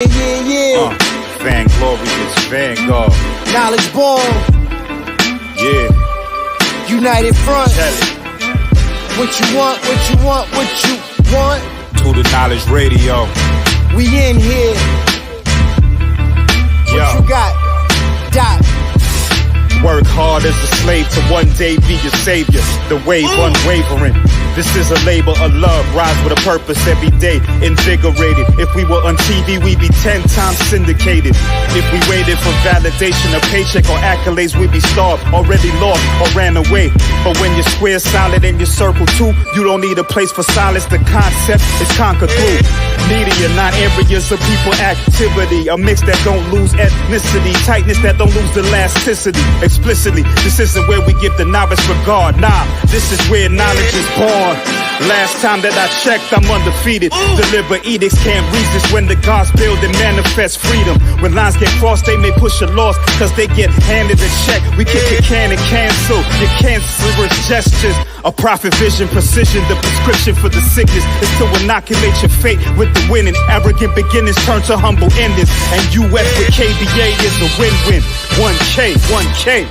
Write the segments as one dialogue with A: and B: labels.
A: Yeah.
B: Vanglorious Vanguard.
A: Knowledge born.
B: Yeah.
A: United front.
B: Tell it.
A: What you want, what you want, what you want.
B: To the Knowledge Radio.
A: We in here. What
B: Yo.
A: you got? Dot.
B: Work hard as a slave to one day be your savior. The wave unwavering. This is a labor of love, rise with a purpose every day, invigorated. If we were on TV, we'd be 10 times syndicated. If we waited for validation, a paycheck or accolades, we'd be starved, already lost or ran away. But when you're square solid and you circle too, you don't need a place for silence. The concept is conquered through media, not areas of people activity. A mix that don't lose ethnicity, tightness that don't lose elasticity. Explicitly, this isn't where we give the novice regard. Nah, this is where knowledge is born. Last time that I checked, I'm undefeated. Deliver edicts, can't resist when the gods build and manifest freedom. When lines get crossed, they may push a loss, cause they get handed a check. We kick your can and cancel your cancerous gestures. A prophet vision, precision, the prescription for the sickness is to inoculate your fate with the winning. Arrogant beginnings turn to humble endings. And US with KBA is a win-win. 1K, 1K.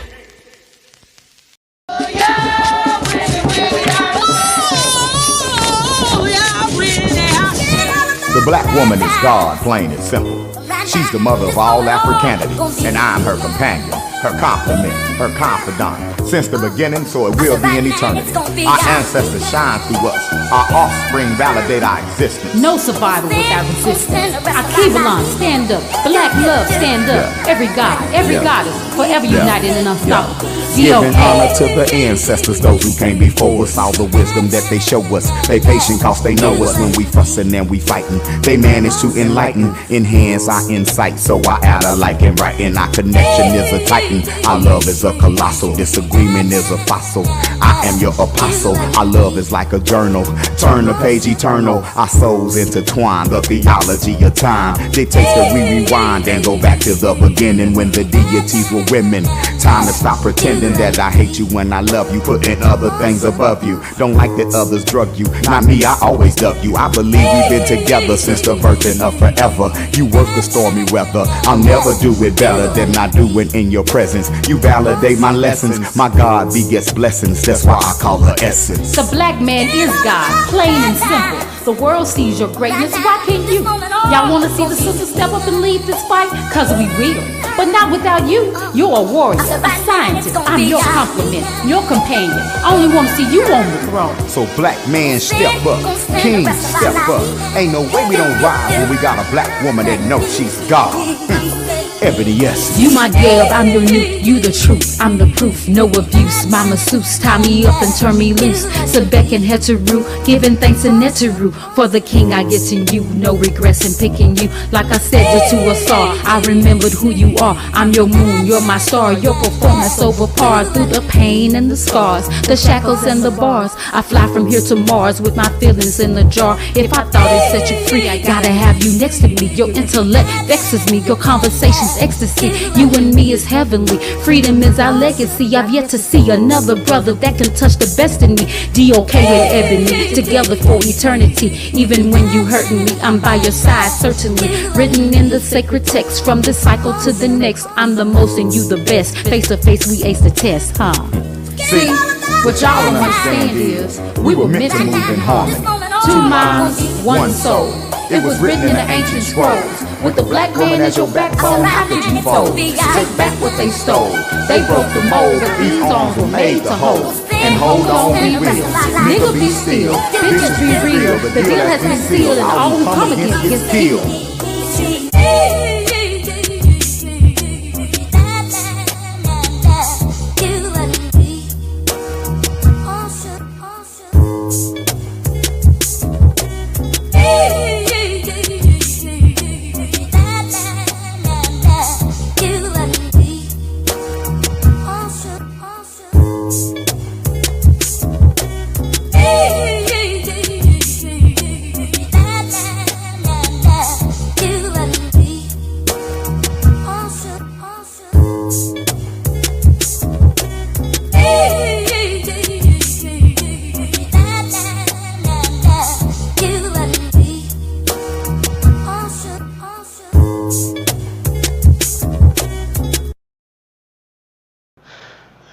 C: The black woman is God, plain and simple. She's the mother of all Africanity, and I'm her companion, her complement, her confidant. Since the beginning, so it will be in eternity. Our ancestors shine through us. Our offspring validate our existence.
D: No survival without resistance. Akibalon, stand up. Black love, stand up. Every God, every goddess, forever united and unstoppable.
C: Giving honor to the ancestors, those who came before us. All the wisdom that they show us. They patient cause they know us. When we fussing and we fighting, they manage to enlighten, enhance our insight. So I add a like and writing. Our connection is a titan. Our love is a colossal. Disagreement is a fossil. I am your apostle. Our love is like a journal. Turn the page eternal. Our souls intertwine. The theology of time dictates that we rewind and go back to the beginning when the deities were women. Time to stop pretending that I hate you when I love you. Putting other things above you. Don't like that others drug you. Not me, I always dug you. I believe we've been together since the birthing of forever. You work the stormy weather. I'll never do it better than I do it in your presence. You validate my lessons. My God begets blessings. That's why I call her essence.
D: The black man is God, plain and simple. The world sees your greatness, why can't you? Y'all wanna see the sisters step up and lead this fight? Cause we will, but not without you. You're a warrior, a scientist. I'm your complement, your companion. I only wanna see you on the throne.
C: So black man step up, kings step up. Ain't no way we don't ride when we got a black woman that knows she's God. Ebony essence.
D: You my dove, I'm your new, you the truth, I'm the proof, no abuse. My masseuse, tie me up and turn me loose. Sebek and Heteru, giving thanks to Neteru. For the king I get in you, no regrets in picking you. Like I said, you're to a star, I remembered who you are. I'm your moon, you're my star, your performance over par. Through the pain and the scars, the shackles and the bars, I fly from here to Mars with my feelings in a jar. If I thought it set you free, I gotta have you next to me. Your intellect vexes me, your conversation ecstasy. You and me is heavenly. Freedom is our legacy. I've yet to see another brother that can touch the best in me. DOK and Ebony, together for eternity. Even when you hurting me, I'm by your side, certainly. Written in the sacred text, from this cycle to the next. I'm the most and you the best. Face to face, we ace the test, huh?
C: See,
D: what y'all don't understand is we were meant to move in harmony. Two minds, one soul. It was written in the ancient scrolls. With the black man as your backbone, how could you fold? Take back what they stole. They broke the mold, but these songs were made to hold. And hold on, we will. Nigga be still, bitches be real. The deal has been sealed, and all who come against gets killed.
E: You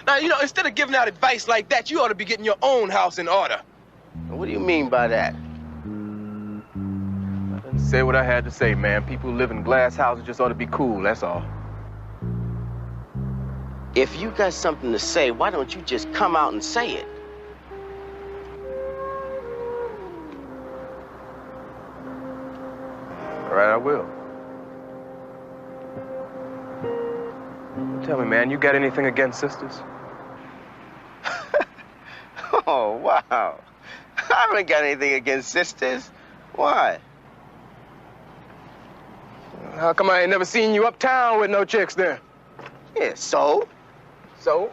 E: Now, you know, instead of giving out advice like that, you ought to be getting your own house in order.
F: What do you mean by that?
E: I didn't say what I had to say, man. People who live in glass houses just ought to be cool, that's all.
F: If you got something to say, why don't you just come out and say it?
E: All right, I will. Tell me, man, you got anything against sisters?
F: Oh, wow. I haven't got anything against sisters. Why?
E: How come I ain't never seen you uptown with no chicks then?
F: Yeah, so?
E: So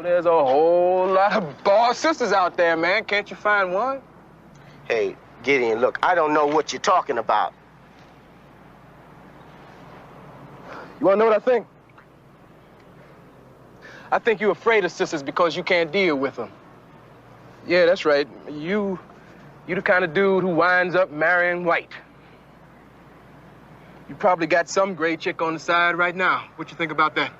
E: there's a whole lot of boss sisters out there, man. Can't you find one?
F: Hey, Gideon, look, I don't know what you're talking about.
E: You wanna know what I think? I think you're afraid of sisters because you can't deal with them. Yeah, that's right. You the kind of dude who winds up marrying white. You probably got some gray chick on the side right now. What you think about that?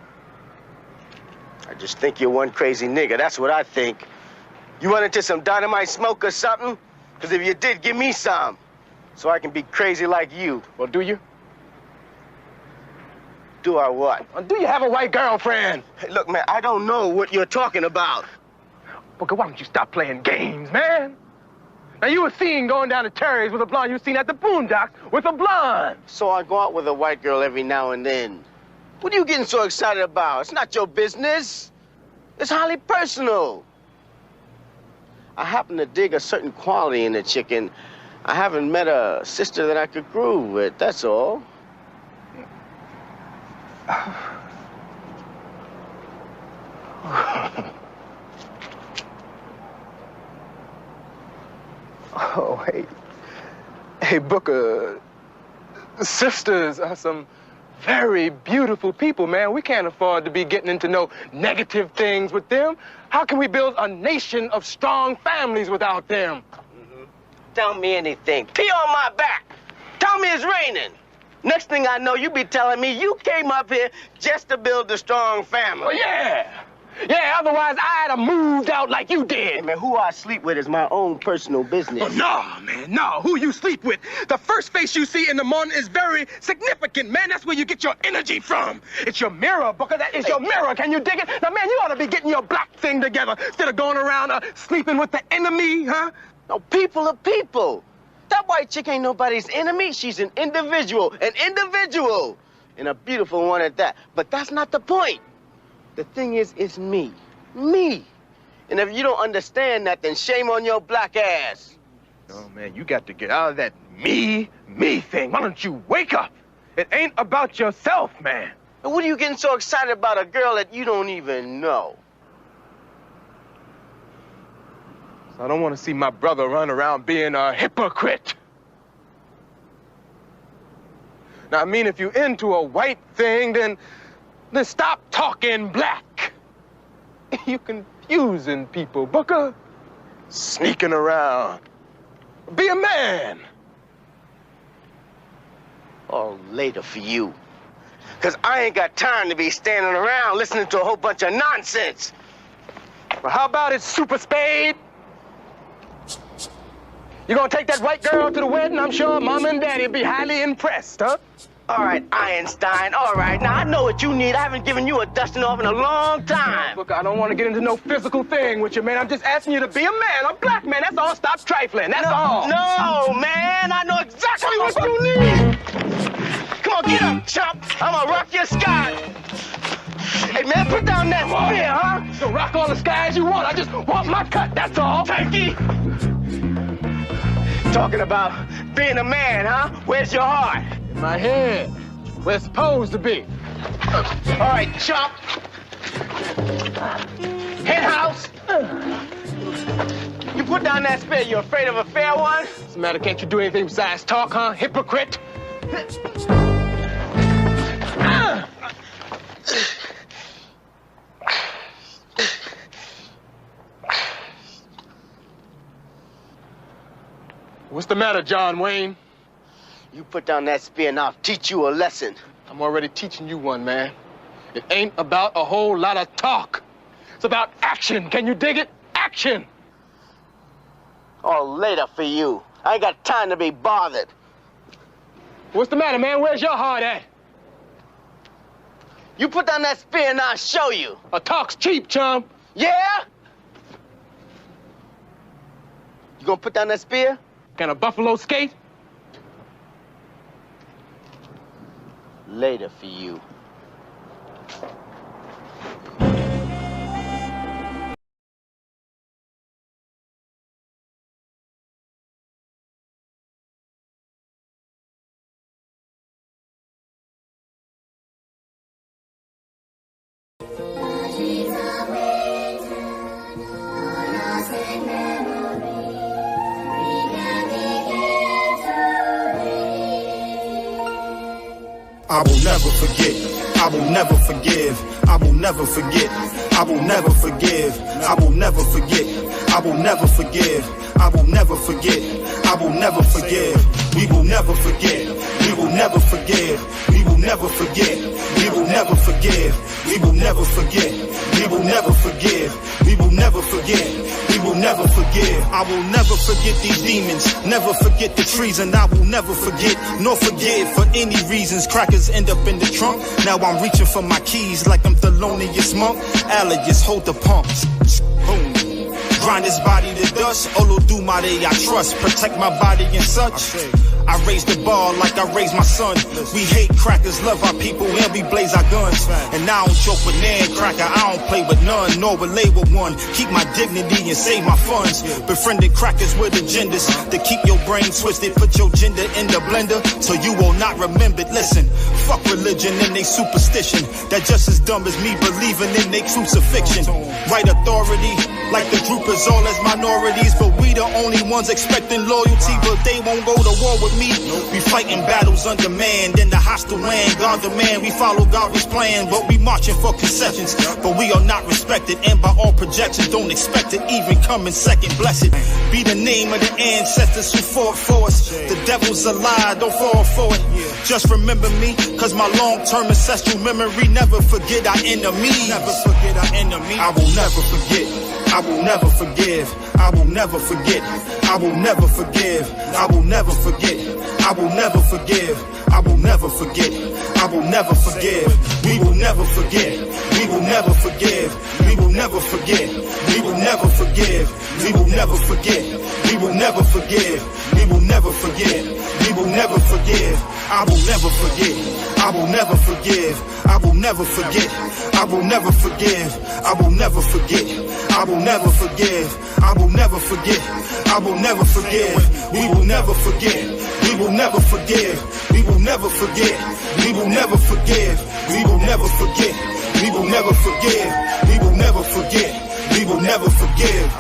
F: I just think you're one crazy nigga. That's what I think. You run into some dynamite smoke or something? Because if you did, give me some. So I can be crazy like you.
E: Well, do you?
F: Do I what?
E: Do you have a white girlfriend?
F: Hey, look, man, I don't know what you're talking about.
E: Booker, why don't you stop playing games, man? Now, you were seen going down to Terry's with a blonde. You were seen at the Boondocks with a blonde.
F: So I go out with a white girl every now and then. What are you getting so excited about? It's not your business. It's highly personal. I happen to dig a certain quality in a chicken. I haven't met a sister that I could groove with, that's all.
E: Oh, hey, Booker, sisters are some very beautiful people, man. We can't afford to be getting into no negative things with them. How can we build a nation of strong families without them?
F: Tell me anything. Pee on my back. Tell me it's raining. Next thing I know, you be telling me you came up here just to build a strong family.
E: Oh, yeah. Yeah, otherwise I'd have moved out like you did.
F: Hey, man, who I sleep with is my own personal business.
E: Oh, no, man, no. Who you sleep with? The first face you see in the morning is very significant, man. That's where you get your energy from. It's your mirror, Booker. That is your mirror. Can you dig it? Now, man, you ought to be getting your black thing together instead of going around sleeping with the enemy, huh?
F: No, people are people. That white chick ain't nobody's enemy. She's an individual. And a beautiful one at that. But that's not the point. The thing is, it's me. Me. And if you don't understand that, then shame on your black ass.
E: Oh, man, you got to get out of that me thing. Why don't you wake up? It ain't about yourself, man.
F: And what are you getting so excited about a girl that you don't even know?
E: I don't want to see my brother run around being a hypocrite. Now, I mean, if you're into a white thing, then stop talking black. You're confusing people, Booker. Sneaking around. Be a man.
F: Or later for you. Because I ain't got time to be standing around listening to a whole bunch of nonsense.
E: Well, how about it, Super Spade? You gonna take that white girl to the wedding? I'm sure Mama and Daddy will be highly impressed, huh?
F: All right, Einstein, all right. Now, I know what you need. I haven't given you a dusting off in a long time.
E: Look, I don't want to get into no physical thing with you, man. I'm just asking you to be a man, a black man. That's all. Stop trifling. That's all.
F: No, man. I know exactly what you need. Come on, get up, chump. I'm gonna rock your sky. Hey, man, put down that spear, huh?
E: You can rock all the skies you want. I just want my cut, that's all.
F: Turkey. Talking about being a man, huh? Where's your heart?
E: In my head. Where it's supposed to be.
F: All right, chump. Head house. You put down that spear. You afraid of a fair one?
E: What's the matter? Can't you do anything besides talk, huh? Hypocrite. What's the matter, John Wayne?
F: You put down that spear and I'll teach you a lesson.
E: I'm already teaching you one, man. It ain't about a whole lot of talk. It's about action. Can you dig it? Action.
F: Oh, later for you. I ain't got time to be bothered.
E: What's the matter, man? Where's your heart at?
F: You put down that spear and I'll show you.
E: A talk's cheap, chum.
F: Yeah? You gonna put down that spear?
E: Can a buffalo skate?
F: Later for you.
C: I will never forget. I will never forgive. I will never forget. I will never forgive. I will never forget. I will never forgive. I will never forget. I will never forgive. We will never forget. We will never forgive. We will never forget. We will never forgive. We will never forget. We will never forgive. We will never forget. We will never forgive. I will never forget these demons. Never forget the treason. I will never forget nor forgive for any reasons. Crackers end up in the trunk. Now I'm reaching for my keys like I'm Thelonious Monk. Alias, hold the pumps. Boom. Grind his body to dust. Olodumare, I trust. Protect my body and such. I raise the bar like I raise my son. We hate crackers, love our people, and we blaze our guns. And I don't joke with Nan Cracker, I don't play with none, nor relate with one. Keep my dignity and save my funds. Befriending crackers with agendas to keep your brain twisted. Put your gender in the blender so you will not remember it. Listen, fuck religion and they superstition. That just as dumb as me believing in they crucifixion. Right authority, like the group is all as minorities, but we the only ones expecting loyalty, but they won't go to war with me. We fighting battles on demand in the hostile land. God demand we follow God's plan, but we marching for concessions. But we are not respected, and by all projections, don't expect it even come in second. Blessed be the name of the ancestors who fought for us. The devil's a lie, don't fall for it. Just remember me, cause my long-term ancestral memory never forget our enemies. Never forget our enemies. I will never forget. I will never forgive. I will never forget. I will never forgive. I will never forget. I will never forgive. I will never forget. I will never forgive. We will never forget. We will never forgive. We will never forget. We will never forgive. We will never forget. We will never forgive. We will never forget. We will never forgive. I will never forget. I will never forgive. I will never forget. I will never forgive. I will never forget. I will never forgive. I will never forget. I will never forgive. We will never forget. We will never forgive. We will never forget. We will never forgive. We will never forget. We will never forgive. We will never forget. We will never forgive.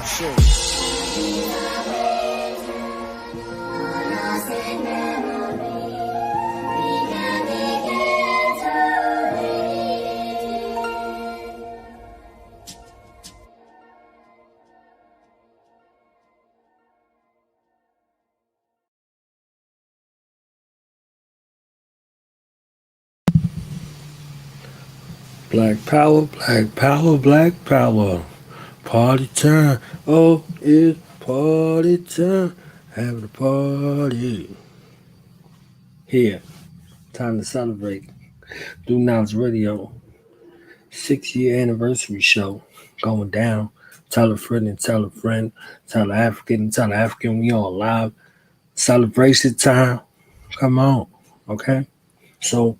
A: Black power, black power, black power. Party time. Oh, it's party time. Having a party. Here. Time to celebrate. Do Now's Radio. 6-year anniversary show going down. Tell a friend and tell a friend. Tell an African and tell an African. We all live. Celebration time. Come on. Okay? So,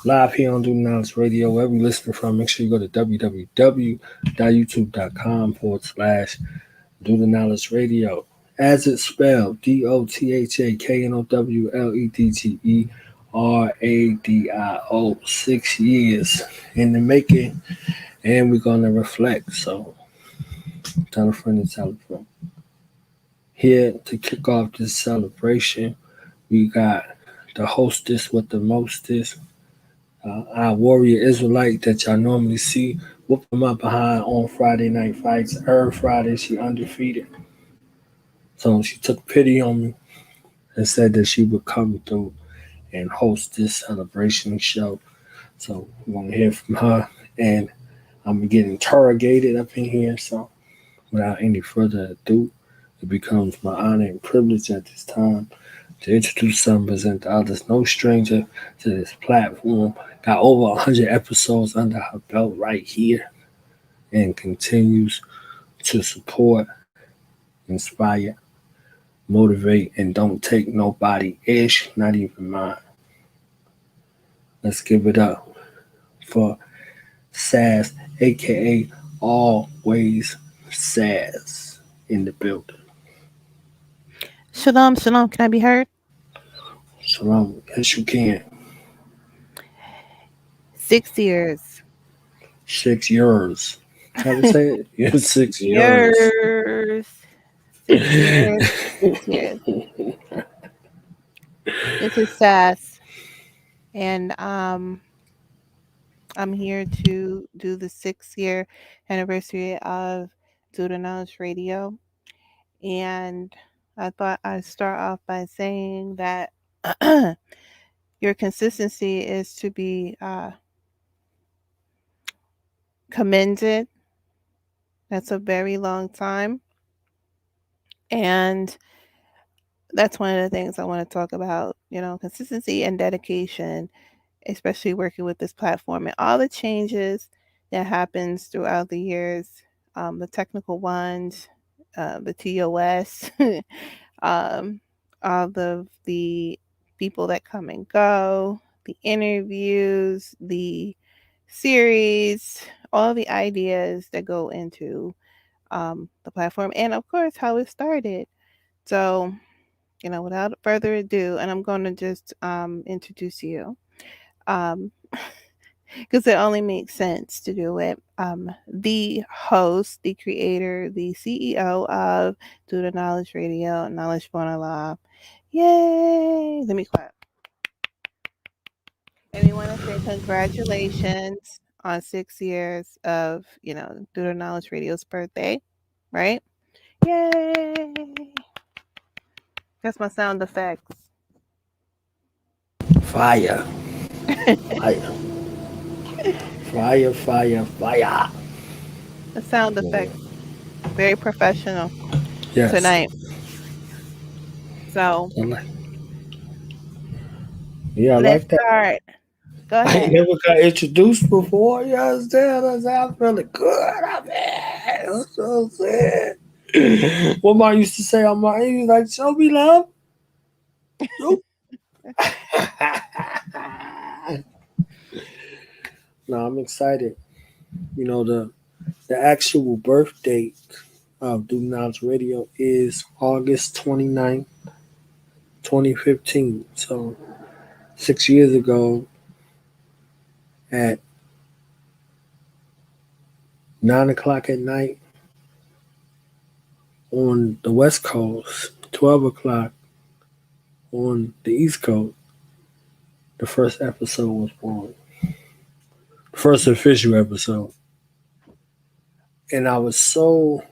A: live here on Do Now's Radio, wherever you listen from, make sure you go to www.youtube.com/Do the Knowledge Radio. As it's spelled, DOTHAKNOWLEDGERADIO. 6 years in the making, and we're going to reflect. So, tell a friend and tell a friend. Here to kick off this celebration, we got the hostess with the mostest. Our warrior Israelite that y'all normally see, whoop them up behind on Friday night fights. Every Friday, she undefeated. So she took pity on me and said that she would come through and host this celebration show. So we're gonna hear from her, and I'm gonna get interrogated up in here. So without any further ado, it becomes my honor and privilege at this time to introduce some present the others. No stranger to this platform. Got over 100 episodes under her belt right here, and continues to support, inspire, motivate, and don't take nobody ish, not even mine. Let's give it up for Sass, aka Always Sass, in the building.
G: Shalom, shalom. Can I be heard?
A: Shalom. Yes, you can.
G: 6 years.
A: 6 years. How to say it? Yeah, 6 years.
G: Years. 6 years. 6 years. This is Sass. And I'm here to do the 6-year anniversary of Do the Knowledge Radio. And I thought I'd start off by saying that your consistency is to be commended. That's a very long time. And that's one of the things I want to talk about, consistency and dedication, especially working with this platform and all the changes that happens throughout the years, the technical ones, the TOS, um, all the people that come and go, the interviews, the series, all the ideas that go into the platform, and of course how it started. So, without further ado, and I'm going to just introduce you, because it only makes sense to do it. The host, the creator, the CEO of Do the Knowledge Radio, Knowledge Born Law. Yay! Let me clap. And we want to say congratulations on 6 years of, Do the Knowledge Radio's birthday, right? Yay! That's my sound effects.
A: Fire. Fire. Fire, fire, fire.
G: The sound effects. Very professional
A: Yes.
G: tonight. So,
A: yeah, I
G: let's
A: like that.
G: start. Go
A: I
G: ahead.
A: never got introduced before. You understand? I sound really good. I mean, that's what I'm saying. What Mom used to say on my he was like, show me love. No, I'm excited. The actual birth date of Do Knowledge Radio is August 29th, 2015. So 6 years ago at 9 o'clock at night on the West Coast, 12 o'clock on the East Coast, the first episode was born. The first official episode. And I was so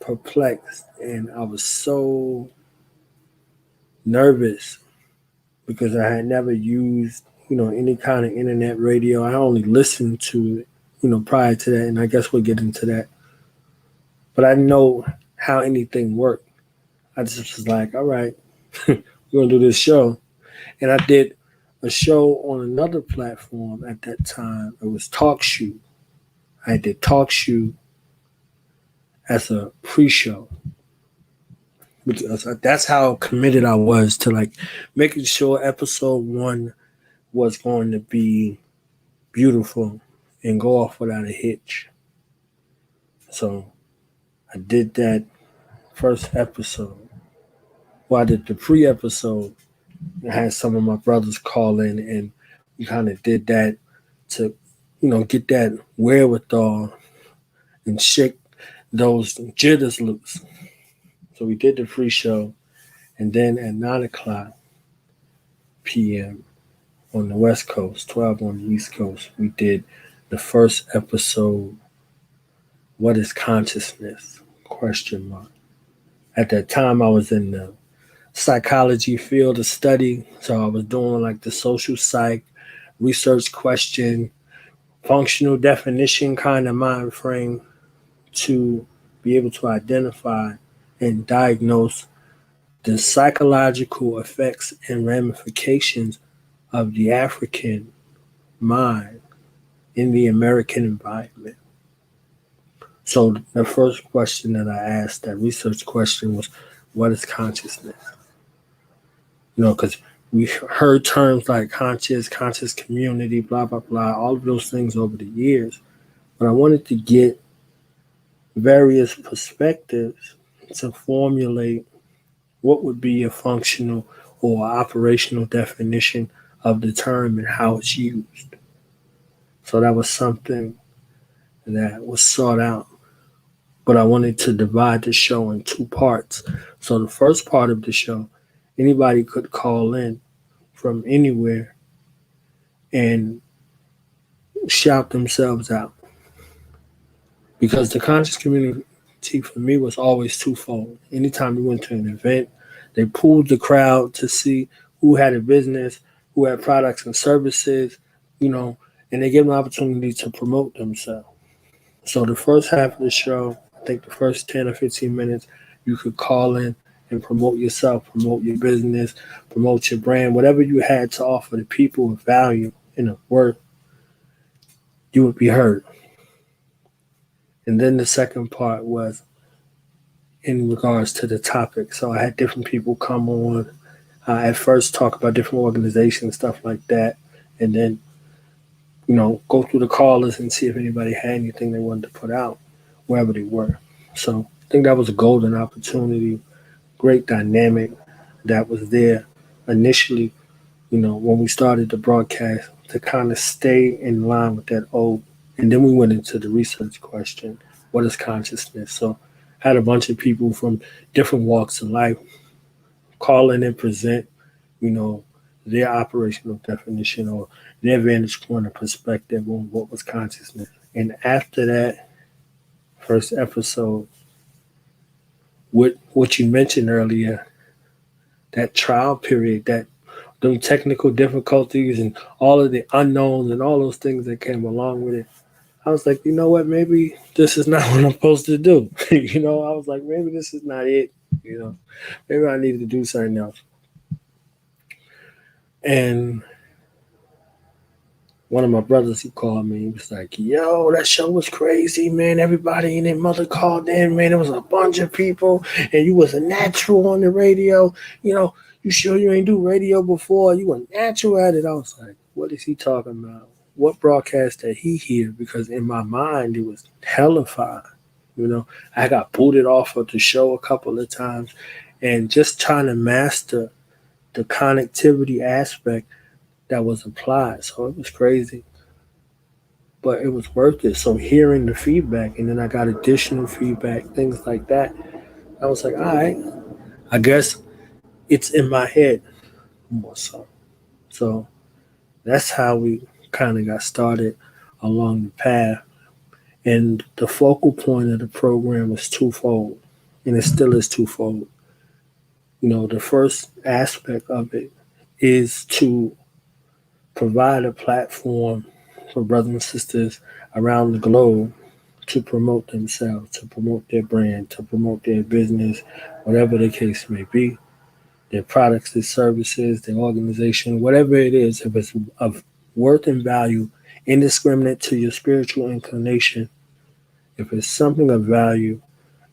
A: perplexed and I was so nervous because I had never used, any kind of internet radio. I only listened to it, prior to that, and I guess we'll get into that. But I didn't know how anything worked. I just was like, all right, we're going to do this show. And I did a show on another platform at that time. It was Talk Shoe. I did Talk Shoe as a pre-show. That's how committed I was to like making sure episode 1 was going to be beautiful and go off without a hitch. So I did that first episode. Well, I did the pre-episode. I had some of my brothers call in and we kind of did that to, get that wherewithal and shake those jitters loose. So we did the free show, and then at 9 o'clock p.m. on the West Coast, 12 on the East Coast, we did the first episode, What is Consciousness? Question mark. At that time, I was in the psychology field of study, so I was doing like the social psych, research question, functional definition kind of mind frame to be able to identify and diagnose the psychological effects and ramifications of the African mind in the American environment. So the first question that I asked, that research question, was, what is consciousness? Because we heard terms like conscious community, blah, blah, blah, all of those things over the years. But I wanted to get various perspectives to formulate what would be a functional or operational definition of the term and how it's used. So that was something that was sought out. But I wanted to divide the show in two parts. So the first part of the show, anybody could call in from anywhere and shout themselves out. Because the conscious community for me was always twofold. Anytime we went to an event, they pooled the crowd to see who had a business, who had products and services, and they gave them an opportunity to promote themselves. So the first half of the show, I think the first 10 or 15 minutes, you could call in and promote yourself, promote your business, promote your brand, whatever you had to offer the people of value and of worth, you would be heard. And then the second part was in regards to the topic. So I had different people come on. At first talk about different organizations, stuff like that. And then, go through the callers and see if anybody had anything they wanted to put out, wherever they were. So I think that was a golden opportunity, great dynamic that was there initially, when we started the broadcast, to kind of stay in line with that old. And then we went into the research question, what is consciousness? So I had a bunch of people from different walks of life call in and present, their operational definition or their vantage point or perspective on what was consciousness. And after that first episode, with what you mentioned earlier, that trial period, that them technical difficulties and all of the unknowns and all those things that came along with it, I was like, you know what, maybe this is not what I'm supposed to do. I was like, maybe this is not it. Maybe I need to do something else. And one of my brothers, he called me. He was like, yo, that show was crazy, man. Everybody and their mother called in, man. There was a bunch of people, and you was a natural on the radio. You sure you ain't do radio before? You were natural at it. I was like, what is he talking about? What broadcast did he hear? Because in my mind, it was hellified. I got booted off of the show a couple of times, and just trying to master the connectivity aspect that was applied. So it was crazy, but it was worth it. So hearing the feedback, and then I got additional feedback, things like that, I was like, all right, I guess it's in my head more so. So that's how we kind of got started along the path. And the focal point of the program was twofold, and it still is twofold. The first aspect of it is to provide a platform for brothers and sisters around the globe to promote themselves, to promote their brand, to promote their business, whatever the case may be, their products, their services, their organization, whatever it is, if it's of worth and value, indiscriminate to your spiritual inclination, if it's something of value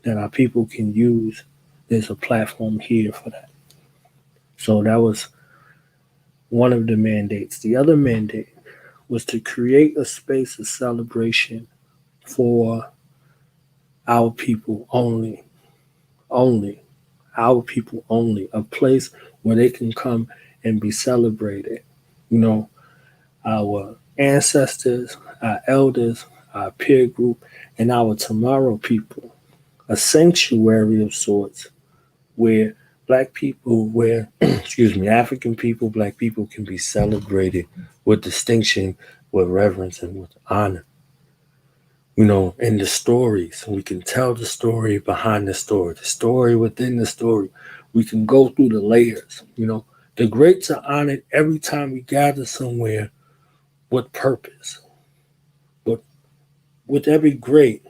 A: that our people can use, there's a platform here for that. So that was one of the mandates. The other mandate was to create a space of celebration for our people only, our people only, a place where they can come and be celebrated. Our ancestors, our elders, our peer group, and our tomorrow people, a sanctuary of sorts where Black people, African people, Black people can be celebrated with distinction, with reverence, and with honor. And the stories, we can tell the story behind the story within the story. We can go through the layers. The greats are honored every time we gather somewhere with purpose. But with every great,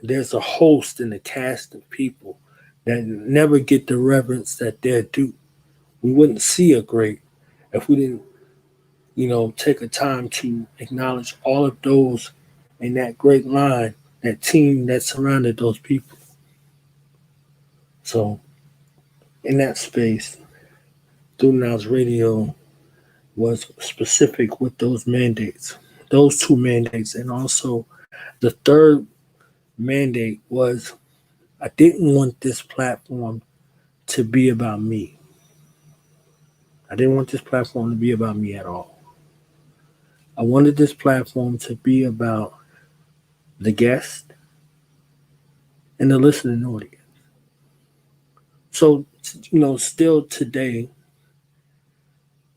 A: there's a host and a cast of people that never get the reverence that they're due. We wouldn't see a great if we didn't, take a time to acknowledge all of those in that great line, that team that surrounded those people. So in that space, Student House Radio was specific with those mandates, those two mandates, and also the third mandate was I didn't want this platform to be about me. I didn't want this platform to be about me at all. I wanted this platform to be about the guest and the listening audience. So, still today,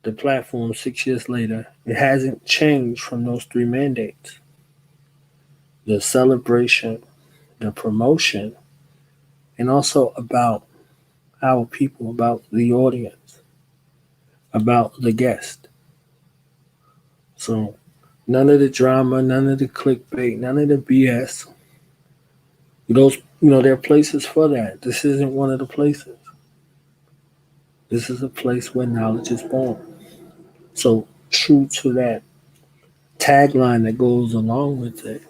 A: the platform 6 years later, it hasn't changed from those three mandates: the celebration, the promotion, and also about our people, about the audience, about the guest. So, none of the drama, none of the clickbait, none of the BS. Those, there are places for that. This isn't one of the places. This is a place where knowledge is born. So, true to that tagline that goes along with it,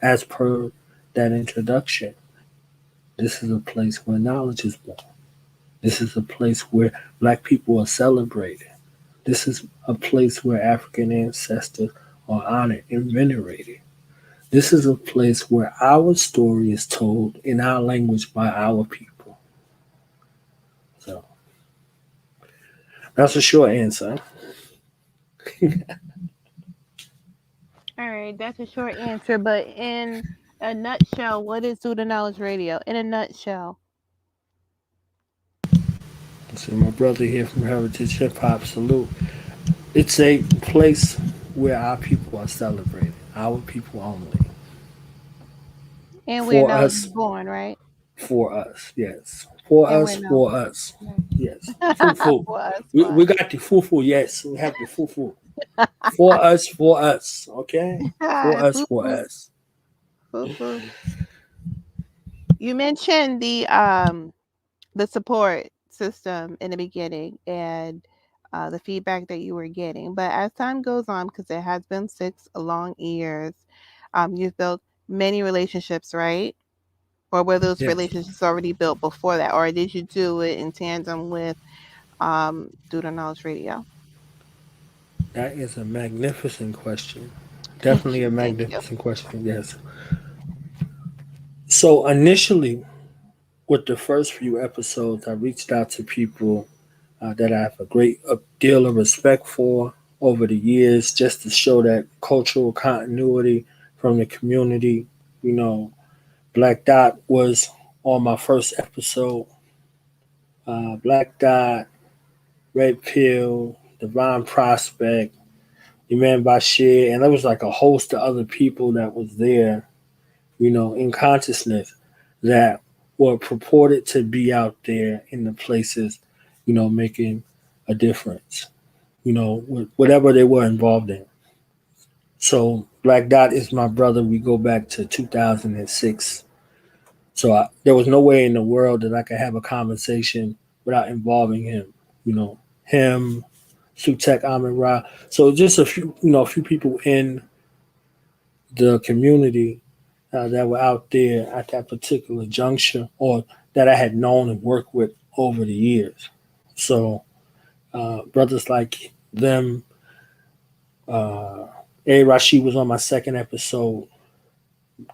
A: as per that introduction, this is a place where knowledge is born. This is a place where Black people are celebrated. This is a place where African ancestors are honored and venerated. This is a place where our story is told in our language by our people. So that's a short answer.
G: All right, that's a short answer, but in a nutshell, what is Student Knowledge Radio? In a nutshell.
A: So my brother here from Heritage Hip Hop, salute. It's a place where our people are celebrated, our people only.
G: And where
A: For
G: knowledge is
A: us,
G: born, right?
A: for us, yes. For
G: And where
A: us,
G: knowledge.
A: for us,
G: Right.
A: yes. Fufu.
G: For us,
A: We,
G: for us.
A: we got the fufu, yes. We have the fufu. For us, okay? For us,
G: Foo
A: for
G: foo,
A: us.
G: foo foo. You mentioned the support system in the beginning and the feedback that you were getting. But as time goes on, because it has been 6 long years, you've built many relationships, right? Or were those
A: Yes.
G: relationships already built before that? Or did you do it in tandem with Student Knowledge Radio?
A: That is a magnificent question.
G: Thank
A: Definitely
G: you.
A: a
G: Thank you.
A: magnificent question, yes. So initially, with the first few episodes, I reached out to people that I have a great deal of respect for over the years, just to show that cultural continuity from the community. You know, Black Dot was on my first episode. Black Dot, Red Pill, Divine Prospect, Iman Bashir, and there was like a host of other people that was there, in consciousness that were purported to be out there in the places, making a difference, whatever they were involved in. So Black Dot is my brother. We go back to 2006. So there was no way in the world that I could have a conversation without involving him. Him, Sutek Amin Ra. So just a few people in the community that were out there at that particular juncture, or that I had known and worked with over the years. So brothers like them, A. Rashid was on my second episode.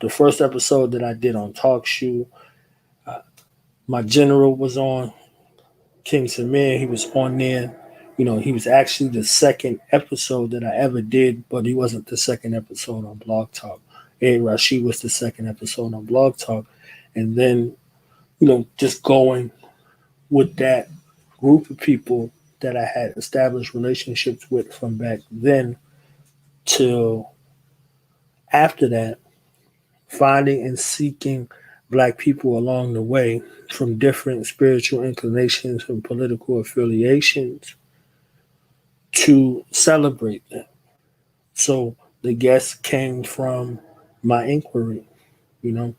A: The first episode that I did on Talk Shoe, my general was on. King Samir, he was on there. He was actually the second episode that I ever did, but he wasn't the second episode on Blog Talk. A. Rashid was the second episode on Blog Talk. And then, just going with that group of people that I had established relationships with from back then till after that, finding and seeking Black people along the way from different spiritual inclinations and political affiliations to celebrate them, So the guests came from my inquiry, you know,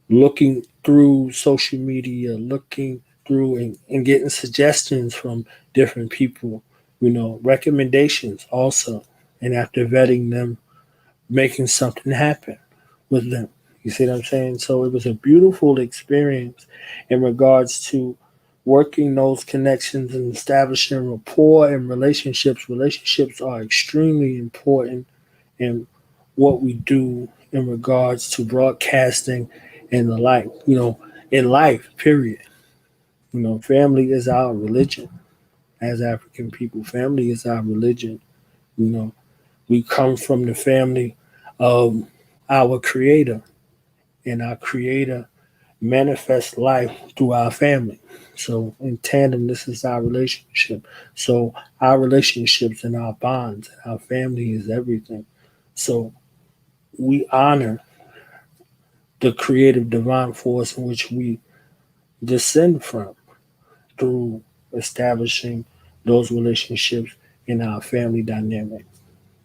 A: looking through social media, looking through and getting suggestions from different people, recommendations also. And after vetting them, making something happen with them. You see what I'm saying? So it was a beautiful experience in regards to working those connections and establishing rapport and relationships. Relationships are extremely important in what we do in regards to broadcasting and the like, in life, period. Family is our religion as African people. Family is our religion. You know, we come from the family of our creator, and our creator manifests life through our family. So in tandem, this is our relationship. So our relationships and our bonds and our family is everything. So we honor the creative divine force in which we descend from through establishing those relationships in our family dynamic.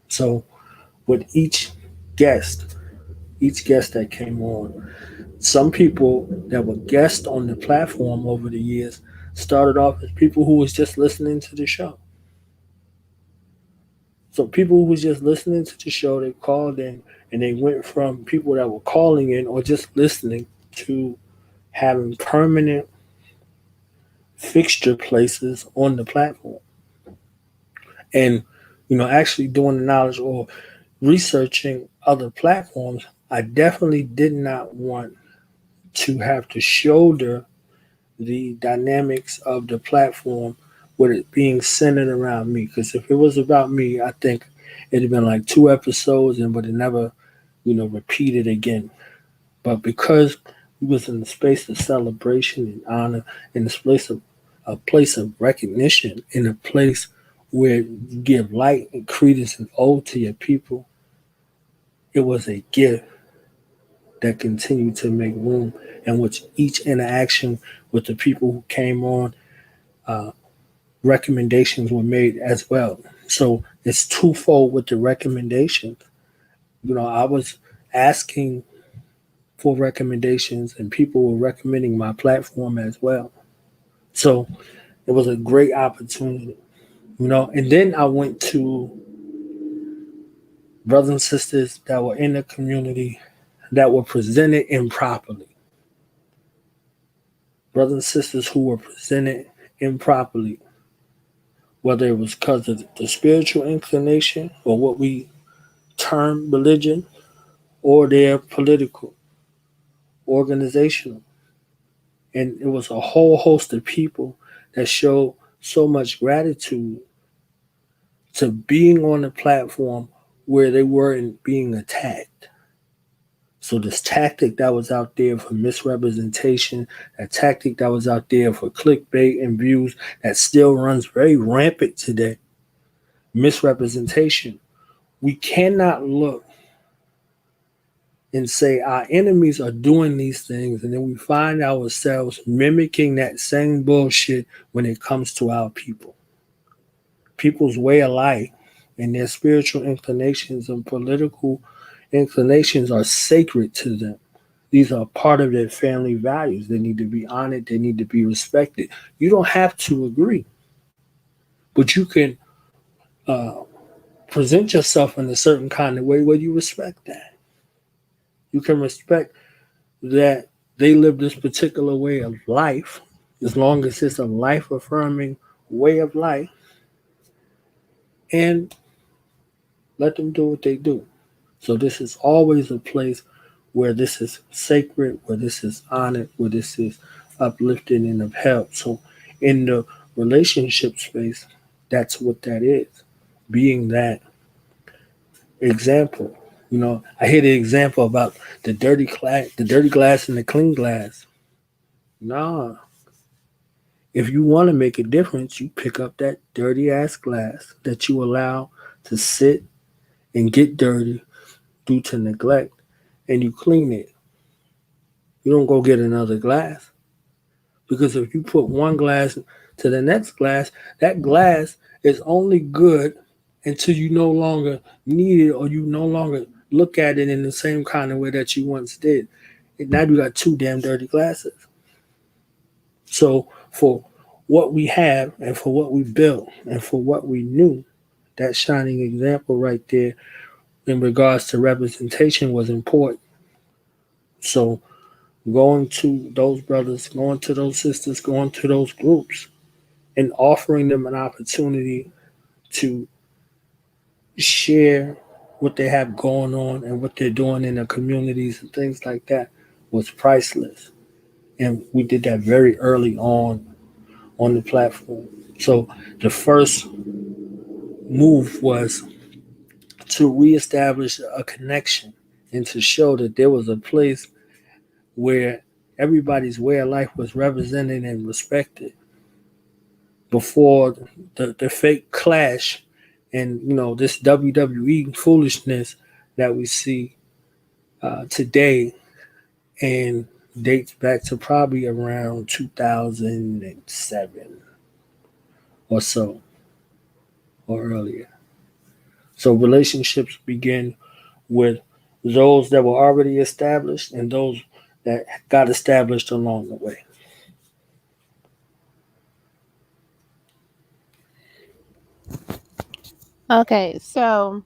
A: So with guest, each guest that came on, some people that were guests on the platform over the years started off as people who was just listening to the show. So people who was just listening to the show, they called in and they went from people that were calling in or just listening to having permanent fixture places on the platform. And, actually doing the knowledge or researching other platforms, I definitely did not want to have to shoulder the dynamics of the platform with it being centered around me. Because if it was about me, I think it'd have been like 2 episodes and would have never, repeated again. But because we was in the space of celebration and honor, in this place of a place of recognition, in a place where you give light and credence and ode to your people, it was a gift that continued to make room, in which each interaction with the people who came on, recommendations were made as well. So it's twofold with the recommendations. I was asking for recommendations and people were recommending my platform as well. So it was a great opportunity, And then I went to brothers and sisters that were in the community that were presented improperly. Brothers and sisters who were presented improperly, whether it was because of the spiritual inclination or what we term religion or their political, organizational. And it was a whole host of people that showed so much gratitude to being on the platform where they weren't being attacked. So this tactic that was out there for misrepresentation, that tactic that was out there for clickbait and views that still runs very rampant today, misrepresentation. We cannot look and say our enemies are doing these things and then we find ourselves mimicking that same bullshit when it comes to our people. People's way of life and their spiritual inclinations and political inclinations are sacred to them. These are part of their family values. They need to be honored. They need to be respected. You don't have to agree, but you can present yourself in a certain kind of way where you respect that. You can respect that they live this particular way of life, as long as it's a life affirming way of life, and let them do what they do. So this is always a place where this is sacred, where this is honored, where this is uplifted and upheld. So in the relationship space, that's what that is. Being that example. I hear the example about the dirty glass and the clean glass. Nah. If you want to make a difference, you pick up that dirty ass glass that you allow to sit and get dirty due to neglect, and you clean it. You don't go get another glass. Because if you put one glass to the next glass, that glass is only good until you no longer need it or you no longer look at it in the same kind of way that you once did. And now you got two damn dirty glasses. So for what we have and for what we built and for what we knew, that shining example right there in regards to representation was important. So going to those brothers, going to those sisters, going to those groups, and offering them an opportunity to share what they have going on and what they're doing in their communities and things like that was priceless. And we did that very early on the platform. So the first move was to reestablish a connection and to show that there was a place where everybody's way of life was represented and respected before the fake clash and this WWE foolishness that we see today and dates back to probably around 2007 or so or earlier. So relationships begin with those that were already established and those that got established along the way.
G: Okay, so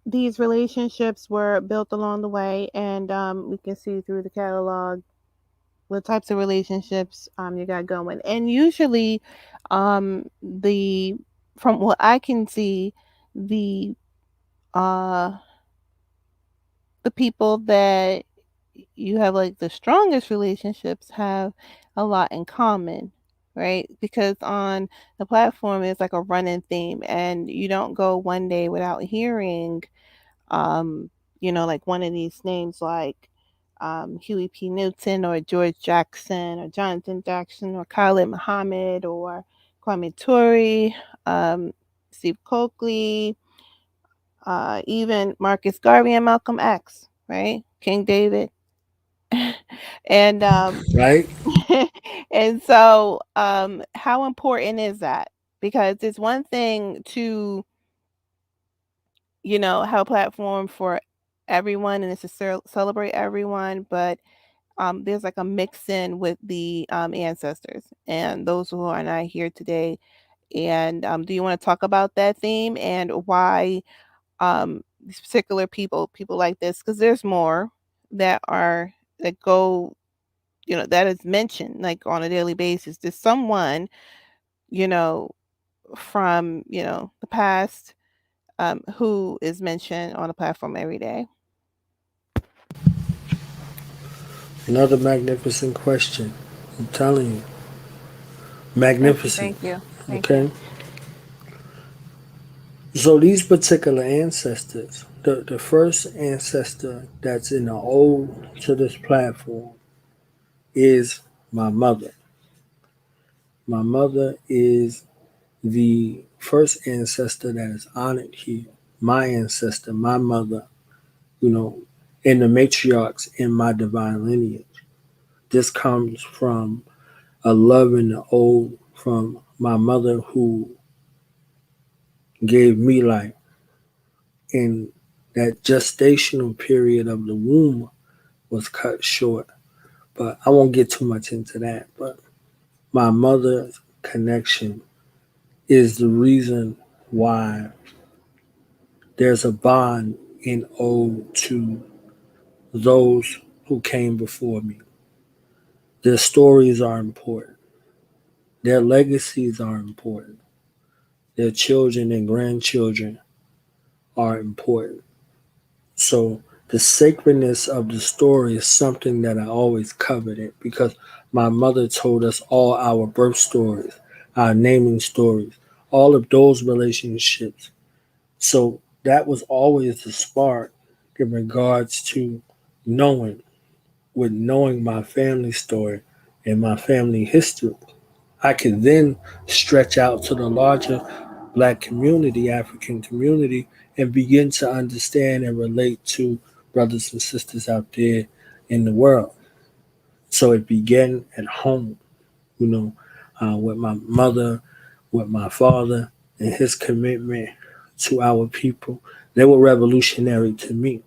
G: these relationships were built along the way, and we can see through the catalog what types of relationships you got going. And usually, the from what I can see, the uh the people that you have like the strongest relationships have a lot in common, right? Because on the platform it's like a running theme, and you don't go one day without hearing um like one of these names, like Huey P. Newton or George Jackson or Jonathan Jackson or Khalid Muhammad or Kwame Ture, um, Steve Coakley, even Marcus Garvey and Malcolm X, right? King David. and
A: Right?
G: and so how important is that? Because it's one thing to have a platform for everyone, and it's to celebrate everyone, but there's like a mix in with the ancestors and those who are not here today. And do you want to talk about that theme and why these particular people like this? Because there's more that are that go, that is mentioned like on a daily basis. There's someone, you know, from the past who is mentioned on the platform every day.
A: Another magnificent question. I'm telling you.
G: Thank you,
A: Magnificent.
G: thank you, thank you.
A: Okay? So these particular ancestors, the first ancestor that's in the ode to this platform is my mother. My mother is the first ancestor that is honored here. My ancestor, my mother, you know, and the matriarchs in my divine lineage. This comes from a love and an ode from my mother who gave me life in that gestational period of the womb was cut short. But I won't get too much into that. But my mother's connection is the reason why there's a bond in ode to those who came before me. Their stories are important. Their legacies are important. Their children and grandchildren are important. So the sacredness of the story is something that I always coveted because my mother told us all our birth stories, our naming stories, all of those relationships. So that was always the spark in regards to knowing, with knowing my family story and my family history. I could then stretch out to the larger black community, African community, and begin to understand and relate to brothers and sisters out there in the world. So it began at home, you know, with my mother, with my father and his commitment to our people. They were revolutionary to me.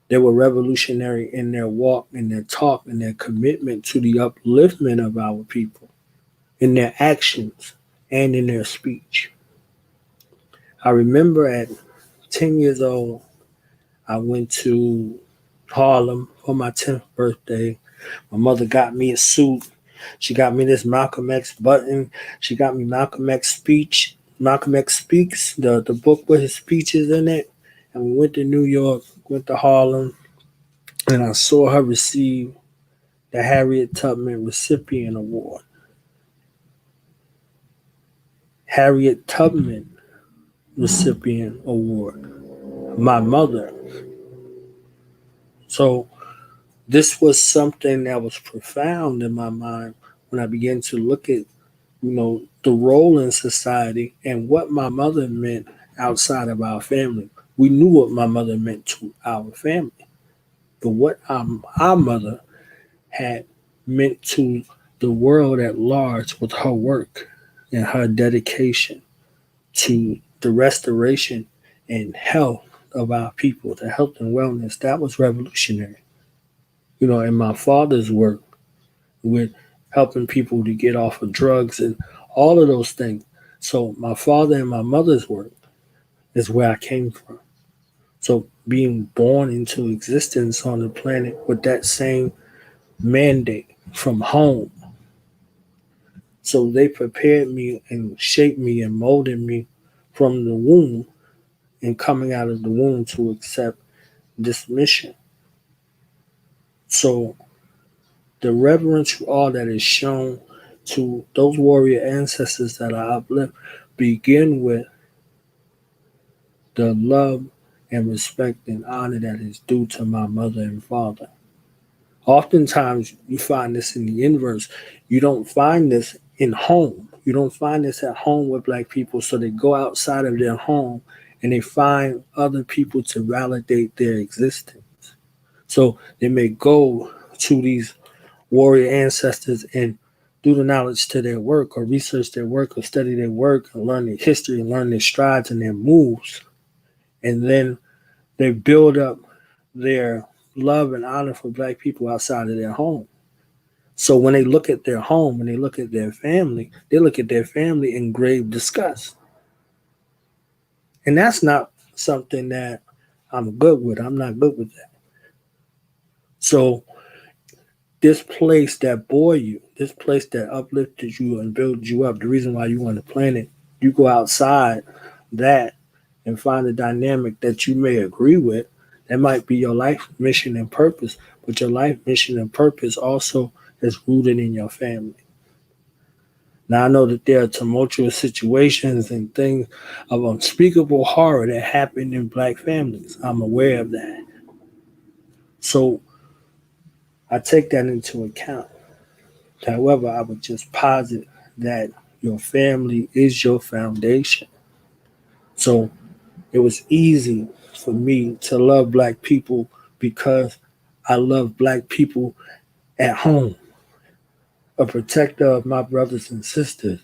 A: They were revolutionary in their walk, in their talk, in their commitment to the upliftment of our people, in their actions and in their speech. I remember at 10 years old, I went to Harlem for my 10th birthday. My mother got me a suit. She got me this Malcolm X button. She got me Malcolm X speech. Malcolm X Speaks, the book with his speeches in it. And we went to New York, went to Harlem, and I saw her receive the Harriet Tubman Recipient Award. Harriet Tubman Recipient Award. My mother. So this was something that was profound in my mind when I began to look at, the role in society and what my mother meant outside of our family. We knew what my mother meant to our family, but what our mother had meant to the world at large with her work and her dedication to the restoration and health of our people, the health and wellness, that was revolutionary. And my father's work with helping people to get off of drugs and all of those things. So my father and my mother's work is where I came from. So being born into existence on the planet with that same mandate from home. So they prepared me and shaped me and molded me from the womb and coming out of the womb to accept this mission. So the reverence all that is shown to those warrior ancestors that I uplift begin with the love and respect and honor that is due to my mother and father. Oftentimes, you find this in the inverse. You don't find this in home. You don't find this at home with black people. So they go outside of their home and they find other people to validate their existence. So they may go to these warrior ancestors and do the knowledge to their work or research their work or study their work and learn their history and learn their strides and their moves. And then they build up their love and honor for black people outside of their home. So when they look at their home, when they look at their family, they look at their family in grave disgust. And that's not something that I'm good with. I'm not good with that. So this place that bore you, this place that uplifted you and built you up, the reason why you on the planet, you go outside that and find a dynamic that you may agree with. That might be your life mission and purpose, but your life mission and purpose also is rooted in your family. Now, I know that there are tumultuous situations and things of unspeakable horror that happen in black families. I'm aware of that. So I take that into account. However, I would just posit that your family is your foundation. So it was easy for me to love black people because I love black people at home, a protector of my brothers and sisters.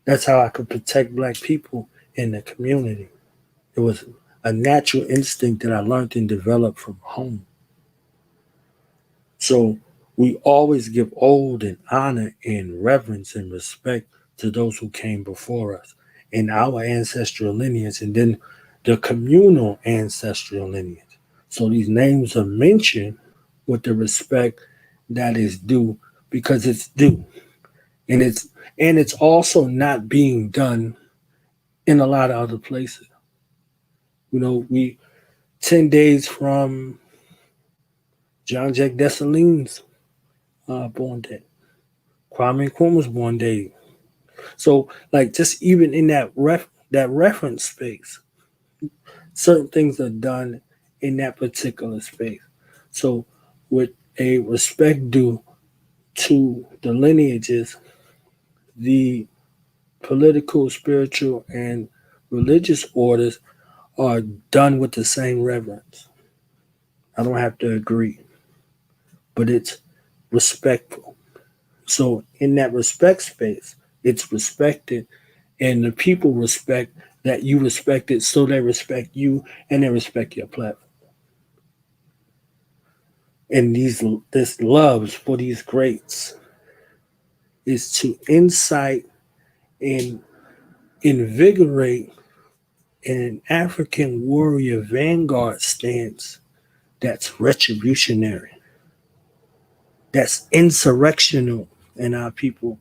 A: That's how I could protect black people in the community. It was a natural instinct that I learned and developed from home. So we always give ode and honor and reverence and respect to those who came before us in our ancestral lineage and then the communal ancestral lineage. So these names are mentioned with the respect that is due because it's due. And it's also not being done in a lot of other places. We 10 days from John Jack Dessalines' born day. Kwame Nkrumah's born day. So, like, just even in that reference space, certain things are done in that particular space. So, with a respect due to the lineages, the political, spiritual, and religious orders are done with the same reverence. I don't have to agree, but it's respectful. So in that respect space, it's respected And the people respect that you respect it, so they respect you and they respect your platform. And this loves for these greats is to incite and invigorate an African warrior vanguard stance that's retributionary, that's insurrectional in our people,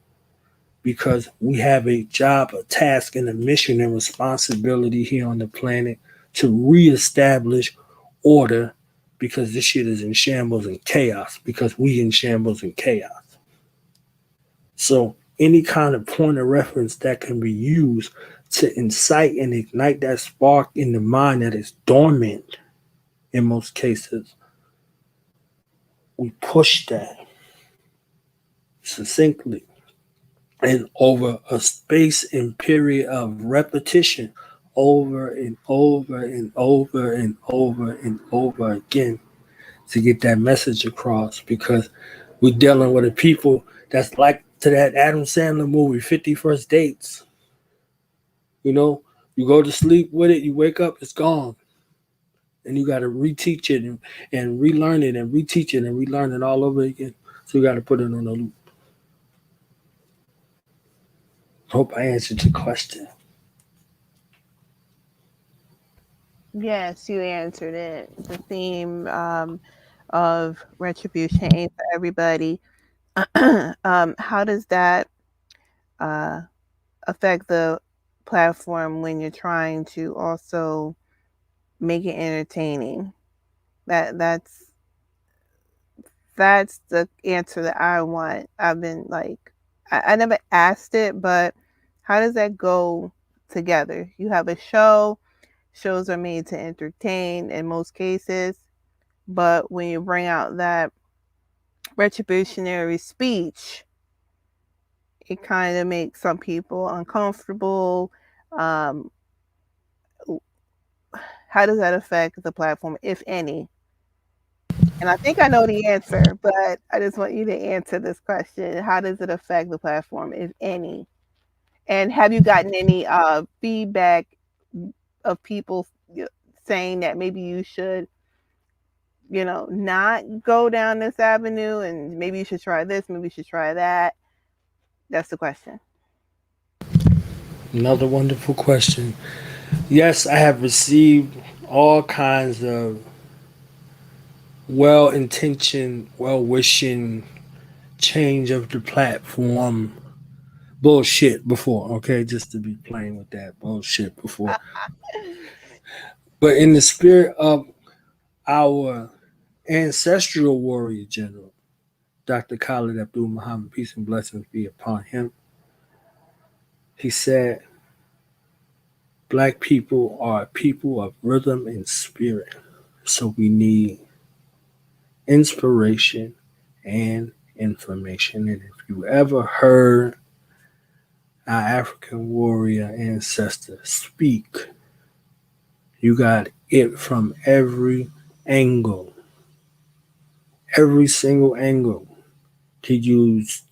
A: because we have a job, a task, and a mission and responsibility here on the planet to reestablish order, because this shit is in shambles and chaos, because we in shambles and chaos. So any kind of point of reference that can be used to incite and ignite that spark in the mind that is dormant in most cases, we push that succinctly and over a space and period of repetition over and over and over and over and over again to get that message across, because we're dealing with a people that's like to that Adam Sandler movie 50 First Dates. You know, you go to sleep with it, you wake up, it's gone. And you got to reteach it and relearn it and reteach it and relearn it all over again. So you got to put it on a loop. Hope I answered your question.
G: Yes, you answered it. The theme of retribution ain't for everybody. How does that uh, affect the platform when you're trying to also make it entertaining? That's the answer that I want. I've been like, I never asked it, but how does that go together? You have a show. Shows are made to entertain in most cases, but when you bring out that retributionary speech, it kind of makes some people uncomfortable. Um, how does that affect the platform, if any? And I think I know the answer, but I just want you to answer this question. How does it affect the platform, if any? And have you gotten any feedback of people saying that maybe you should, not go down this avenue and maybe you should try this, maybe you should try that? That's the question.
A: Another wonderful question. Yes, I have received all kinds of well intentioned, well wishing change of the platform bullshit before, okay? Just to be plain with that bullshit before. But in the spirit of our ancestral warrior general, Dr. Khalid Abdul Muhammad, peace and blessings be upon him, he said, Black people are a people of rhythm and spirit. So we need inspiration and information. And if you ever heard our African warrior ancestor speak, you got it from every angle, every single angle. He used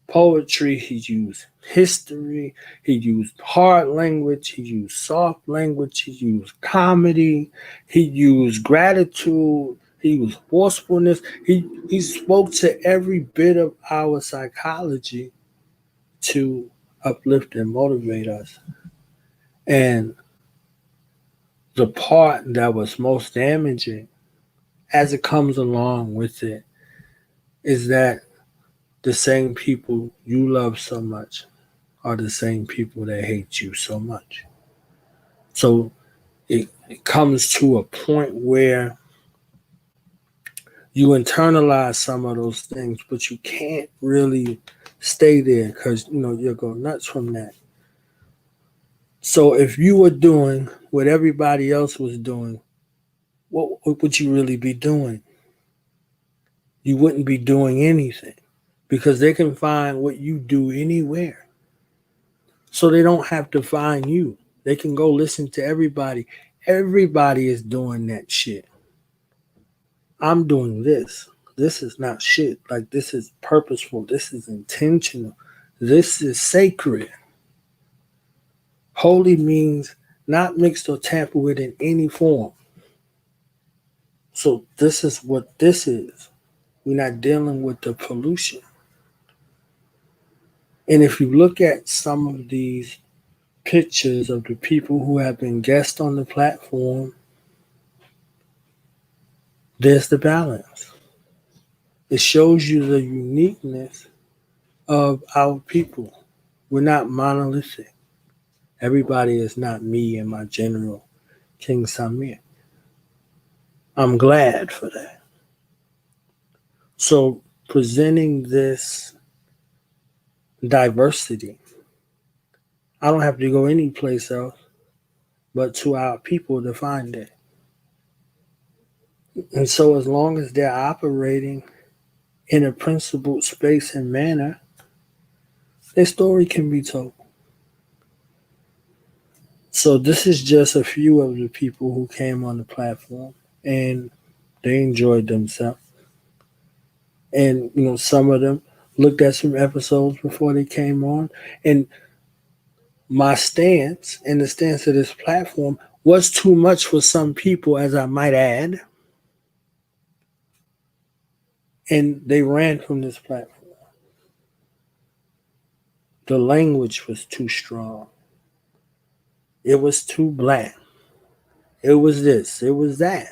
A: poetry, he used history, he used hard language, he used soft language, he used comedy, he used gratitude, he used forcefulness. He spoke to every bit of our psychology to uplift and motivate us. And the part that was most damaging as it comes along with it is that the same people you love so much are the same people that hate you so much. So it comes to a point where you internalize some of those things, but you can't really stay there because you'll go nuts from that. So if you were doing what everybody else was doing, what would you really be doing? You wouldn't be doing anything because they can find what you do anywhere. So they don't have to find you. They can go listen to everybody. Everybody is doing that shit. I'm doing this. This is not shit. Like, this is purposeful. This is intentional. This is sacred. Holy means not mixed or tampered with in any form. So this is what this is. We're not dealing with the pollution. And if you look at some of these pictures of the people who have been guests on the platform, there's the balance. It shows you the uniqueness of our people. We're not monolithic. Everybody is not me and my general, King Samir. I'm glad for that. So, presenting this diversity, I don't have to go anyplace else but to our people to find it. And so, as long as they're operating in a principled space and manner, their story can be told. So, this is just a few of the people who came on the platform and they enjoyed themselves. And, some of them looked at some episodes before they came on. And my stance and the stance of this platform was too much for some people, as I might add, and they ran from this platform. The language was too strong. It was too black. It was this. It was that.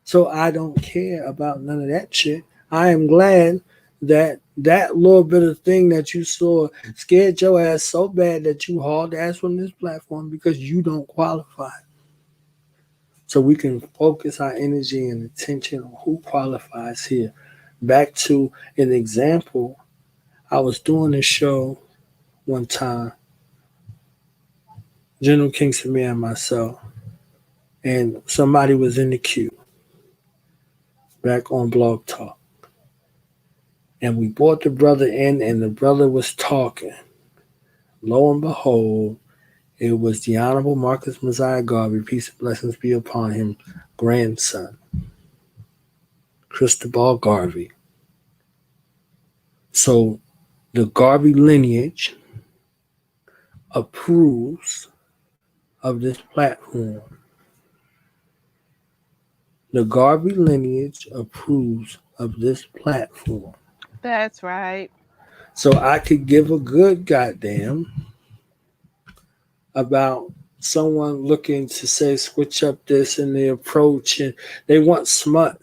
A: So I don't care about none of that shit. I am glad that that little bit of thing that you saw scared your ass so bad that you hauled ass from this platform because you don't qualify. So we can focus our energy and attention on who qualifies here. Back to an example, I was doing a show one time, General King Samir and myself, and somebody was in the queue back on Blog Talk. And we brought the brother in, and the brother was talking. Lo and behold, it was the Honorable Marcus Messiah Garvey, peace and blessings be upon him, grandson, Cristobal Garvey. So the Garvey lineage approves of this platform. The Garvey lineage approves of this platform.
G: That's right.
A: So I could give a good goddamn about someone looking to say switch up this and the approach, and they want smut.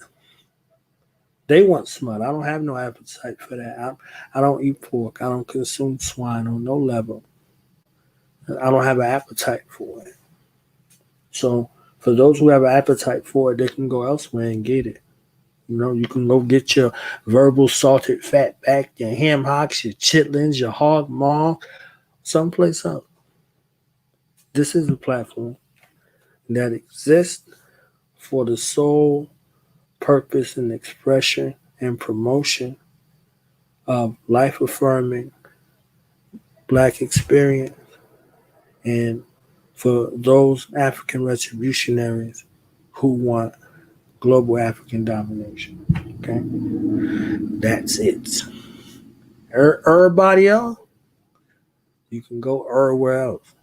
A: They want smut. I don't have no appetite for that. I don't eat pork. I don't consume swine on no level. I don't have an appetite for it. So for those who have an appetite for it, they can go elsewhere and get it. You can go get your verbal salted fat back, your ham hocks, your chitlins, your hog maw, someplace else. This is a platform that exists for the sole purpose and expression and promotion of life affirming black experience and for those African retributionaries who want global African domination. Okay? That's it. Everybody else, you can go everywhere else.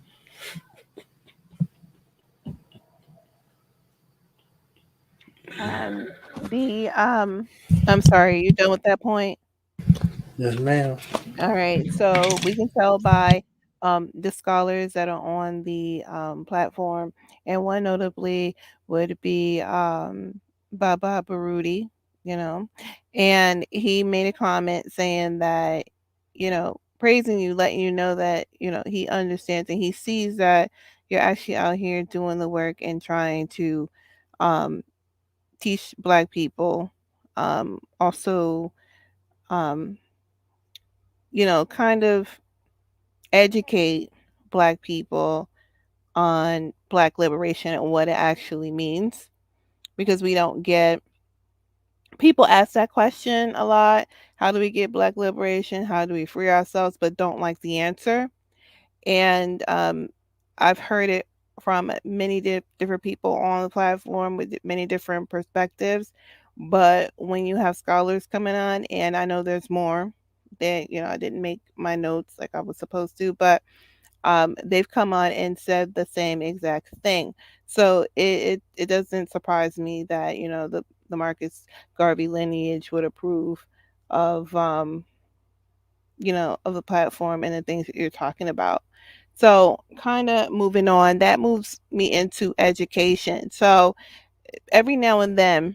G: The I'm sorry, you done with that point?
A: Yes, ma'am.
G: All right, so we can tell by the scholars that are on the platform, and one notably would be Baba Baruti, you know, and he made a comment saying that, praising you, letting you know that, he understands and he sees that you're actually out here doing the work and trying to um, teach Black people, also, um, kind of educate Black people on Black liberation and what it actually means, because we don't get people ask that question a lot. How do we get Black liberation? How do we free ourselves? But don't like the answer. And I've heard it from many different people on the platform with many different perspectives. But when you have scholars coming on, and I know there's more that, I didn't make my notes like I was supposed to, but they've come on and said the same exact thing. So it doesn't surprise me that the Marcus Garvey lineage would approve of of the platform and the things that you're talking about. So kind of moving on, that moves me into education. So every now and then,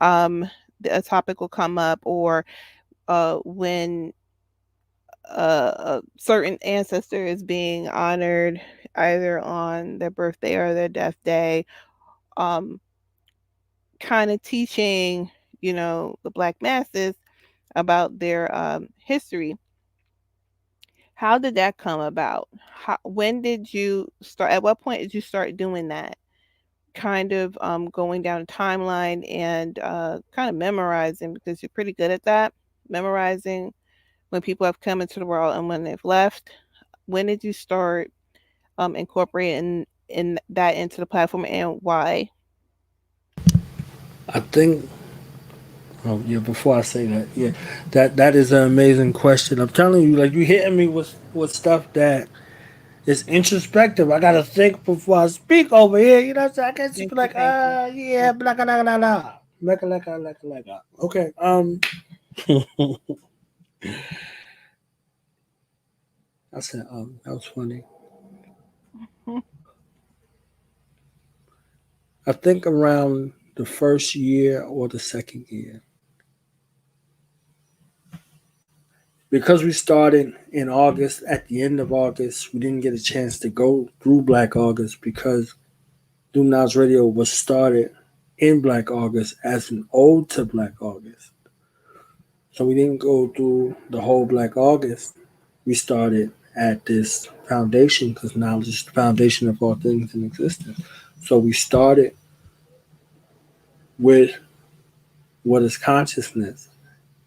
G: a topic will come up, or when a certain ancestor is being honored either on their birthday or their death day, um, kind of teaching, the Black masses about their history. How did that come about? When did you start? At what point did you start doing that? Kind of going down a timeline and kind of memorizing, because you're pretty good at that, memorizing when people have come into the world and when they've left. When did you start incorporating in that into the platform, and why?
A: I think. Oh yeah. Before I say that, yeah, that is an amazing question. I'm telling you, like you hitting me with stuff that is introspective. I gotta think before I speak over here. You know what I'm saying? I can't just be like,
G: Thank you.
A: yeah, blah blah blah blah blah. Like. Okay. I said, that was funny. I think around the first year or the second year. Because we started in August, at the end of August, we didn't get a chance to go through Black August because Doom Knowledge Radio was started in Black August as an ode to Black August. So we didn't go through the whole Black August. We started at this foundation because knowledge is the foundation of all things in existence. So we started with what is consciousness.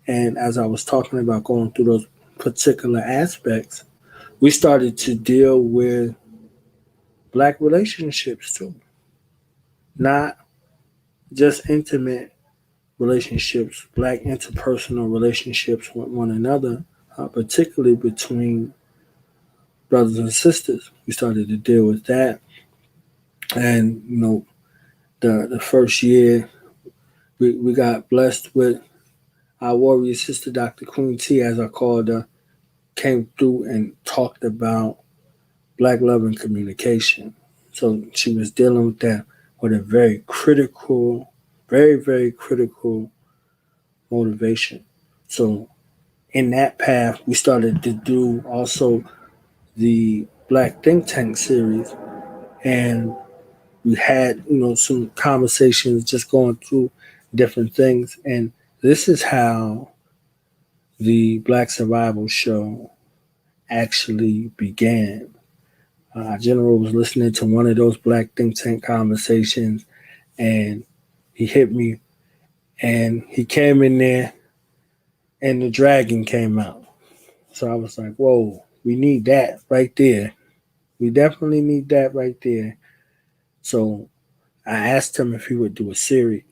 A: And as I was talking about going through those particular aspects, we started to deal with Black relationships too. Not just intimate relationships, Black interpersonal relationships with one another, particularly between brothers and sisters. We started to deal with that. And, the first year, we got blessed with our warrior sister, Dr. Queen T, as I called her, came through and talked about Black love and communication. So she was dealing with that with a very critical, very, very critical motivation. So in that path, we started to do also the Black Think Tank series. And we had, some conversations just going through different things. And this is how the Black Survival Show actually began. General was listening to one of those Black Think Tank conversations, and he hit me, and he came in there, and the dragon came out. So I was like, whoa, we need that right there. We definitely need that right there. So I asked him if he would do a series.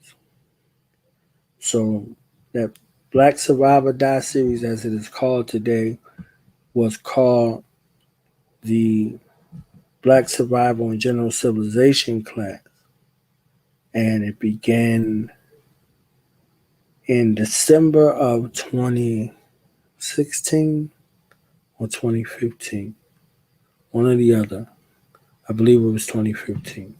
A: So that Black Survivor Die series, as it is called today, was called the Black Survival and General Civilization class. And it began in December of 2016 or 2015. One or the other. I believe it was 2015.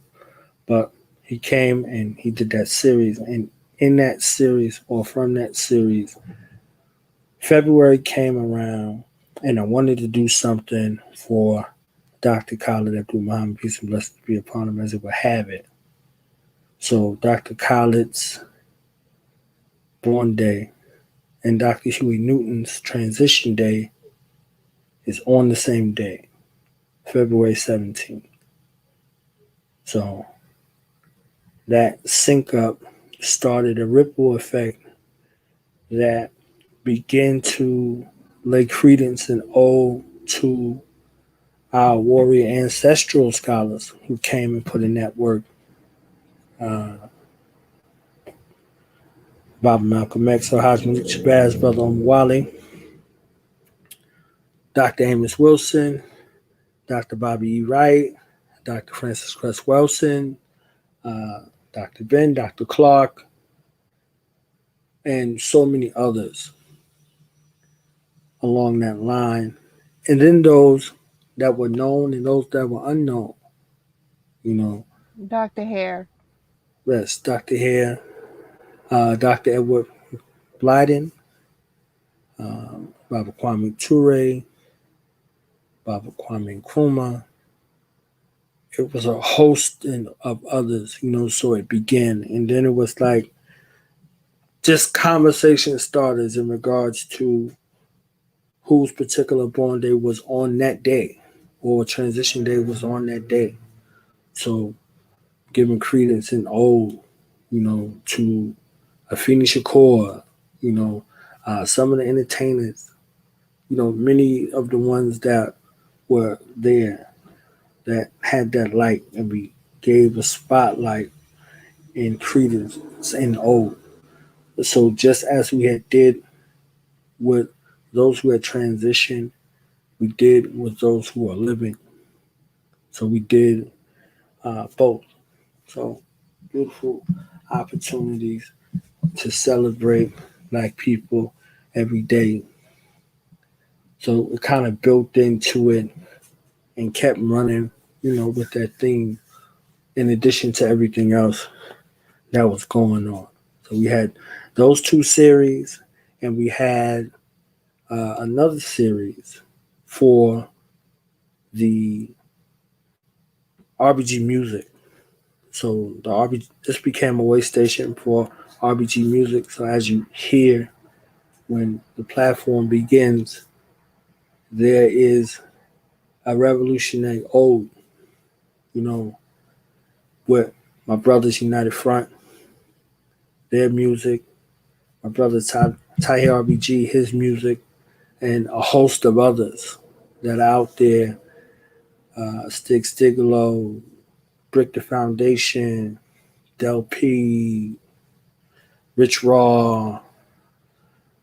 A: But he came and he did that series. And in that series, or from that series, February came around, and I wanted to do something for Dr. Khalid Abdul Muhammad, peace and blessings be upon him, as it would have it. So Dr. Khalid's born day and Dr. Huey Newton's transition day is on the same day, February 17th. So that sync up started a ripple effect that began to lay credence and owe to our warrior ancestral scholars who came and put in that work. Baba Malcolm X, Haj Malik Shabazz, Brother Wally, Dr. Amos Wilson, Dr. Bobby E. Wright, Dr. Francis Cress Wilson, Dr. Ben, Dr. Clark, and so many others along that line. And then those that were known and those that were unknown, you know.
G: Dr. Hare.
A: Yes, Dr. Hare, Dr. Edward Blyden, Baba Kwame Ture, Baba Kwame Nkrumah. It was a host of others, so it began. And then it was like just conversation starters in regards to whose particular born day was on that day or transition day was on that day. So giving credence and ode, to Afeni Shakur, some of the entertainers, many of the ones that were there that had that light, and we gave a spotlight and credence and ode. So just as we had did with those who had transitioned, we did with those who are living. So we did both. So beautiful opportunities to celebrate Black people every day. So it kind of built into it and kept running, with that theme in addition to everything else that was going on. So we had those two series, and we had another series for the RBG music. So this became a way station for RBG music. So as you hear when the platform begins, there is a revolutionary ode, you know, with my brothers United Front, their music, my brother Tahir RBG, his music, and a host of others that are out there. Stig Stigalo, Brick the Foundation, Del P, Rich Raw,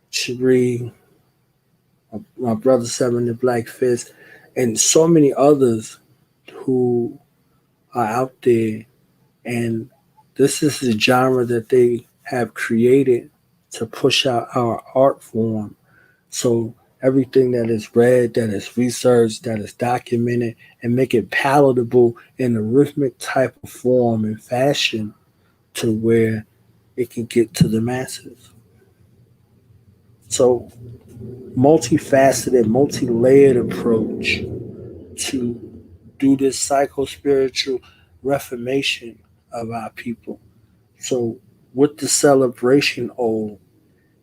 A: Cherie, my brother Seven the Black Fist, and so many others who are out there. And this is the genre that they have created to push out our art form. So everything that is read, that is researched, that is documented, and make it palatable in a rhythmic type of form and fashion to where it can get to the masses. So multifaceted, multi-layered approach to do this psycho-spiritual reformation of our people. So with the celebration ode,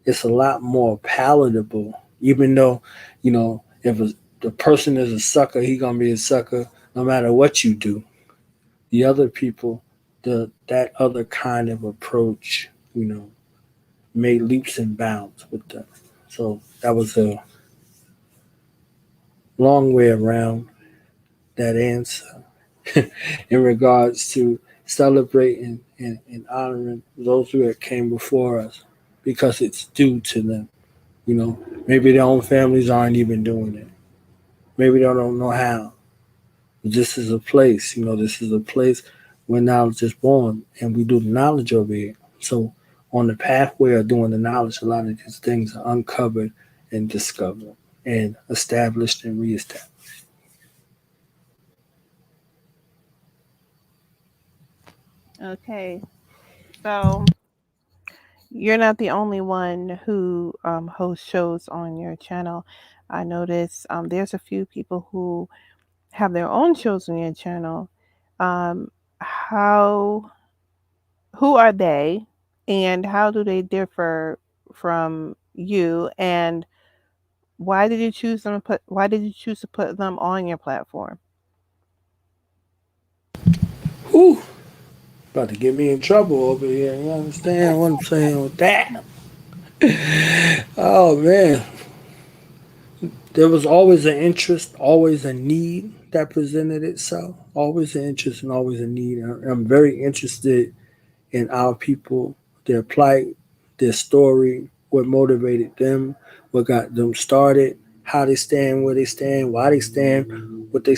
A: it's a lot more palatable. Even though, if the person is a sucker, he gonna be a sucker no matter what you do. The other people, that other kind of approach, made leaps and bounds with them. So that was a long way around that answer in regards to celebrating and honoring those who had came before us because it's due to them. Maybe their own families aren't even doing it. Maybe they don't know how. This is a place, this is a place where knowledge is born, and we do the knowledge over here. So, on the pathway of doing the knowledge, a lot of these things are uncovered and discovered and established and reestablished.
G: Okay. So you're not the only one who hosts shows on your channel. I noticed there's a few people who have their own shows on your channel. How who are they, and how do they differ from you? And why did you choose them? Why did you choose to put them on your platform?
A: Whew, about to get me in trouble over here. You understand what I'm saying with that? Oh man, there was always an interest, always a need that presented itself. Always an interest and always a need. I'm very interested in our people, their plight, their story, what motivated them, what got them started, how they stand, where they stand, why they stand, what they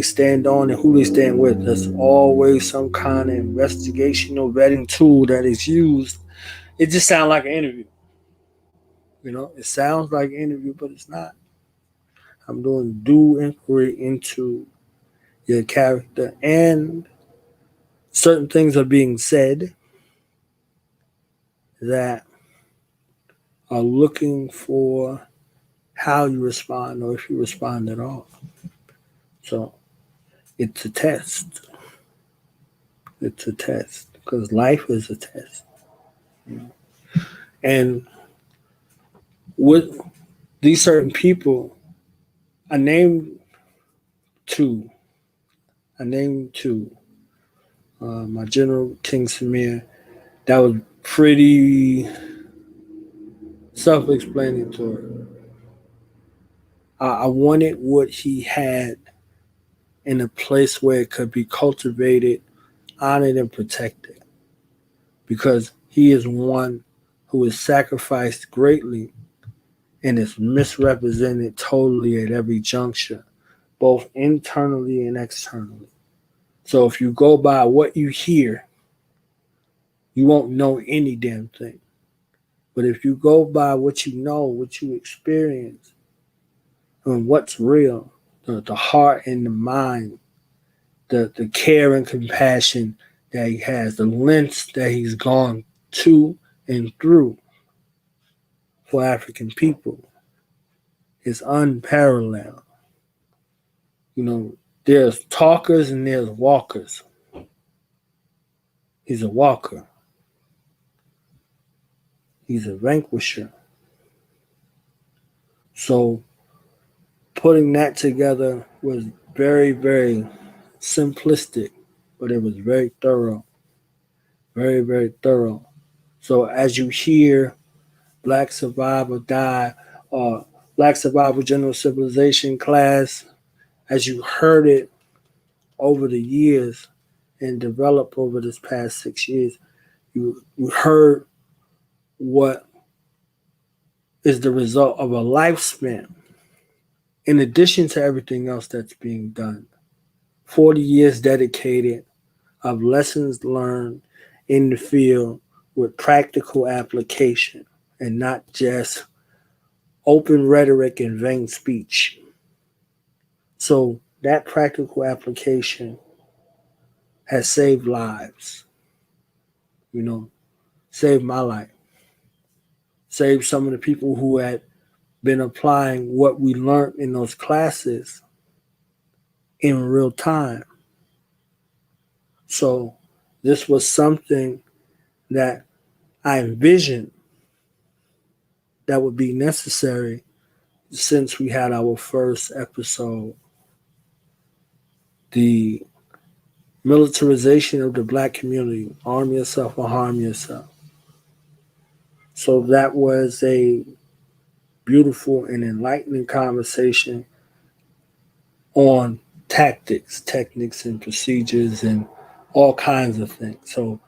A: stand on, and who they stand with. There's always some kind of investigational vetting tool that is used. It just sounds like an interview. It sounds like an interview, but it's not. I'm doing due inquiry into your character, and certain things are being said that are looking for how you respond or if you respond at all. So it's a test. It's a test because life is a test. And with these certain people, I named two. I named two. My General King Samir, that was pretty self-explanatory. I wanted what he had in a place where it could be cultivated, honored, and protected because he is one who is sacrificed greatly and is misrepresented totally at every juncture, both internally and externally. So if you go by what you hear, you won't know any damn thing. But if you go by what you know, what you experience, and what's real, the heart and the mind, the care and compassion that he has, the lengths that he's gone to and through for African people is unparalleled. There's talkers and there's walkers. He's a walker. He's a vanquisher. So putting that together was very, very simplistic, but it was very thorough. Very, very thorough. So as you hear Black Survivor Die or Black Survivor General Civilization class, as you heard it over the years and developed over this past 6 years, you heard what is the result of a lifespan in addition to everything else that's being done. 40 years dedicated of lessons learned in the field with practical application and not just open rhetoric and vain speech. So that practical application has saved lives, saved my life, saved some of the people who had been applying what we learned in those classes in real time. So this was something that I envisioned that would be necessary since we had our first episode. The militarization of the Black community, arm yourself or harm yourself. So that was a beautiful and enlightening conversation on tactics, techniques, and procedures, and all kinds of things. So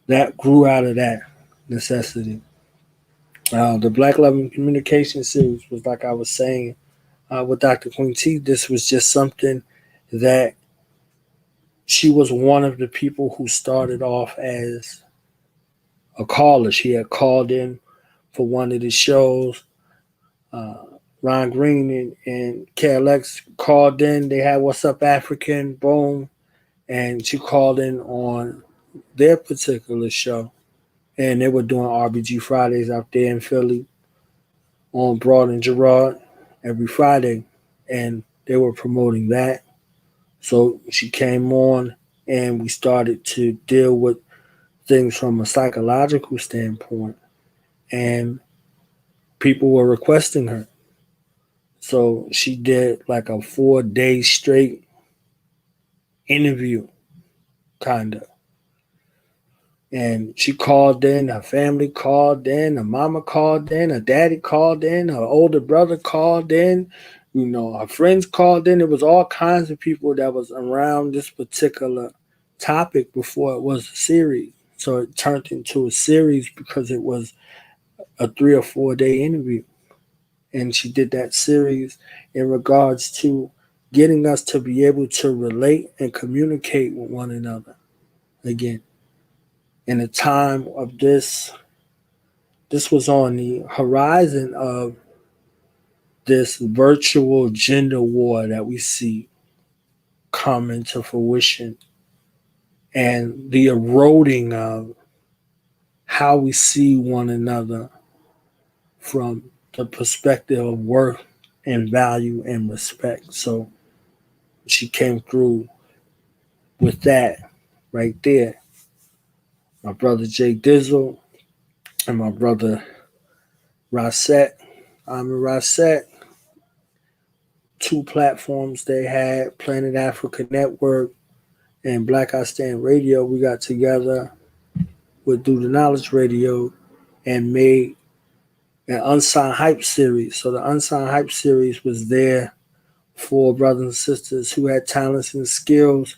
A: that grew out of that necessity. The Black Love and Communication series was, like I was saying with Dr. Queen T, this was just something that she was one of the people who started off as a caller. She had called in for one of the shows. Ron Green and KLX called in. They had What's Up African, boom. And she called in on their particular show. And they were doing RBG Fridays out there in Philly on Broad and Girard every Friday. And they were promoting that. So she came on and we started to deal with things from a psychological standpoint. And people were requesting her. So she did like a 4 day straight interview, kind of. And she called in, her family called in, her mama called in, her daddy called in, her older brother called in, her friends called in. It was all kinds of people that was around this particular topic before it was a series. So it turned into a series because it was a 3 or 4 day interview. And she did that series in regards to getting us to be able to relate and communicate with one another. Again, in a time of this was on the horizon of this virtual gender war that we see come into fruition, and the eroding of how we see one another from the perspective of worth and value and respect. So she came through with that right there. My brother Jay Dizzle and my brother Rasset. I'm a Rasset. Two platforms they had, Planet Africa Network and Black I Stand Radio. We got together with Do the Knowledge Radio and made an Unsigned Hype series. So the Unsigned Hype series was there for brothers and sisters who had talents and skills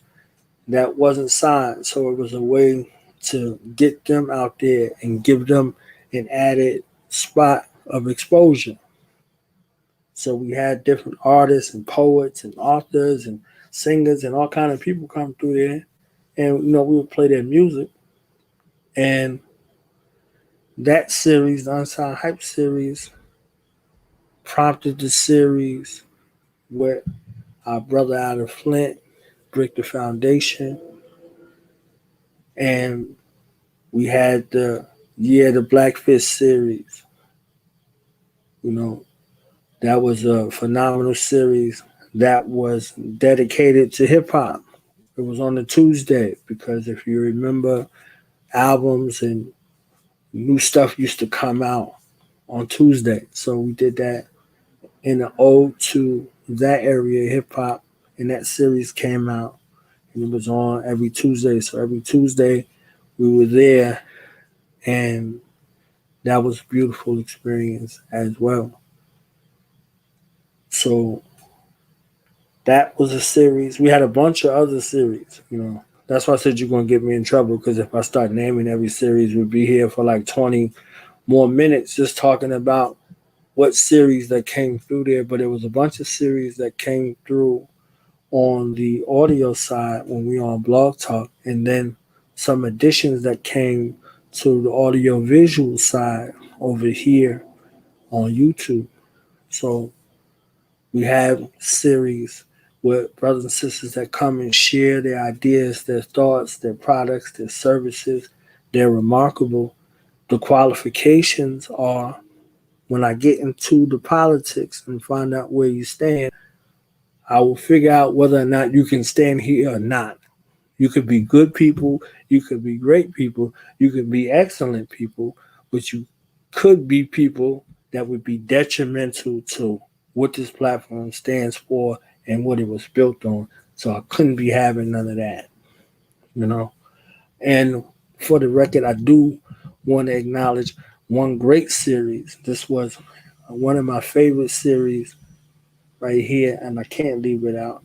A: that wasn't signed. So it was a way to get them out there and give them an added spot of exposure. So we had different artists and poets and authors and singers and all kind of people come through there, and we would play their music. And that series, the Unsigned Hype series, prompted the series with our brother out of Flint, Brick the Foundation, and we had the Blackfish series. That was a phenomenal series that was dedicated to hip hop. It was on a Tuesday because if you remember, albums and new stuff used to come out on Tuesday. So we did that in an ode to that area of hip hop, and that series came out and it was on every Tuesday. So every Tuesday we were there, and that was a beautiful experience as well. So that was a series. We had a bunch of other series, That's why I said you're going to get me in trouble, because if I start naming every series, we'd be here for like 20 more minutes just talking about what series that came through there. But it was a bunch of series that came through on the audio side when we were on Blog Talk, and then some additions that came to the audio visual side over here on YouTube. So we have series with brothers and sisters that come and share their ideas, their thoughts, their products, their services. They're remarkable. The qualifications are, when I get into the politics and find out where you stand, I will figure out whether or not you can stand here or not. You could be good people, you could be great people, you could be excellent people, but you could be people that would be detrimental to what this platform stands for and what it was built on. So I couldn't be having none of that, And for the record, I do want to acknowledge one great series. This was one of my favorite series right here, and I can't leave it out.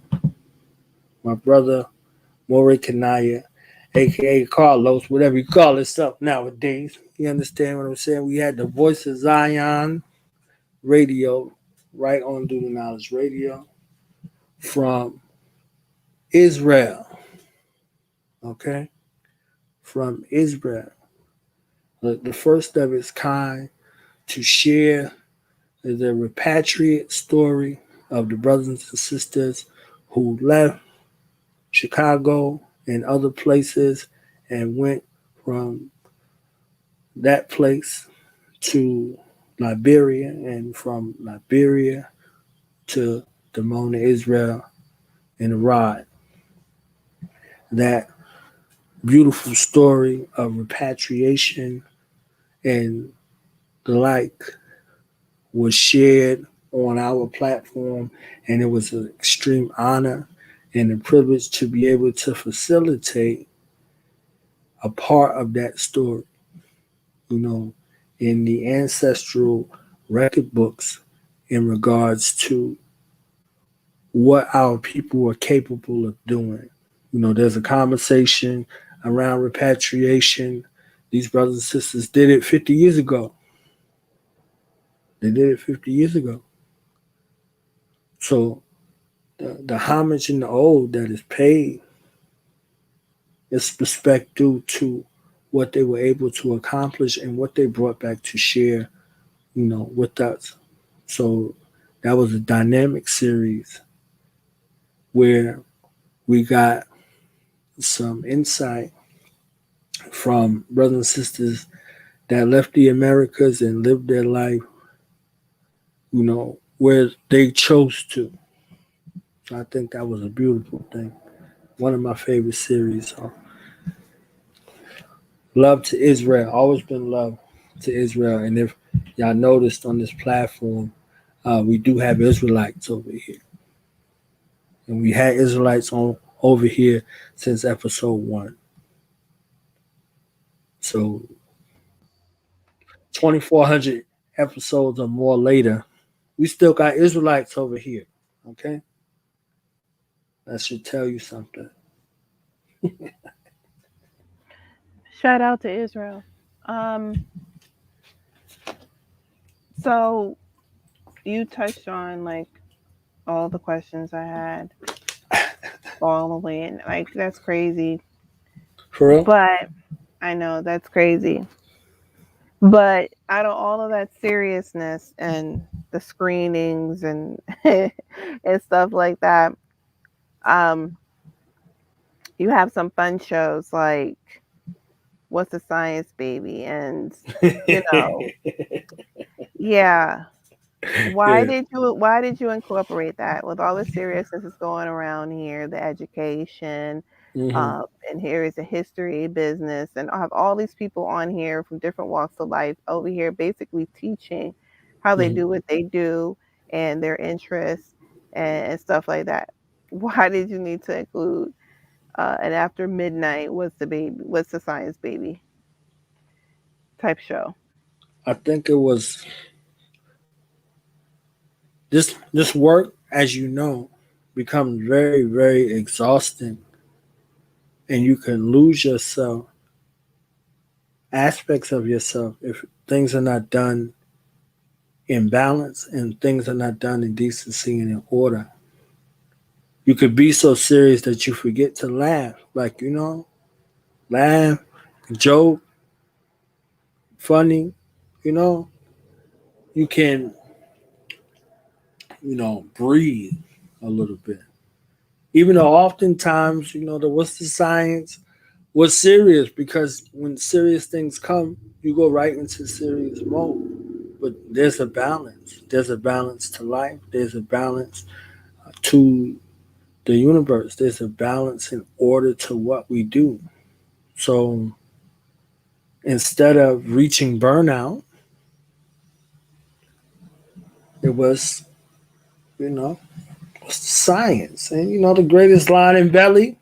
A: My brother, More Kanaya, aka Carlos, whatever you call this stuff nowadays. You understand what I'm saying? We had the Voice of Zion radio right on Do the Knowledge Radio from Israel. Okay? From Israel. The first of its kind to share the repatriate story of the brothers and sisters who left Chicago and other places and went from that place to Liberia, and from Liberia to Dimona, Israel, and Iraq. That beautiful story of repatriation and the like was shared on our platform, and it was an extreme honor and a privilege to be able to facilitate a part of that story, in the ancestral record books in regards to what our people are capable of doing. There's a conversation around repatriation. These brothers and sisters did it 50 years ago. They did it 50 years ago. So the homage in the old that is paid is respect due to what they were able to accomplish and what they brought back to share, with us. So that was a dynamic series where we got some insight from brothers and sisters that left the Americas and lived their life, where they chose to. So I think that was a beautiful thing. One of my favorite series. So love to Israel. Always been love to Israel. And if y'all noticed on this platform, we do have Israelites over here. And we had Israelites on over here since episode 1. So 2,400 episodes or more later, we still got Israelites over here. Okay? That should tell you something.
G: Shout out to Israel. So you touched on like all the questions I had all the way, and like that's crazy.
A: For real?
G: But I know that's crazy. But out of all of that seriousness and the screenings and and stuff like that, um, you have some fun shows like What's the Science Baby and you know, yeah.
A: Yeah.
G: Why did you incorporate that with all the seriousness that's going around here, the education,
A: Hmm.
G: and here is a history business, and I have all these people on here from different walks of life over here basically teaching how they
A: Hmm.
G: do what they do and their interests and stuff like that. Why did you need to include an after midnight what's the science baby type show?
A: I think it was this work, as you know, becomes very, very exhausting, and you can lose yourself, aspects of yourself, if things are not done in balance and things are not done in decency and in order. You could be so serious that you forget to laugh, like laugh, joke, funny. You know, you can breathe a little bit. Even though oftentimes, the what's the science was serious, because when serious things come, you go right into serious mode. But there's a balance. There's a balance to life. There's a balance to the universe. There's a balance in order to what we do. So instead of reaching burnout, it was, you know, what's the science? And the greatest line in Belly,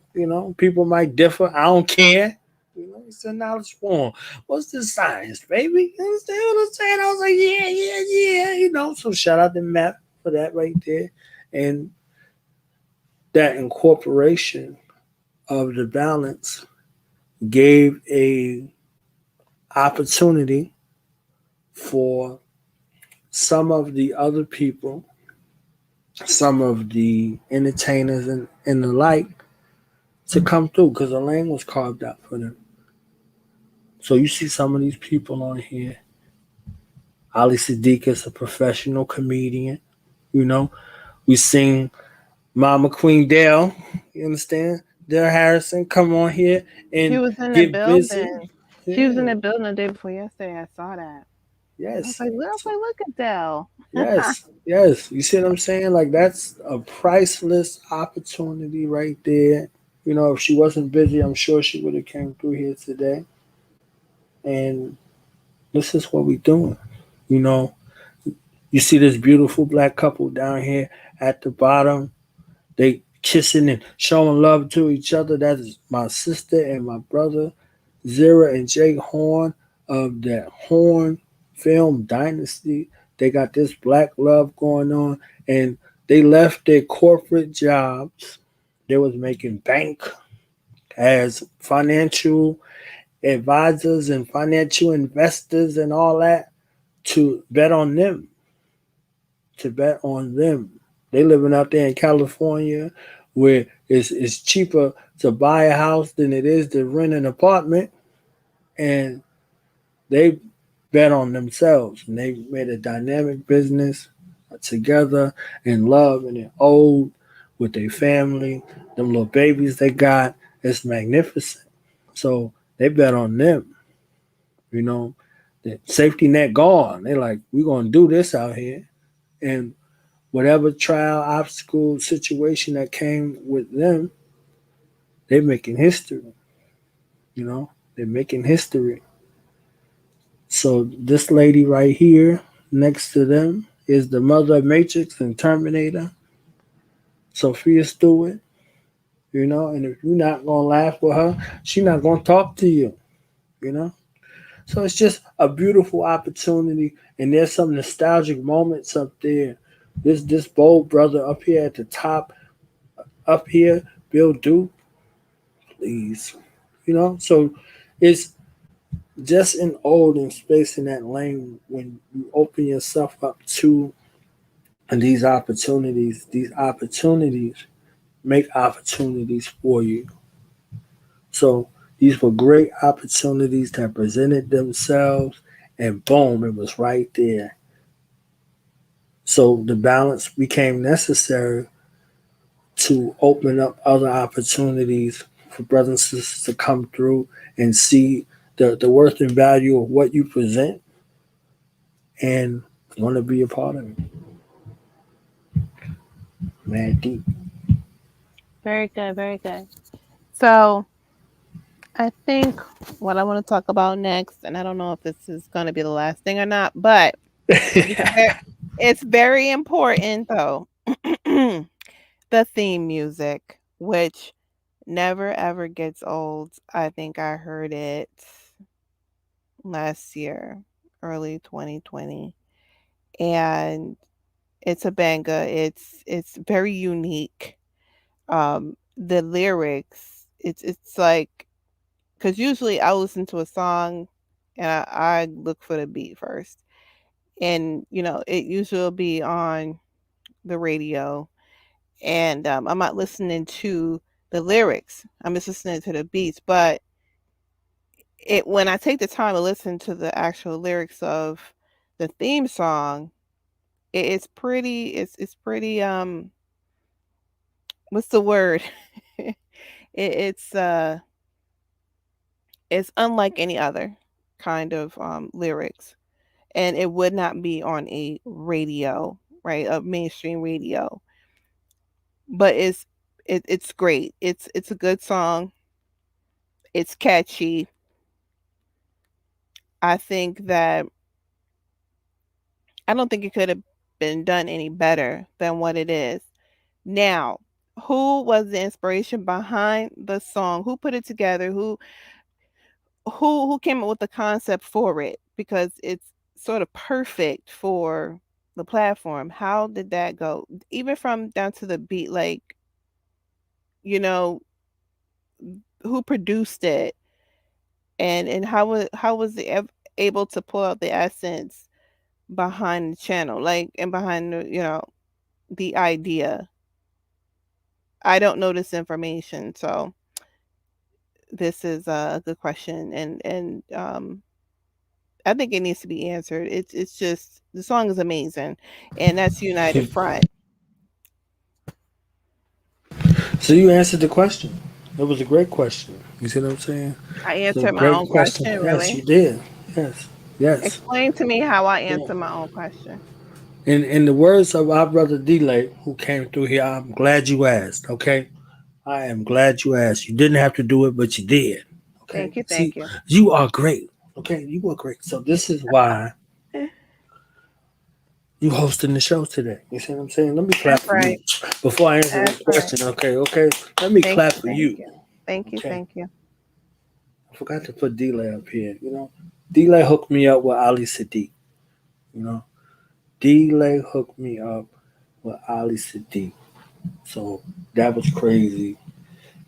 A: people might differ. I don't care. It's a knowledge form. What's the science, baby? You understand what I'm saying? I was like, yeah, yeah, yeah. So shout out to Matt for that right there. And that incorporation of the balance gave a opportunity for some of the other people, some of the entertainers and the like to come through, because a lane was carved out for them. So you see some of these people on here. Ali Siddiq is a professional comedian. You know, we sing Mama Queen Dale. You understand? Dale Harrison come on here
G: She
A: and
G: was in the
A: get busy.
G: building. She was in
A: Yeah.
G: the building the day before yesterday. I saw that.
A: Yes.
G: Look at Dell.
A: Yes. Yes. You see what I'm saying? Like, that's a priceless opportunity right there. If she wasn't busy, I'm sure she would have came through here today. And this is what we doing. You know, you see this beautiful black couple down here at the bottom. They kissing and showing love to each other. That is my sister and my brother, Zira and Jake Horn of that Horn Film Dynasty. They got this black love going on, and they left their corporate jobs. They was making bank as financial advisors and financial investors and all that to bet on them. to bet on them. They living out there in California where it's cheaper to buy a house than it is to rent an apartment, and they bet on themselves and they made a dynamic business together in love and in old with their family, them little babies they got. It's magnificent. So they bet on them, you know. The safety net gone. They like, we're gonna do this out here. And whatever trial, obstacle, situation that came with them, they're making history. You know, they're making history. So this lady right here next to them is the mother of Matrix and Terminator, Sophia Stewart. You know, and if you're not gonna laugh with her, she's not gonna talk to you. You know, so it's just a beautiful opportunity, and there's some nostalgic moments up there. This bold brother up here at the top, up here, Bill Duke, please. You know, so it's just an old and space in that lane when you open yourself up to these opportunities make opportunities for you. So these were great opportunities that presented themselves, and boom, it was right there. So the balance became necessary to open up other opportunities for brothers and sisters to come through and see the worth and value of what you present and want to be a part of it. Man, deep.
G: Very good, very good. So I think what I want to talk about next, and I don't know if this is going to be the last thing or not, but it's very important though. The theme music, which never ever gets old. I think I heard it last year, early 2020, and it's a banger. It's very unique. The lyrics, it's like, because usually I'll listen to a song and I look for the beat first, and it usually will be on the radio, and I'm not listening to the lyrics. I'm just listening to the beats. But when I take the time to listen to the actual lyrics of the theme song, it's pretty. It's pretty. What's the word? It's it's unlike any other kind of lyrics, and it would not be on a radio, right? A mainstream radio. But it's great. It's a good song. It's catchy. I think that I don't think it could have been done any better than what it is. Now, who was the inspiration behind the song? Who put it together? Who came up with the concept for it? Because it's sort of perfect for the platform. How did that go? Even from down to the beat, like, you know, who produced it, and how was it able to pull out the essence behind the channel, like, and behind the idea. I don't know this information, so this is a good question, and I think it needs to be answered. It's just the song is amazing, and that's United Front.
A: So you answered the question. It was a great question. You see what I'm saying?
G: I
A: It's a
G: answered my
A: great
G: own
A: question.
G: question,
A: Yes,
G: really.
A: you did. Yes, yes.
G: Explain to me how I
A: Yeah.
G: answer my own question.
A: In the words of our brother Delay, who came through here, I'm glad you asked. Okay, I am glad you asked. You didn't have to do it, but you did. Okay.
G: Thank you,
A: See,
G: thank you.
A: you are great. Okay, you are great. So this is why you hosting the show today. You see what I'm saying? Let me clap
G: That's
A: for you
G: right.
A: before I answer
G: That's
A: the
G: right.
A: question. Okay, okay. Let me
G: Thank
A: clap
G: you,
A: for
G: thank
A: you.
G: you. Thank you,
A: Okay.
G: thank you.
A: I forgot to put Delay up here. You know, Delay hooked me up with Ali Sadiq. You know, Delay hooked me up with Ali Sadiq. So that was crazy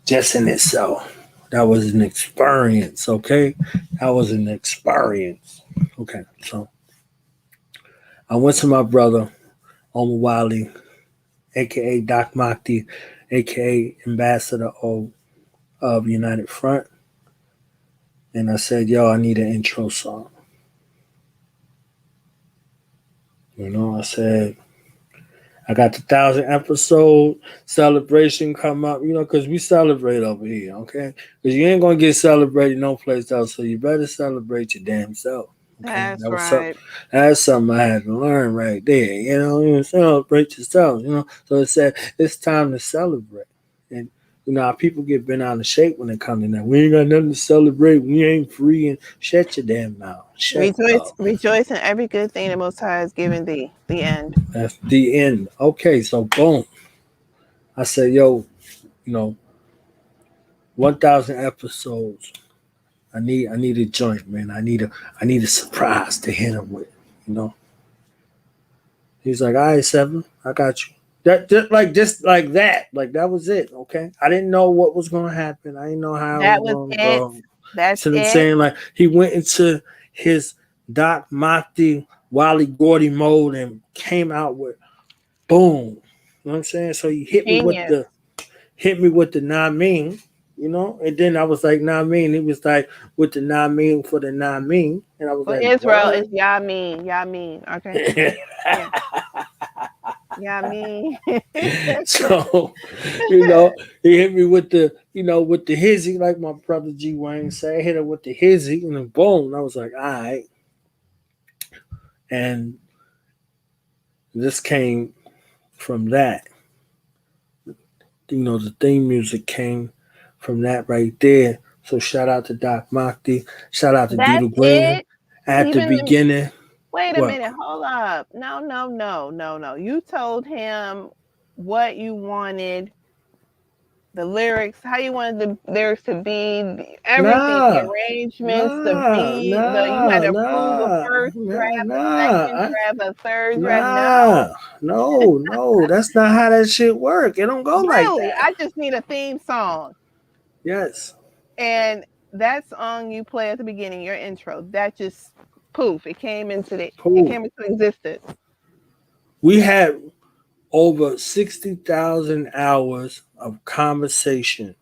A: just in itself. That was an experience, okay? That was an experience. Okay, so I went to my brother Omar Wiley, aka Doc Makti, aka Ambassador of United Front. And I said, yo, I need an intro song. I said, I got the 1,000 episode celebration come up, because we celebrate over here, okay? Because you ain't going to get celebrated no place else, so you better celebrate your damn self. Okay?
G: That's right.
A: That's something I had to learn right there, you celebrate yourself, So it said, it's time to celebrate. And, our people get bent out of shape when it comes to that. We ain't got nothing to celebrate. We ain't free. And shut your damn mouth.
G: Rejoice in every good thing the Most High has given thee. The end.
A: That's the end. Okay, so boom. I said, yo, 1,000 episodes. I need a joint, man. I need a surprise to hit him with, He's like, all right, 7, I got you. Just like that. Like that was it. Okay. I didn't know what was gonna happen. I didn't know how
G: that
A: it was
G: was
A: gonna
G: it.
A: go.
G: That's
A: what I'm
G: it.
A: saying? Like he went into his Doc Makti, Wally Gordy mode and came out with boom. You know what I'm saying? So he hit me with the Namin, and then I was like Namin. He was like with the Namin for the Namin. And I was like,
G: Israel is Yamin. Okay. Yeah. Yamin.
A: So, he hit me with the, with the hizzy, like my brother G Wayne said. I hit him with the hizzy and then boom. And I was like, all right. And this came from that. The theme music came from that right there. So shout out to Doc Makti. Shout out to Doodle Green at the beginning.
G: Wait a minute. Hold up. No. You told him what you wanted, the lyrics, how you wanted the lyrics to be, everything, the arrangements, the beat. You had to approve the first draft, the second draft, the third draft.
A: No. That's not how that shit work. It don't go like that.
G: I just need a theme song.
A: Yes.
G: And that song you play at the beginning, your intro, that just poof, it came into existence.
A: We had over 60,000 hours of conversation.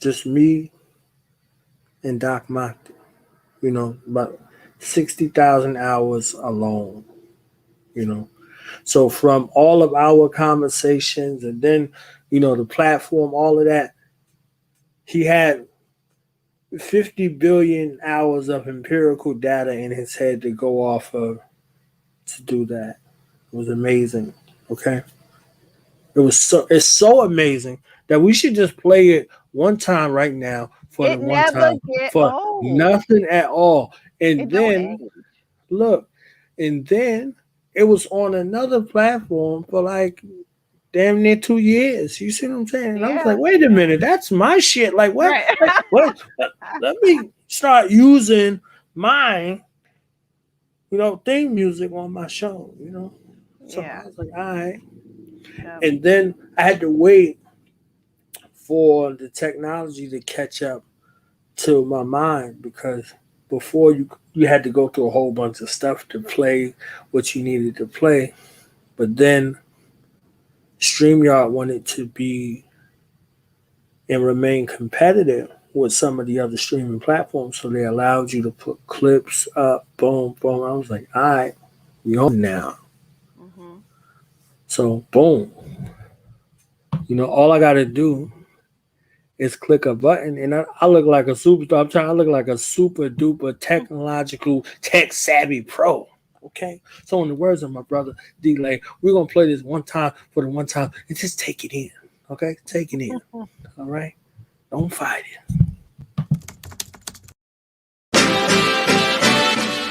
A: Just me and Doc Makti. About 60,000 hours alone. So from all of our conversations and then, the platform, all of that, he had 50 billion hours of empirical data in his head to go off of to do that. It was amazing. Okay. It's so amazing that we should just play it one time right now for the one time for nothing at all. And then look, and then it was on another platform for like damn near 2 years. You see what I'm saying? And I was like, wait a minute, that's my shit. Like what? Right. Like, what? Let me start using mine, theme music on my show, So I was like, all right. Yeah. And then I had to wait for the technology to catch up to my mind because before you had to go through a whole bunch of stuff to play what you needed to play. But then StreamYard wanted to be and remain competitive with some of the other streaming platforms. So they allowed you to put clips up, boom, boom. I was like, all right, we on now. Mm-hmm. So boom. All I got to do is click a button and I look like a superstar. I'm trying to look like a super duper technological tech savvy pro. Okay. So in the words of my brother D-Lay, we're going to play this one time for the one time and just take it in. Okay. Take it in. All right. Don't fight it.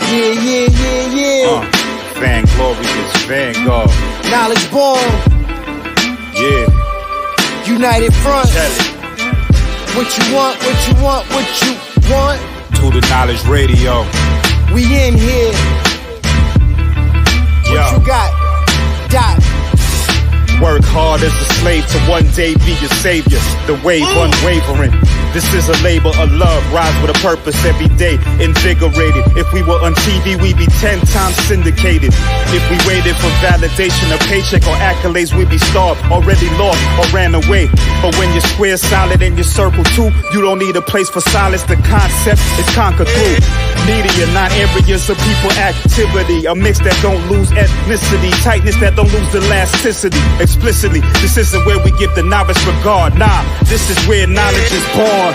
B: Yeah. Vanglorious Vanguard.
H: Knowledge born.
B: Yeah.
H: United Front. What you want.
B: To the Knowledge Radio.
H: We in here. What you got? Dot.
B: Work hard as a slave to one day be your savior. The wave unwavering. This is a labor of love, rise with a purpose every day, invigorated. If we were on TV, we'd be 10 times syndicated. If we waited for validation, a paycheck or accolades, we'd be starved, already lost or ran away. But when you're square solid and your circle too, you don't need a place for silence. The concept is conquered through media, not areas of people activity. A mix that don't lose ethnicity, tightness that don't lose elasticity. Explicitly, this isn't where we give the novice regard. Nah, this is where knowledge is born.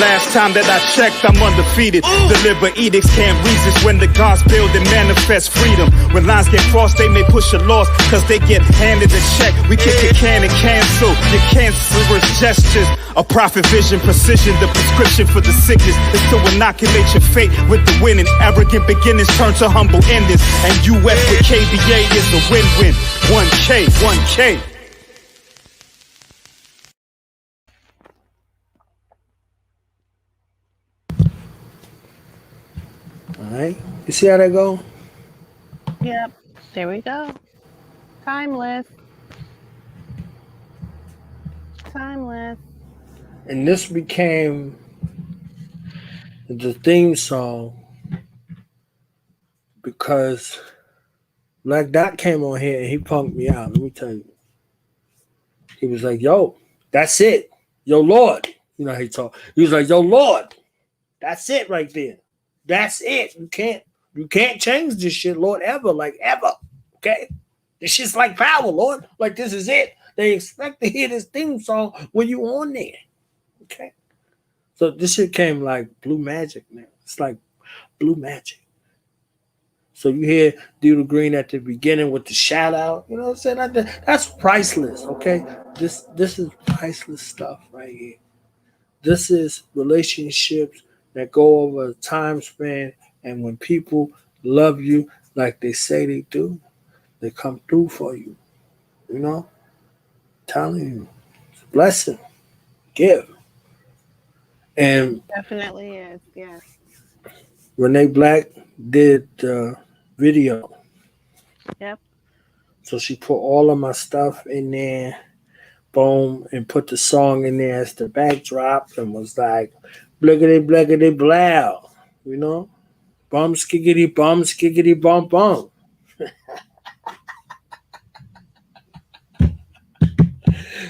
B: Last time that I checked, I'm undefeated. Deliver edicts, can't resist when the gods build and manifest freedom. When lines get crossed, they may push a loss, cause they get handed a check. We kick your can and cancel your cancerous gestures. A prophet vision, precision, the prescription for the sickness is to inoculate your fate with the winning. Arrogant beginnings turn to humble endings. And US with KBA is a win-win. 1K, 1K.
A: Alright. You see how that go?
G: Yep. There we go. Timeless. Timeless.
A: And this became the theme song because Black Dot came on here and he punked me out. Let me tell you. He was like, yo, that's it. Yo, Lord. You know how he talk. He was like, yo, Lord. That's it right there. That's it. You can't change this shit, Lord, ever. Like, ever. Okay? This shit's like power, Lord. Like, this is it. They expect to hear this theme song when you on there. Okay? So this shit came like blue magic, man. It's like blue magic. So you hear Doodle Green at the beginning with the shout out. You know what I'm saying? That's priceless, okay? This is priceless stuff right here. This is relationships that go over a time span, and when people love you like they say they do, they come through for you. You know? I'm telling you. It's a blessing. Give. And
G: Definitely is, yes.
A: Renee Black did the video.
G: Yep.
A: So she put all of my stuff in there, boom, and put the song in there as the backdrop and was like, bliggity, bliggity, blow. You know? Bum, skiggity, bum, bum.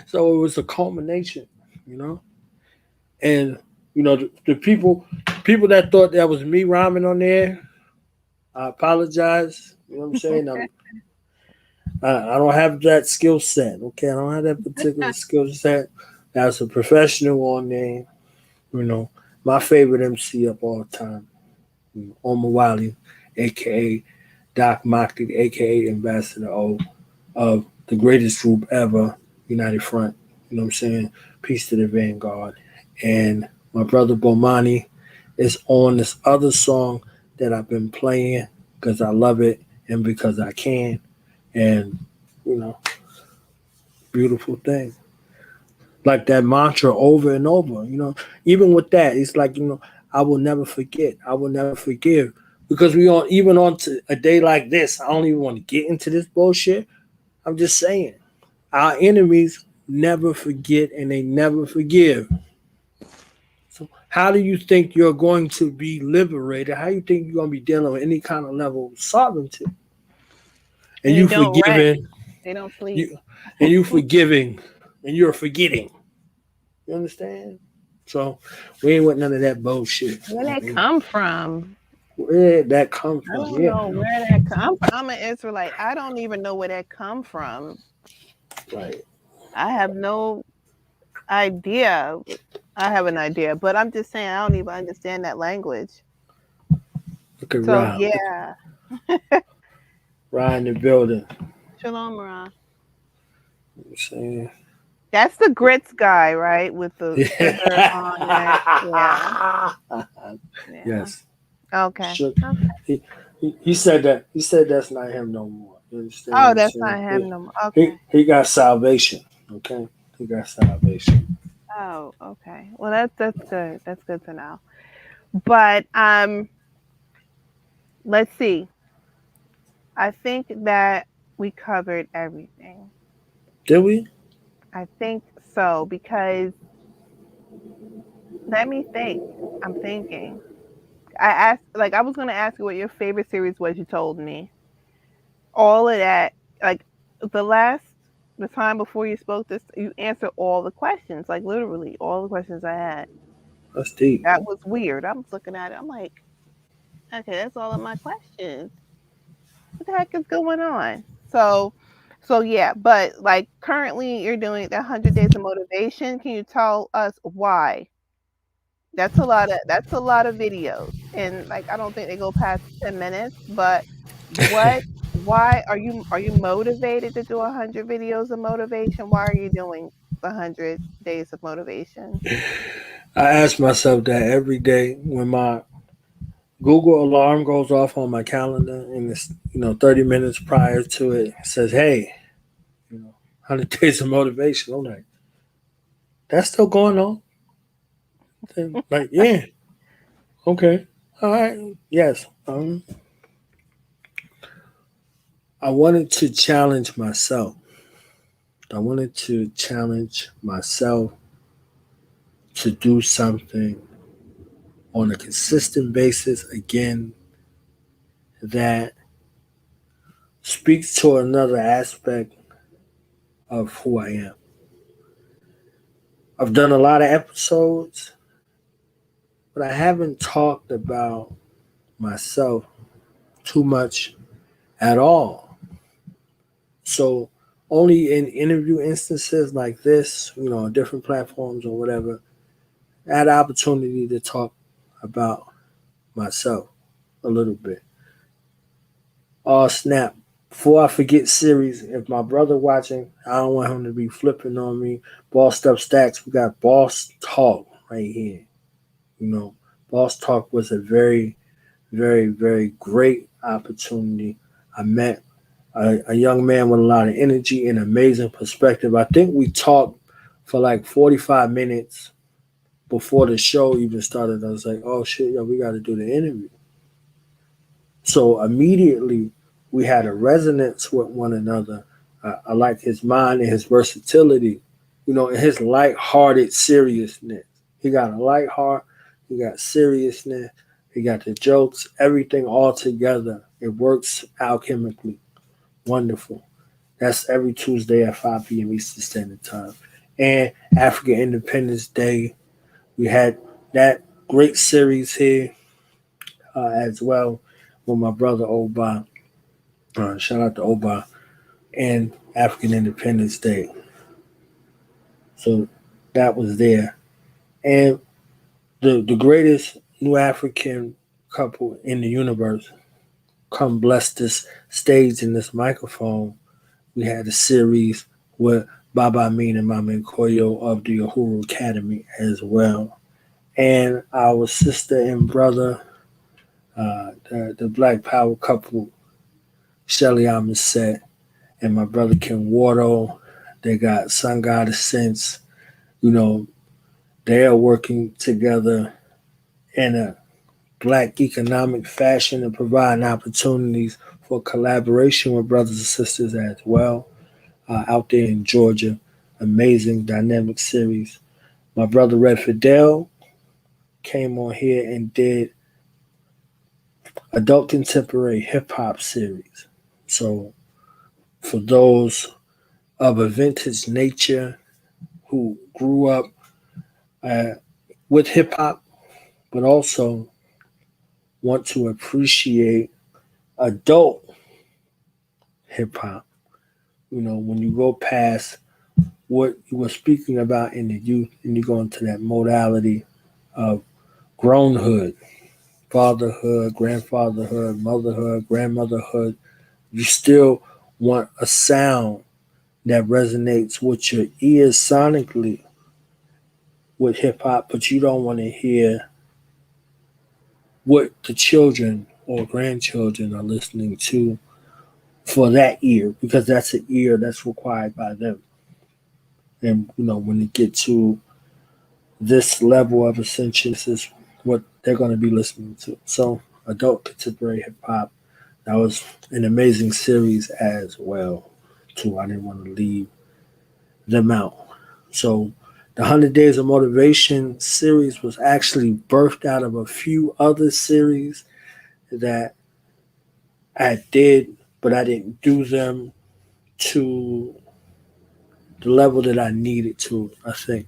A: So it was a culmination, you know? And, you know, the people that thought that was me rhyming on there, I apologize. You know what I'm saying? I don't have that skill set, okay? I don't have that particular skill set. That's a professional on there. You know, my favorite MC of all time, Omar Wiley, a.k.a. Doc Motley, a.k.a. Ambassador O, of the greatest group ever, United Front. You know what I'm saying? Peace to the Vanguard. And my brother Bomani is on this other song that I've been playing because I love it and because I can. And, you know, beautiful thing. Like that mantra over and over, you know. Even with that, it's like, you know, I will never forget. I will never forgive. Because even on to a day like this, I don't even want to get into this bullshit. I'm just saying. Our enemies never forget and they never forgive. So how do you think you're going to be liberated? How do you think you're going to be dealing with any kind of level of sovereignty? And you forgiving.
G: They don't sleep.
A: You forgiving and you're forgetting. You understand? So we ain't with none of that bullshit.
G: Where that come from?
A: Where that come from?
G: I don't know where that come from. I'm an Israelite. I don't even know where that come from.
A: Right.
G: I have no idea. I have an idea, but I'm just saying I don't even understand that language.
A: Look at
G: So
A: Ra.
G: yeah.
A: Ra in the building.
G: Shalom, Ra.
A: I'm saying.
G: That's the grits guy, right? With the sugar on it. Yeah.
A: Yes.
G: Okay.
A: Okay. He said that. He said that's not him no more. You understand?
G: Oh, that's not him no more. Okay.
A: He got salvation. Okay. He got salvation.
G: Oh, okay. Well, that's good. That's good to know. But let's see. I think that we covered everything.
A: Did we?
G: I think so, because Let me think. I'm thinking. I was gonna ask you what your favorite series was. You told me all of that. Like the last, the time before you spoke this, you answered all the questions. Like literally all the questions I had.
A: That's deep.
G: That was weird. I was looking at it. I'm like, okay, that's all of my questions. What the heck is going on? So yeah, but like currently you're doing the 100 days of motivation. Can you tell us why? That's a lot of videos. And like I don't think they go past 10 minutes, but what why are you motivated to do 100 videos of motivation? Why are you doing the 100 days of motivation?
A: I ask myself that every day when my Google alarm goes off on my calendar and it's 30 minutes prior to it, it says, "Hey, 100 days of motivation." I'm like, "That's still going on?" Then, like, yeah, okay, all right, yes. I wanted to challenge myself. I wanted to challenge myself to do something on a consistent basis again that speaks to another aspect of who I am. I've done a lot of episodes, but I haven't talked about myself too much at all. So, only in interview instances like this, on different platforms or whatever, I had the opportunity to talk about myself a little bit. Oh, snap. Before I forget series, if my brother watching, I don't want him to be flipping on me. Bossed Up Stacks, we got Boss Talk right here. You know, Boss Talk was a very, very, very great opportunity. I met a young man with a lot of energy and amazing perspective. I think we talked for like 45 minutes before the show even started. I was like, oh shit, yo, we got to do the interview. So immediately we had a resonance with one another. I like his mind and his versatility, and his light-hearted seriousness. He got a light heart, he got seriousness, he got the jokes, everything all together. It works alchemically. Wonderful. That's every Tuesday at 5 p.m. Eastern Standard Time. And African Independence Day, we had that great series here as well with my brother Oba. Shout out to Oba and African Independence Day. So that was there. And the greatest new African couple in the universe come bless this stage and this microphone. We had a series with Baba Amin and Mama Nkoyo of the Uhuru Academy as well. And our sister and brother, the Black Power couple, Shelly Amoset and my brother Ken Wardo. They got Sun God of Sense. You know, they are working together in a black economic fashion and providing opportunities for collaboration with brothers and sisters as well out there in Georgia. Amazing dynamic series. My brother Red Fidel came on here and did adult contemporary hip hop series. So for those of a vintage nature who grew up uh, with hip hop, but also want to appreciate adult hip hop. When you go past what you were speaking about in the youth and you go into that modality of grownhood, fatherhood, grandfatherhood, motherhood, grandmotherhood, you still want a sound that resonates with your ears sonically with hip hop, but you don't want to hear what the children or grandchildren are listening to for that ear, because that's an ear that's required by them. And when you get to this level of ascension, this is what they're going to be listening to. So, adult contemporary hip hop, that was an amazing series as well. Too, I didn't want to leave them out. So, The 100 Days of Motivation series was actually birthed out of a few other series that I did, but I didn't do them to the level that I needed to, I think.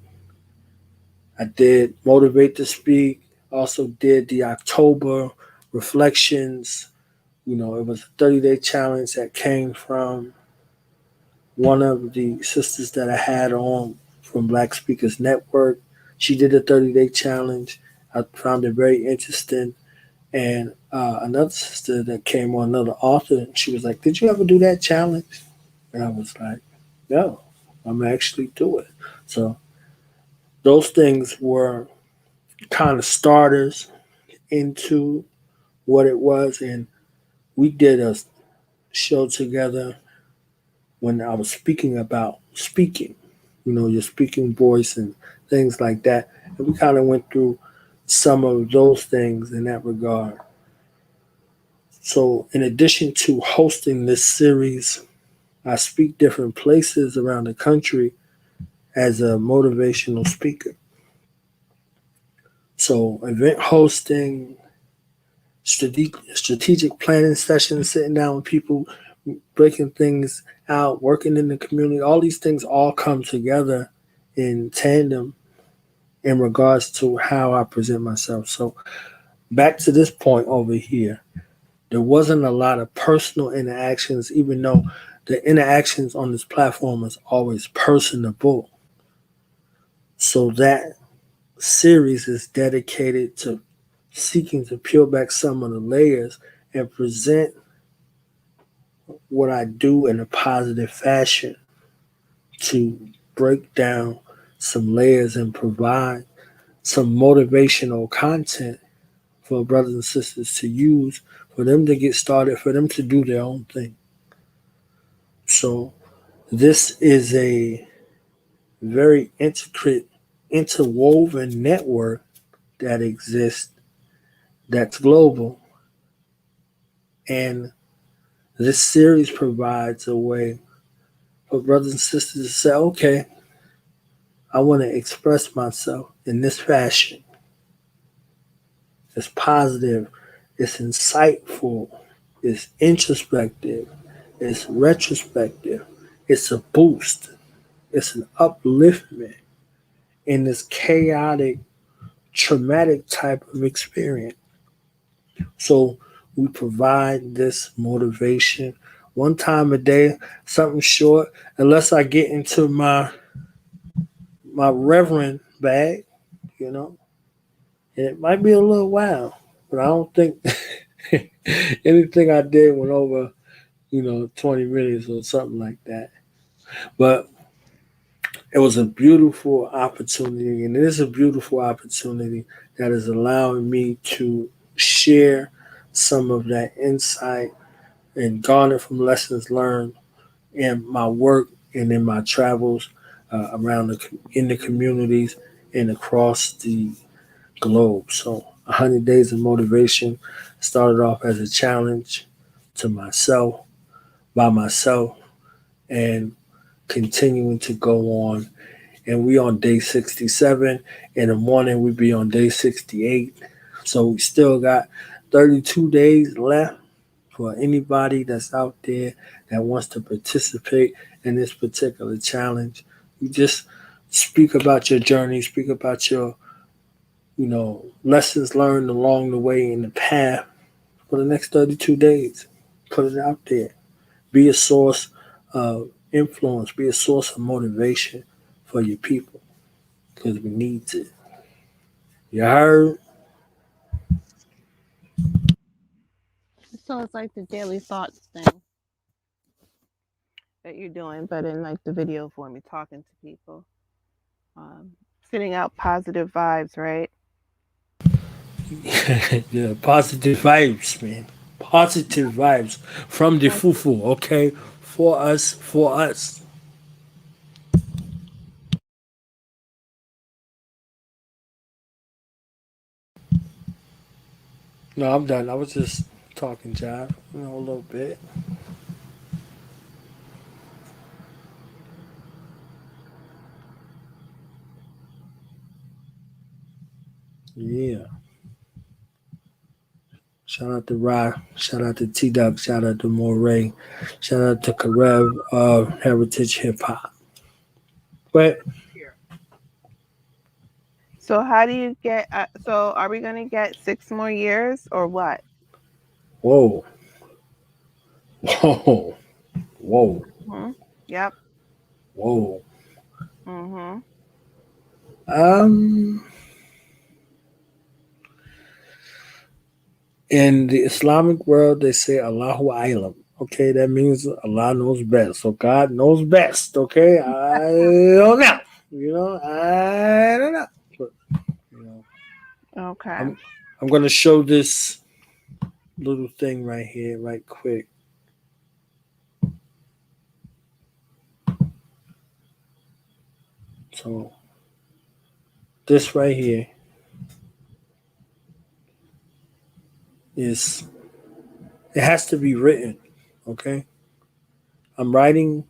A: I did Motivate to Speak, also did the October Reflections. It was a 30-day challenge that came from one of the sisters that I had on from Black Speakers Network. She did a 30-day challenge. I found it very interesting. And another sister that came on, another author, she was like, "Did you ever do that challenge?" And I was like, "No, I'm actually do it." So those things were kind of starters into what it was. And we did a show together when I was speaking about speaking, your speaking voice and things like that. And we kind of went through some of those things in that regard. So, in addition to hosting this series, I speak different places around the country as a motivational speaker. So, event hosting, strategic planning sessions, sitting down with people, breaking things out, working in the community, all these things all come together in tandem in regards to how I present myself. So, back to this point over here, there wasn't a lot of personal interactions, even though the interactions on this platform is always personable. So that series is dedicated to seeking to peel back some of the layers and present what I do in a positive fashion to break down some layers and provide some motivational content for brothers and sisters to use, for them to get started, for them to do their own thing. So this is a very intricate, interwoven network that exists that's global. And this series provides a way for brothers and sisters to say, okay, I want to express myself in this fashion. It's positive, it's insightful, it's introspective, it's retrospective, it's a boost, it's an upliftment in this chaotic, traumatic type of experience. So we provide this motivation one time a day, something short, unless I get into my reverend bag, you know. And it might be a little while, but I don't think anything I did went over, 20 minutes or something like that. But it was a beautiful opportunity, and it is a beautiful opportunity that is allowing me to share some of that insight and garner from lessons learned in my work and in my travels around in the communities and across the globe. So, 100 Days of Motivation started off as a challenge to myself, by myself, and continuing to go on. And we on day 67. In the morning, we be on day 68. So we still got 32 days left for anybody that's out there that wants to participate in this particular challenge. You just speak about your journey, speak about your, lessons learned along the way in the path for the next 32 days. Put it out there. Be a source of influence, be a source of motivation for your people because we need it. You heard?
G: So it's like the daily thoughts thing that you're doing, but in like the video form, you're talking to people, um, sending out positive vibes, right?
A: Yeah, positive vibes, man. Positive vibes from the
G: Like,
A: fufu, okay? For us, for us. No, I'm done. I was just talking jive, a little bit. Yeah. Shout out to Rock. Shout out to T Duck. Shout out to Moray. Shout out to Karev of Heritage Hip Hop. But
G: So how do you get? So are we gonna get 6 more years or what?
A: whoa, whoa, whoa,
G: Hmm. Yep.
A: whoa.
G: Hmm.
A: Um, in the Islamic world, they say Allahu Alam. Okay, that means Allah knows best. So God knows best. Okay, I don't know. I don't know. But, you know,
G: Okay.
A: I'm I'm gonna show this little thing right here, right quick. So this right here is it has to be written. Okay, I'm writing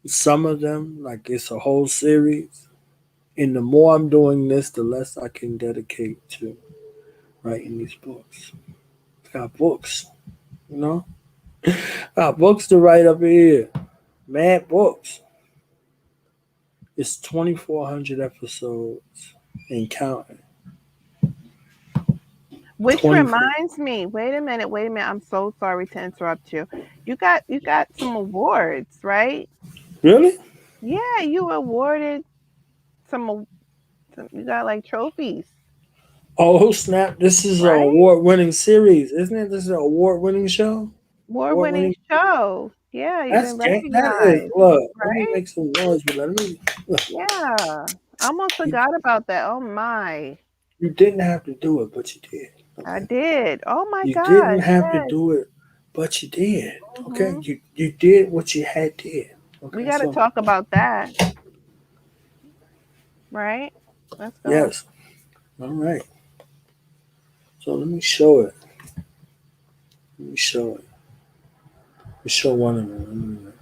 A: some of them like it's a whole series, and the more I'm doing this, the less I can dedicate to writing these books. I got books, you know, I got books to write up here, mad books. It's 2,400 episodes and counting.
G: Which
A: 24.
G: reminds me, wait a minute, wait a minute. I'm so sorry to interrupt you. You got some awards, right?
A: Really?
G: Yeah, you awarded some, you got like trophies,
A: Oh snap! This is an
G: right?
A: award-winning series, isn't it? This is an award-winning show.
G: Award-winning
A: Award-winning.
G: show. Yeah, you've
A: That's
G: been
A: that is.
G: recognized,
A: Look, let me
G: right?
A: make some noise with that. Let me. Look,
G: Yeah. I almost
A: you,
G: forgot about that. Oh my.
A: you didn't have to do it, but you did.
G: I
A: Okay.
G: did. Oh my
A: You didn't
G: gosh.
A: have to
G: Yes.
A: do it, but you did. Okay.
G: Hmm.
A: You did what you had did.
G: We
A: Okay.
G: got to
A: So
G: talk about that, right? Let's go.
A: yes. All right. So let me show it. Let me show it. Let me show one of them.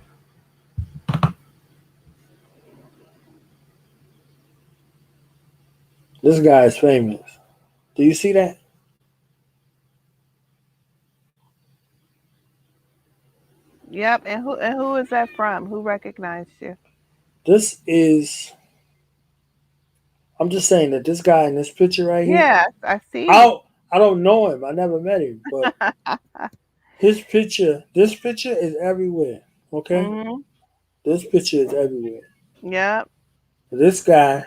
A: This guy is famous. Do you see that?
G: Yep. And who is that from? Who recognized you?
A: This is. I'm just saying that this guy in this picture right here.
G: Yes, I
A: I
G: see.
A: don't, I don't know him. I never met him, but his picture. This picture is everywhere. Okay.
G: Mhm.
A: This picture is everywhere.
G: Yep.
A: This guy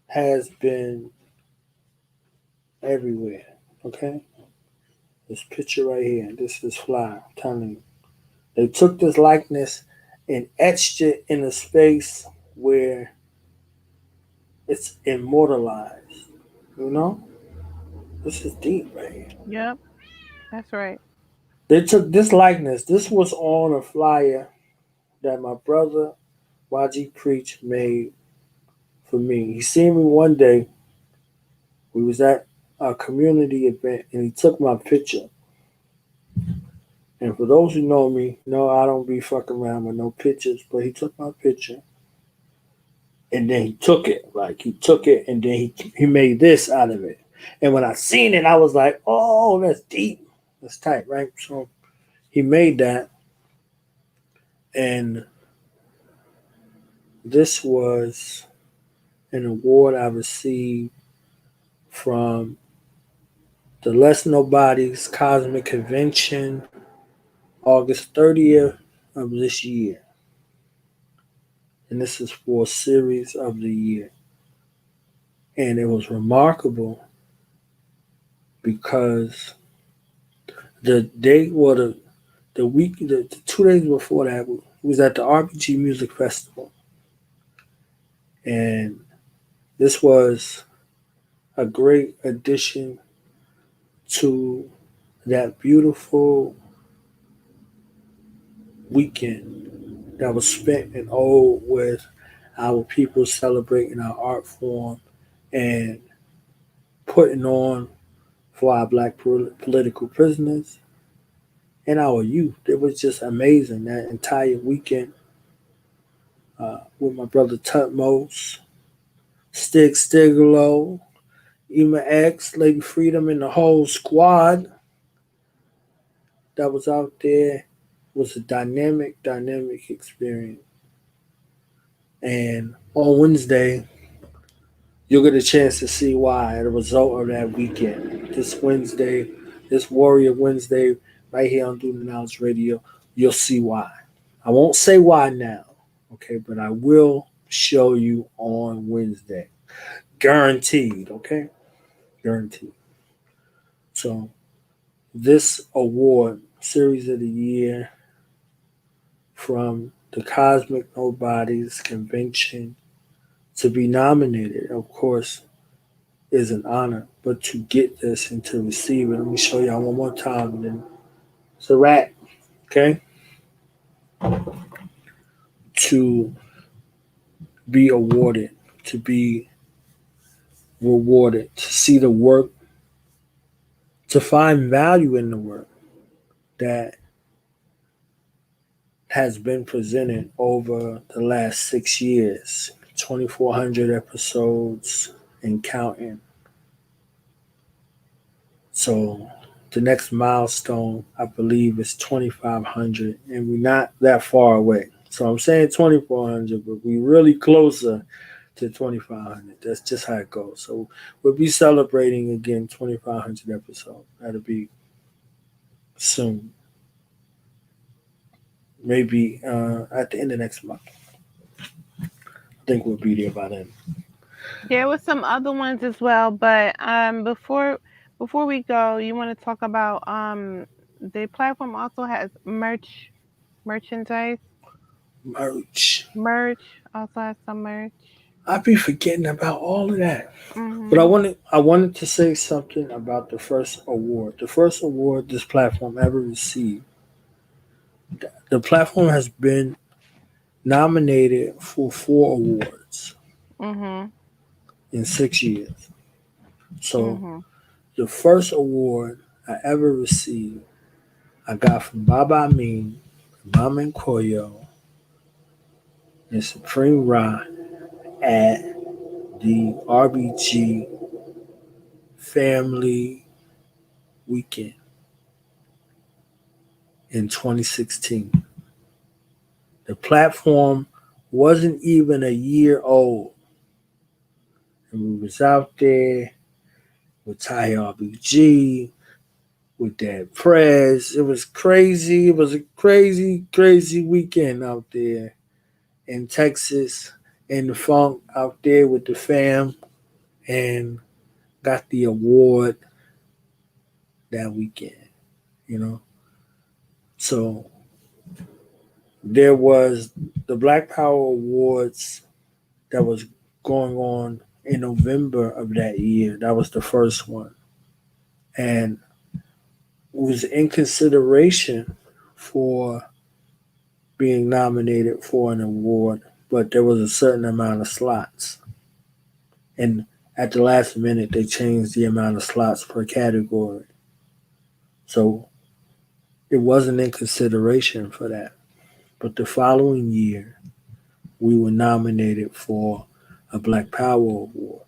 A: has been everywhere. Okay. This picture right here. This is fly. I'm telling you. They took this likeness and etched it in a space where it's immortalized. You know? This is deep right here.
G: Yep. That's right.
A: They took this likeness. This was on a flyer that my brother YG Preach made for me. He seen me one day. We was at a community event and he took my picture. And for those who know me, know I don't be fucking around with no pictures, but he took my picture and then he took it. Like he took it and then he made this out of it. And when I seen it, I was like, oh, that's deep. That's tight, right? So he made that. And this was an award I received from the Less Nobody's Cosmic Convention, August 30th of this year. And this is for a series of the year. And it was remarkable because the day or the week, the 2 days before that, was at the RPG Music Festival. And this was a great addition to that beautiful weekend that was spent in Old with our people celebrating our art form and putting on for our black political prisoners and our youth. It was just amazing that entire weekend with my brother Tutmos Stig Stigalo, Ema X, Lady Freedom, and the whole squad that was out there was a dynamic experience. And on Wednesday, you'll get a chance to see why, the result of that weekend. This Wednesday, this Warrior Wednesday, right here on Do the Knowledge Radio, you'll see why. I won't say why now, okay, but I will show you on Wednesday. Guaranteed, okay? Guaranteed. So, this award, Series of the Year, from the Cosmic Nobodies Convention to be nominated, of course, is an honor. But to get this and to receive it, let me show y'all one more time. And then it's a wrap, okay? To be awarded, to be rewarded, to see the work, to find value in the work that has been presented over the last 6 years, 2,400 episodes and counting. So the next milestone, I believe, is 2,500, and we're not that far away. So I'm saying 2,400, but we're really closer to 2,500. That's just how it goes. So we'll be celebrating again 2,500 episodes. That'll be soon. Maybe at the end of next month. I think we'll be there by then.
G: There was some other ones as well, but before we go, you want to talk about the platform also has merchandise.
A: Merch.
G: Merch also has some merch.
A: I be forgetting about all of that. But
G: Mhm.
A: I wanted to say something about the first award. The first award this platform ever received. The platform has been nominated for 4 awards
G: Mhm.
A: in 6 years. So
G: Mhm.
A: the first award I ever received, I got from Baba Amin, Maman Koyo, and Supreme Ra at the RBG Family Weekend in 2016. The platform wasn't even a year old, and we was out there with Thai RBG, with that press. It was crazy. It was a crazy weekend out there in Texas, in the funk out there with the fam, and got the award that weekend, you know. So there was the Black Power Awards that was going on in November of that year. That was the first one. And was in consideration for being nominated for an award, but there was a certain amount of slots. And at the last minute, they changed the amount of slots per category. So it wasn't in consideration for that. But the following year, we were nominated for a Black Power Award.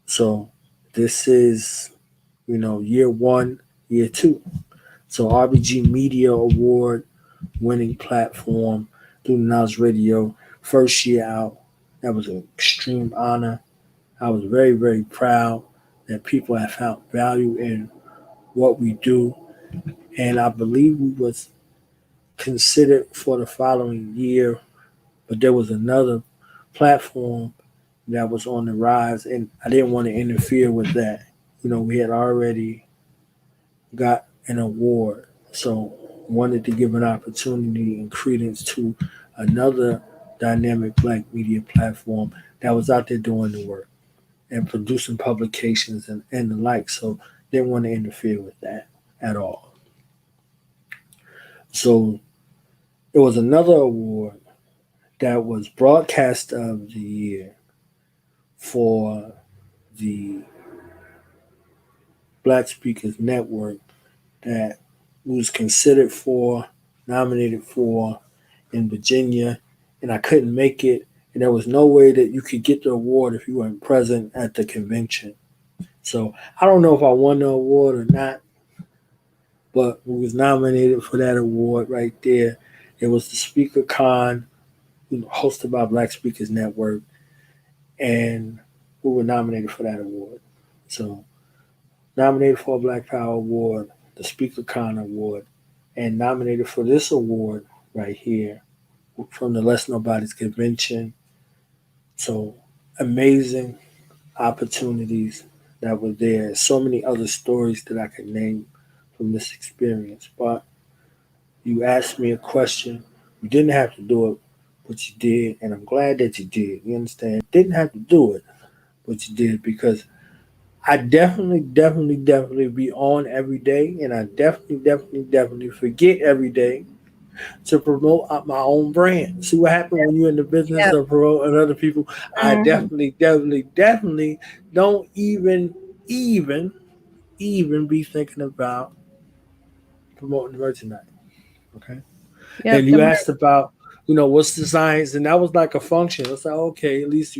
A: So this is, year one, year two. So RBG Media Award winning platform through Nas Radio, first year out. That was an extreme honor. I was very proud that people have found value in what we do. And I believe we was considered for the following year, but there was another platform that was on the rise, and I didn't want to interfere with that. We had already got an award, so wanted to give an opportunity and credence to another dynamic black media platform that was out there doing the work and producing publications and the like. So didn't want to interfere with that at all. So it was another award that was broadcast of the year for the Black Speakers Network that was considered for, nominated for in Virginia, and I couldn't make it, and there was no way that you could get the award if you weren't present at the convention. So I don't know if I won the award or not, but we was nominated for that award right there. It was the Speaker Con, hosted by Black Speakers Network, and we were nominated for that award. So nominated for a Black Power Award, the Speaker Con Award, and nominated for this award right here from the Let's Nobody's Convention. So amazing opportunities that were there. So many other stories that I could name from this experience. But you asked me a question. You didn't have to do it, but you did. And I'm glad that you did. You understand? Didn't have to do it, but you did, because I definitely be on every day. And I definitely forget every day to promote my own brand. See what happened when you're in the business of promoting other people? Mm-hmm. I definitely don't even be thinking about promoting the merchandise. Okay. Yep, and you asked about, what's the science? And that was like a function. It's like, okay, at least,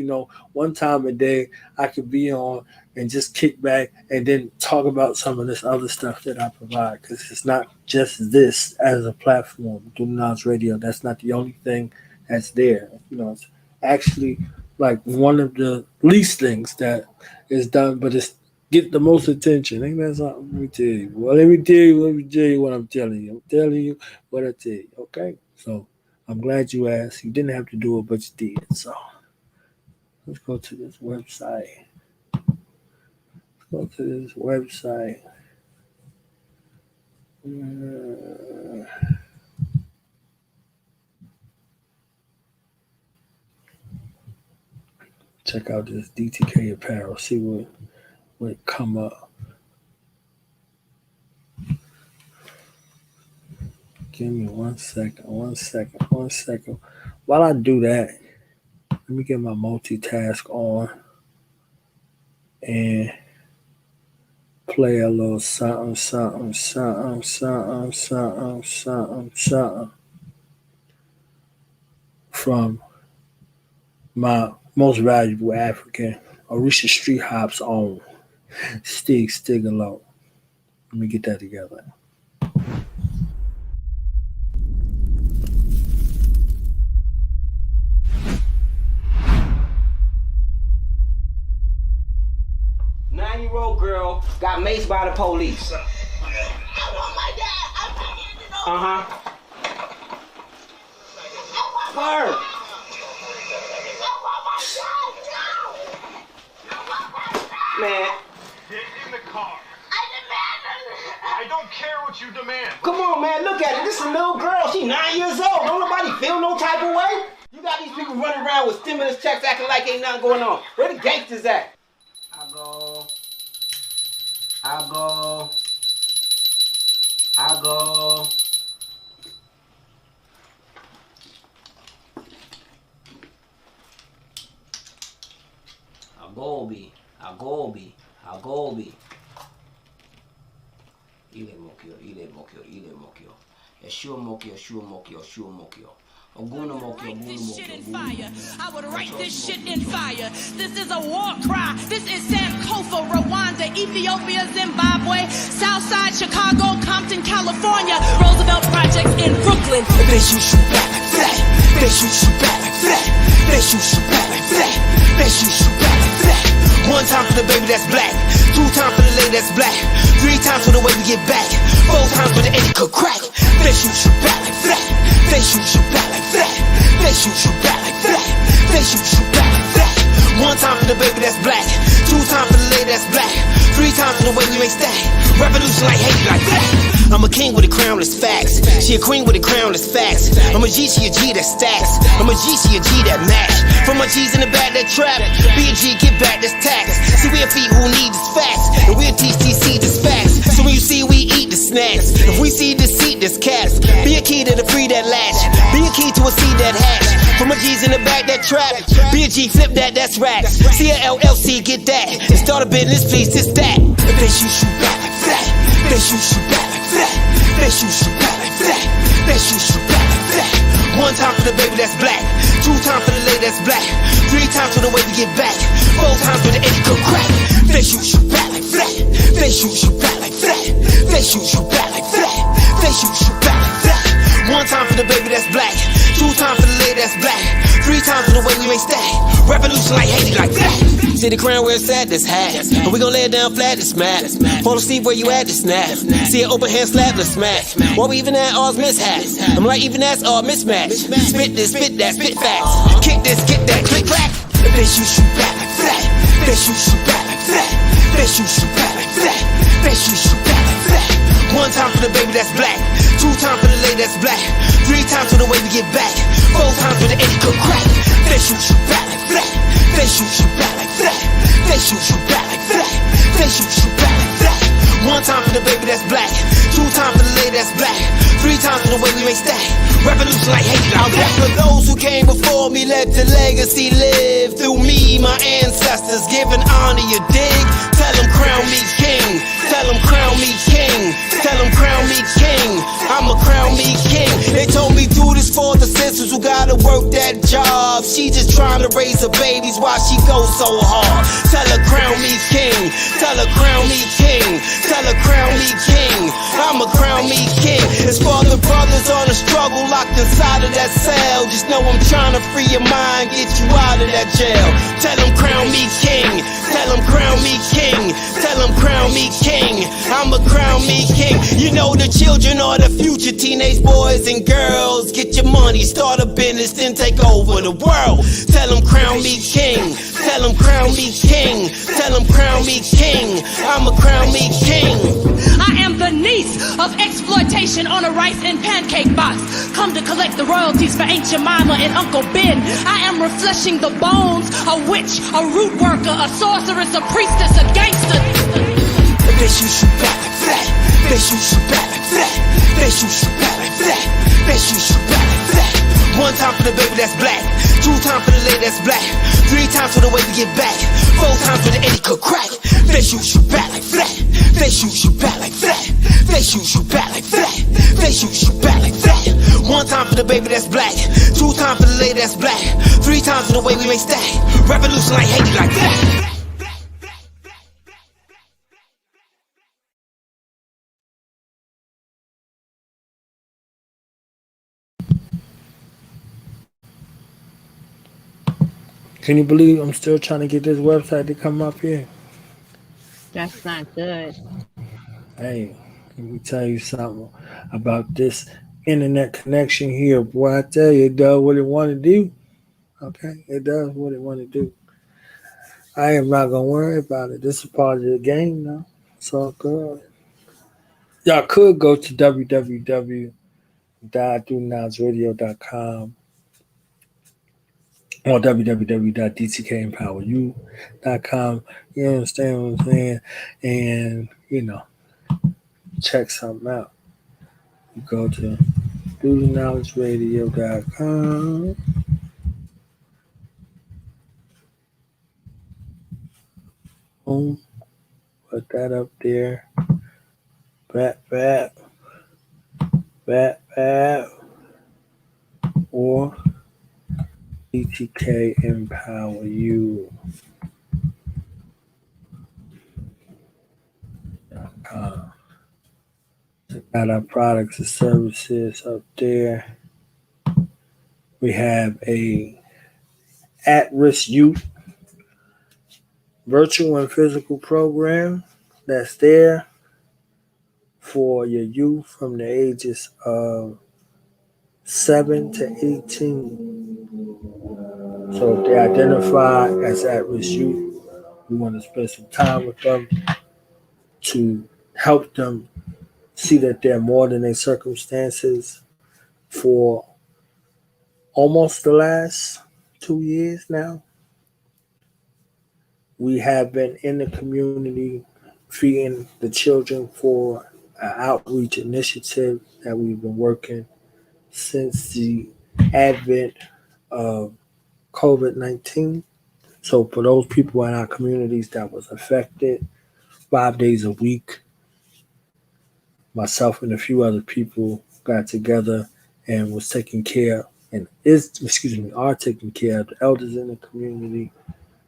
A: one time a day I could be on and just kick back and then talk about some of this other stuff that I provide. Because it's not just this as a platform. Through Knowledge Radio, that's not the only thing that's there. It's actually like one of the least things that is done, but it's get the most attention. Ain't that something? Let me tell you. Well, let me tell you what I'm telling you. I'm telling you what I tell you. Okay? So I'm glad you asked. You didn't have to do it, but you did. So let's go to this website. Check out this DTK apparel. See what come up. Give me 1 second. While I do that, let me get my multitask on and play a little something from my most valuable African, Orisha Street Hop's own, Stigalo. Let me get that together.
I: Nine-year-old girl got maced by the police.
J: I want my dad.
I: Her. Man.
J: Get in the car. I don't care what you demand.
I: Come on, man. Look at it. This is a little girl. She 9 years old. Don't nobody feel no type of way. You got these people running around with stimulus checks acting like ain't nothing going on. Where the gangsters at? I go. Agobi. Ile mokyo. Yeshua mokyo. Oguna mokyo.
K: I would write this shit in fire. This is a war cry. This is Sankofa, Rwanda, Ethiopia, Zimbabwe, Southside, Chicago, Compton, California, Roosevelt Projects in Brooklyn.
H: They shoot you back like that. They shoot you back like that. They shoot you back like that. They shoot you back like that. One time for the baby that's black. 2 times for the lady that's black. 3 times for the way we get back. 4 times for the Eddie could crack. They shoot you back like that. They shoot you back like that. They shoot you back like that. They shoot you back like that. 1 time for the baby that's black. 2 times for the lady that's black. 3 times for the way we make stack. Revolution like hate like that. I'm a king with a crown that's facts. She a queen with a crown that's facts. I'm a G, she a G that stacks. I'm a G, she a G that match. From my G's in the back that trap. Be a G, get back this tax. See, we a feet who need this facts. And we'll teach TC this facts. So when you see we eat the snacks. If we see deceit, this caps. Be a key to the free that latch. Be a key to a seed that hatch. From my G's in the back that trap. Be a G, flip that, that's racks. See a LLC, get that. And start a business, please, this that. If they shoot you back like that. They shoot you back like that. They shoot you back like that. That shoot shoot back like that. One time for the baby that's black, two times for the lady that's black, three times for the way we get back, four times for the Eddie could crack. They shoot shoot back like that. They shoot shoot back like that. They shoot shoot back like that. They shoot shoot back like that. One time for the baby that's black, two times for the lady that's black, three times for the way we make stack. Revolution like Haiti like that. See the crown where it's at, this hat. And we gon' lay it down flat, this mat. Fall asleep where you at, this snap. See an open hand slap, let's smack. While we even at all's mishaps. I'm like even that's all mismatch. Spit this, spit that, spit facts. Kick this, kick that, click clack. They shoot shoot back like that. They shoot shoot back like that. They shoot shoot back like that. They shoot shoot back like that. One time for the baby that's black, two times for the lady that's black, three times for the way we get back, four times for the Eddie could crack. They shoot shoot back like that. They shoot shoot back like that. They shoot shoot back like that. They shoot shoot back like that. One time for the baby that's black, two times for the lady that's black, three times for the way we make stack. Revolution like Haiti like that. For those who came before me, let the legacy live through me. My ancestors giving honor, you dig? Tell them crown me king. Tell them crown me king. Tell them crown me king. I'ma crown me king. They told me do this for the sisters who gotta work that job. She just trying to raise her babies while she goes so hard. Tell her crown me king. Tell her crown me king. Tell her crown me king. I'ma crown me king. It's for the brothers on the struggle locked inside of that cell. Just know I'm trying to free your mind, get you out of that jail. Tell them crown me king. Tell them crown me king. Tell them crown me king. I'ma crown me king. You know the children are the future, teenage boys and girls. Get your money, start a business, then take over the world. Tell them crown me king. Tell them crown me king. Tell them crown me king. I'ma crown me king.
K: I am the niece of exploitation on a rice and pancake box. Come to collect the royalties for Aunt Jemima and Uncle Ben. I am refreshing the bones, a witch, a root worker, a sorceress, a priestess, a gangster.
H: They shoot shoot back like that. They shoot shoot back like that. They shoot shoot back like that. They shoot shoot back like that. One time for the baby that's black, two times for the lady that's black, three times for the way we get back, four times for the Eddie could crack. They shoot shoot back like that. They shoot shoot back like that. They shoot shoot back like that. They shoot shoot back like that. One time for the baby that's black, two times for the lady that's black, three times for the way we make stack. Revolution like Haiti like that.
A: Can you believe I'm still trying to get this website to come up here?
G: That's not good.
A: Hey, let me tell you something about this internet connection here. Boy, I tell you, it does what it want to do. Okay? It does what it want to do. I am not going to worry about it. This is part of the game now. It's all good. Y'all could go to www.donowsradio.com or www.dtkempoweryou.com. You understand what I'm saying? And, check something out. You go to donowsradio.com. Boom. Put that up there. Bat. Or DTK Empower You. Got our products and services up there. We have a at-risk youth virtual and physical program that's there for your youth from the ages of 7 to 18. So if they identify as at-risk youth, we want to spend some time with them to help them see that they're more than their circumstances. For almost the last 2 years now, we have been in the community feeding the children for an outreach initiative that we've been working since the advent of COVID-19. So for those people in our communities that was affected, 5 days a week, myself and a few other people got together and was taking care and are taking care of the elders in the community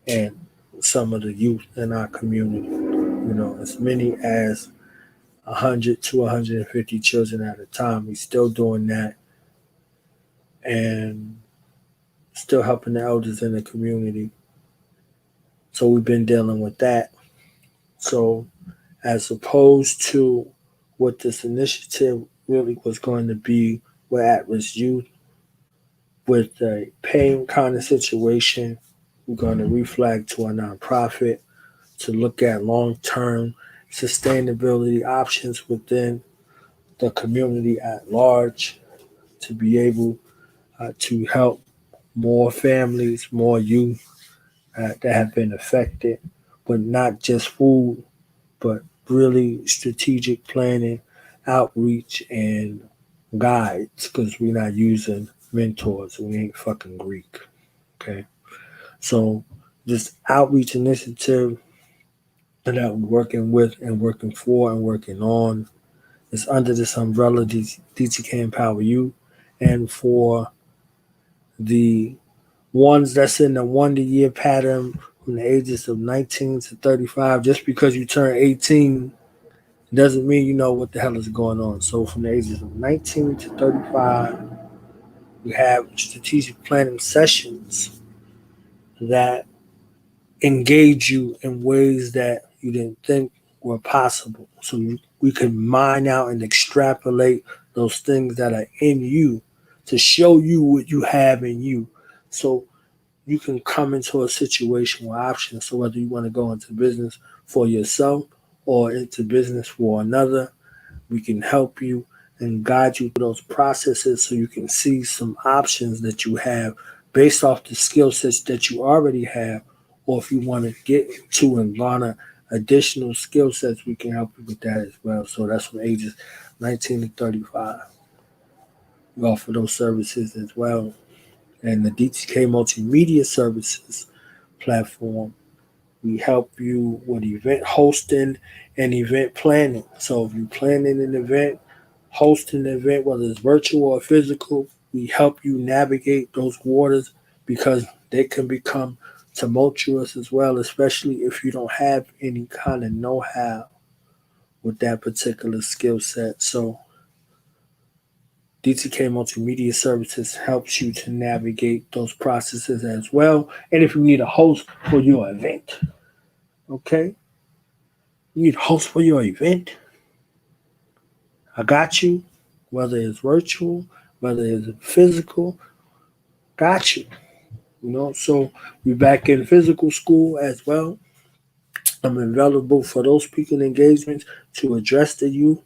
A: and some of the youth in our community. As many as 100 to 150 children at a time. We're still doing that and still helping the elders in the community. So we've been dealing with that. So as opposed to what this initiative really was going to be with at-risk youth, with a paying kind of situation, we're going to reflag to a nonprofit to look at long-term sustainability options within the community at large to be able to help more families, more youth that have been affected, but not just food, but really strategic planning, outreach, and guides because we're not using mentors. We ain't fucking Greek. Okay. So this outreach initiative that we're working with and working for and working on is under this umbrella DTK Empower You, and for the ones that's in the 1 year pattern from the ages of 19 to 35, just because you turn 18 doesn't mean you know what the hell is going on. So from the ages of 19 to 35, we have strategic planning sessions that engage you in ways that you didn't think were possible. So we can mine out and extrapolate those things that are in you to show you what you have in you. So you can come into a situation with options. So whether you want to go into business for yourself or into business for another, we can help you and guide you through those processes so you can see some options that you have based off the skill sets that you already have. Or if you want to get into and garner additional skill sets, we can help you with that as well. So that's from ages 19 to 35. We offer those services as well. And the DTK Multimedia Services platform, we help you with event hosting and event planning. So if you're planning an event, hosting an event, whether it's virtual or physical, we help you navigate those waters because they can become tumultuous as well, especially if you don't have any kind of know-how with that particular skill set. So DTK Multimedia Services helps you to navigate those processes as well. And if you need a host for your event, okay, you need a host for your event, I got you. Whether it's virtual, whether it's physical, got you. So we're back in physical school as well. I'm available for those speaking engagements to address the youth,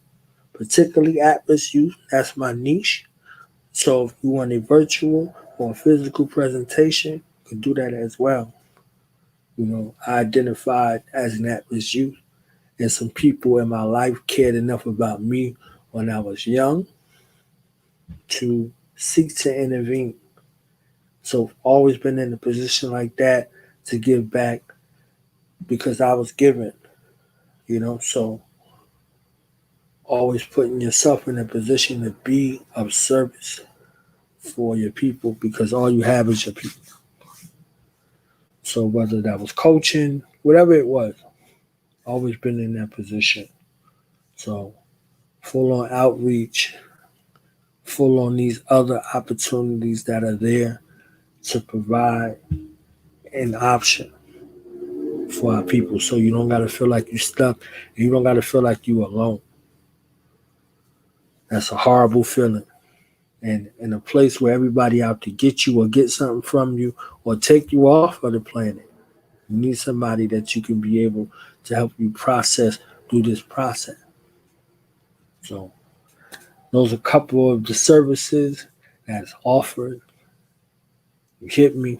A: particularly at-risk youth. That's my niche. So if you want a virtual or a physical presentation, you can do that as well. I identified as an at-risk youth, and some people in my life cared enough about me when I was young to seek to intervene. So I've always been in a position like that to give back because I was given, so always putting yourself in a position to be of service for your people because all you have is your people. So whether that was coaching, whatever it was, always been in that position. So full on outreach, full on these other opportunities that are there to provide an option for our people so you don't got to feel like you're stuck and you don't got to feel like you're alone. That's a horrible feeling. And in a place where everybody out to get you or get something from you or take you off of the planet, you need somebody that you can be able to help you process through this process. So those are a couple of the services that's offered. You hit me.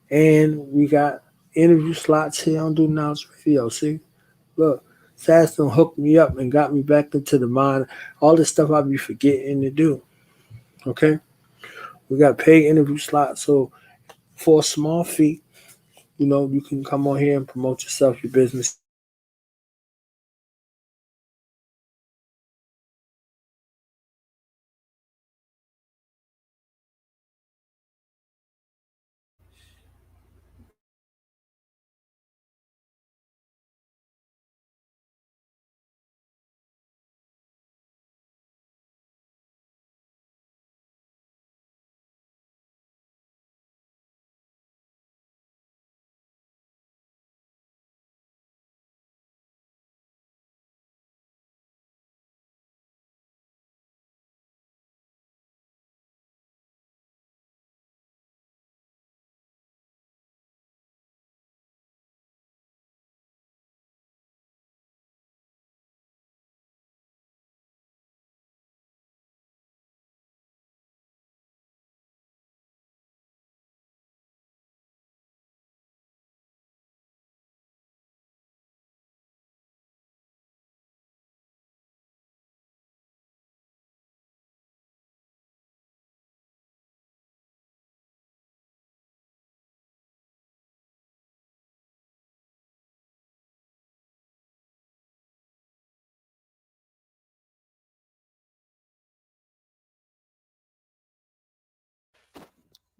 A: And we got interview slots here on Do Knowledge Radio. See? Look, Sass done hooked me up and got me back into the mind. All this stuff I be forgetting to do. Okay? We got paid interview slots. So for a small fee, you can come on here and promote yourself, your business,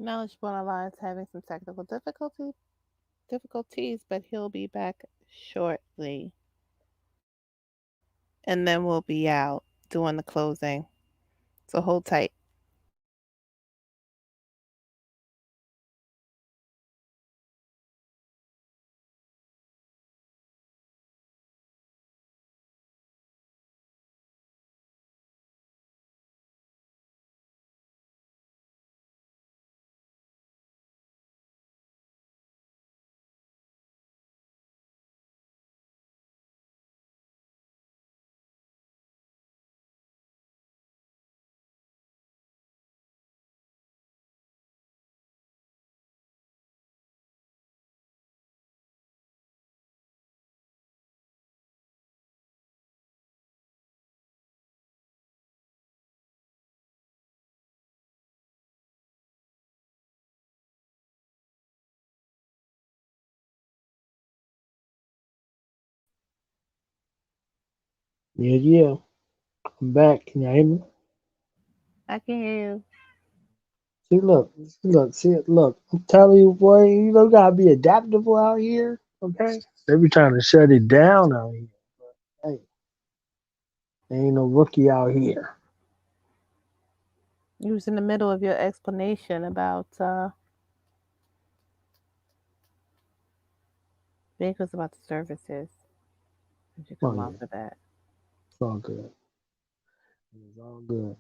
G: Knowledgeable Alliance having some technical difficulties, but he'll be back shortly. And then we'll be out doing the closing. So hold tight.
A: Yeah. I'm back. Can you hear me?
G: I can hear you.
A: See, look. I'm telling you, boy, you don't gotta be adaptable out here, okay? They be trying to shut it down out here. Hey, ain't no rookie out here.
G: You was in the middle of your explanation about I think it was about the services. Did you
A: Oh
G: come off
A: yeah,
G: of that?
A: it's all good. It's all good.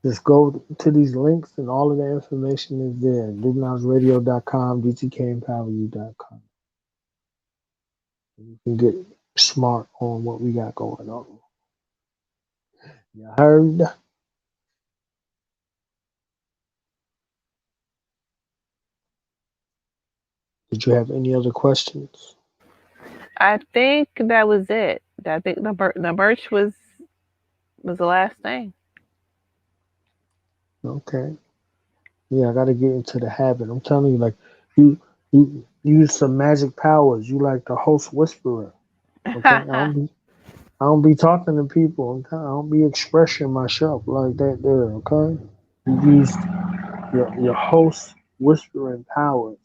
A: Just go to these links and all of the information is there. DukeNowsRadio.com, DTKEmpoweryou.com. You can get smart on what we got going on. You heard? Did you have any other questions?
G: I think that was it. I think the merch was the last thing.
A: Okay. Yeah, I got to get into the habit. I'm telling you, like, you use some magic powers. You like the host whisperer. Okay, I don't be talking to people. I don't be expressing myself like that. There, okay. You use your host whispering powers.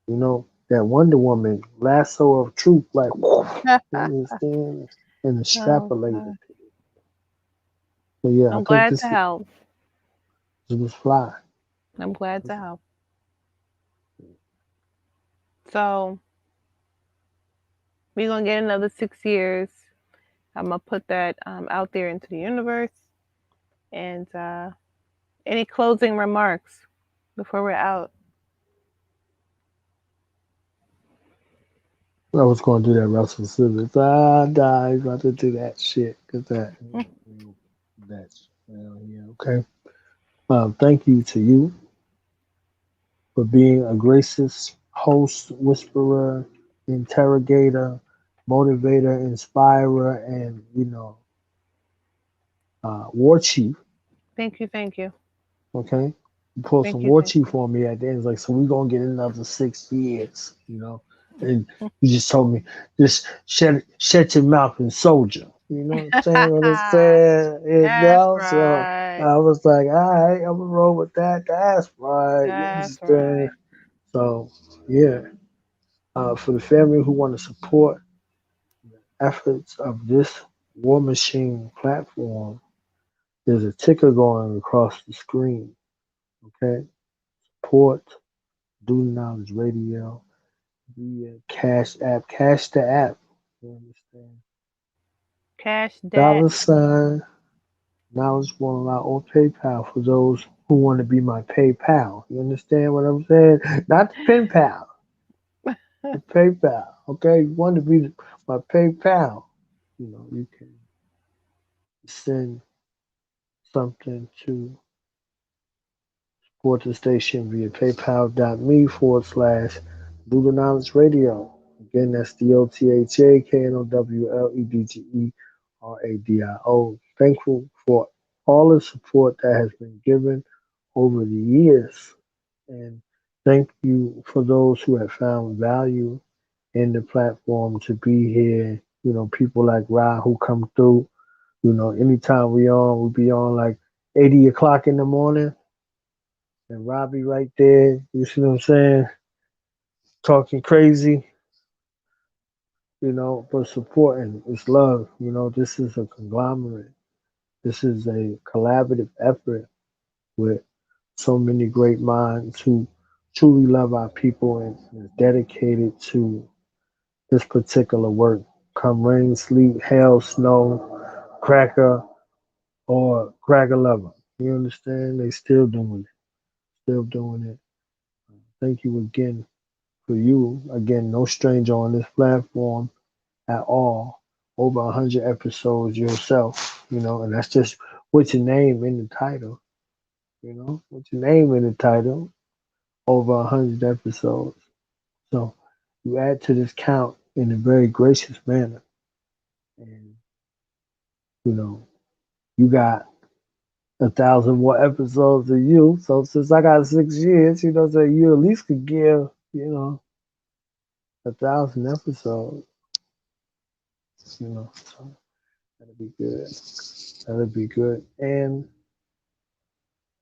A: You know that Wonder Woman lasso of truth, like woof, you understand, and
G: Oh,
A: extrapolated.
G: God.
A: So yeah, I
G: I'm
A: think
G: glad to
A: this
G: help.
A: was fly.
G: I'm glad to help. So we're gonna get another 6 years. I'm gonna put that out there into the universe. And any closing remarks before we're out?
A: I was going to do that Russell Simmons. Nah, he's about to do that shit. Cause that's yeah, okay. Thank you to you for being a gracious host, whisperer, interrogator, motivator, inspirer, and war chief.
G: Thank you, thank you,
A: Okay, you pull
G: thank
A: some
G: you,
A: war
G: thank
A: chief on me at the end. It's like, so we're gonna get another 6 years, And you just told me, just shut your mouth and soldier. You know what I'm saying? What I'm saying?
G: That's
A: So
G: right.
A: I was like, all right, I'm gonna roll with that. That's right. You
G: That's
A: understand?
G: right.
A: So yeah, for the family who want to support efforts of this War Machine platform, there's a ticker going across the screen. Okay, support Do Knowledge Radio via Cash App. Cash the app. You understand?
G: Cash that.
A: $sign Knowledge One Allow or PayPal for those who want to be my PayPal. You understand what I'm saying? Not the pen pal, the PayPal. Okay, you want to be my PayPal. You can send something to support the station via paypal.me/do the knowledge radio. Again, that's DOTHAKNOWLEDGERADIO. Thankful for all the support that has been given over the years. And thank you for those who have found value in the platform to be here. People like Ra who come through. Anytime we be on like 80 o'clock in the morning, and Robbie right there, you see what I'm saying, talking crazy, but supporting. It's love. This is a conglomerate. This is a collaborative effort with so many great minds who truly love our people and is dedicated to this particular work. Come rain, sleet, hail, snow, cracker, or cracker lover. You understand? They still doing it. Still doing it. Thank you again for you. Again, no stranger on this platform at all. Over 100 episodes yourself, and that's just with your name in the title, with your name in the title, over 100 episodes. So you add to this count in a very gracious manner. And, you got 1,000 more episodes than you. So since I got 6 years, so you at least could give, 1,000 episodes, so that'd be good. That'd be good. And,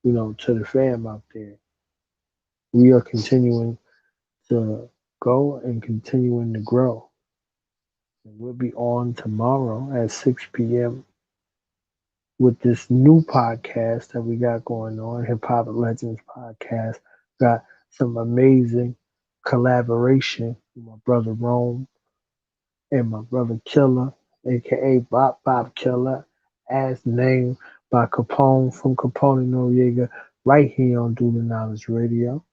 A: to the fam out there, we are continuing to go and continuing to grow. And we'll be on tomorrow at 6 p.m. with this new podcast that we got going on, Hip Hop Legends Podcast. Got some amazing collaboration with my brother Rome and my brother Killer, aka Bop Bop Killer, as named by Capone from Capone Noriega, right here on Do the Knowledge Radio.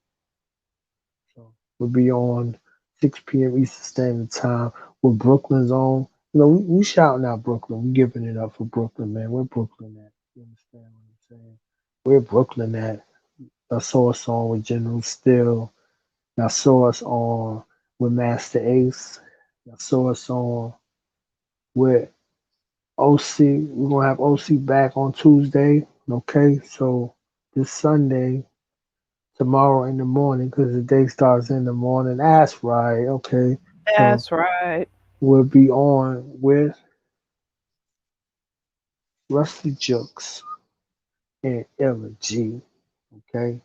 A: So we'll be on 6 p.m. Eastern Standard Time with Brooklyn's own. We shouting out Brooklyn. We giving it up for Brooklyn, man. Where Brooklyn at? You understand what I'm saying? Where Brooklyn at? I saw us on with General Still. I saw us on with Master Ace. I saw us on with OC. We're gonna have OC back on Tuesday. Okay, so this Sunday, tomorrow in the morning, because the day starts in the morning. That's right. Okay, so
G: That's right.
A: we'll be on with Rusty Jukes and Ella G. Okay,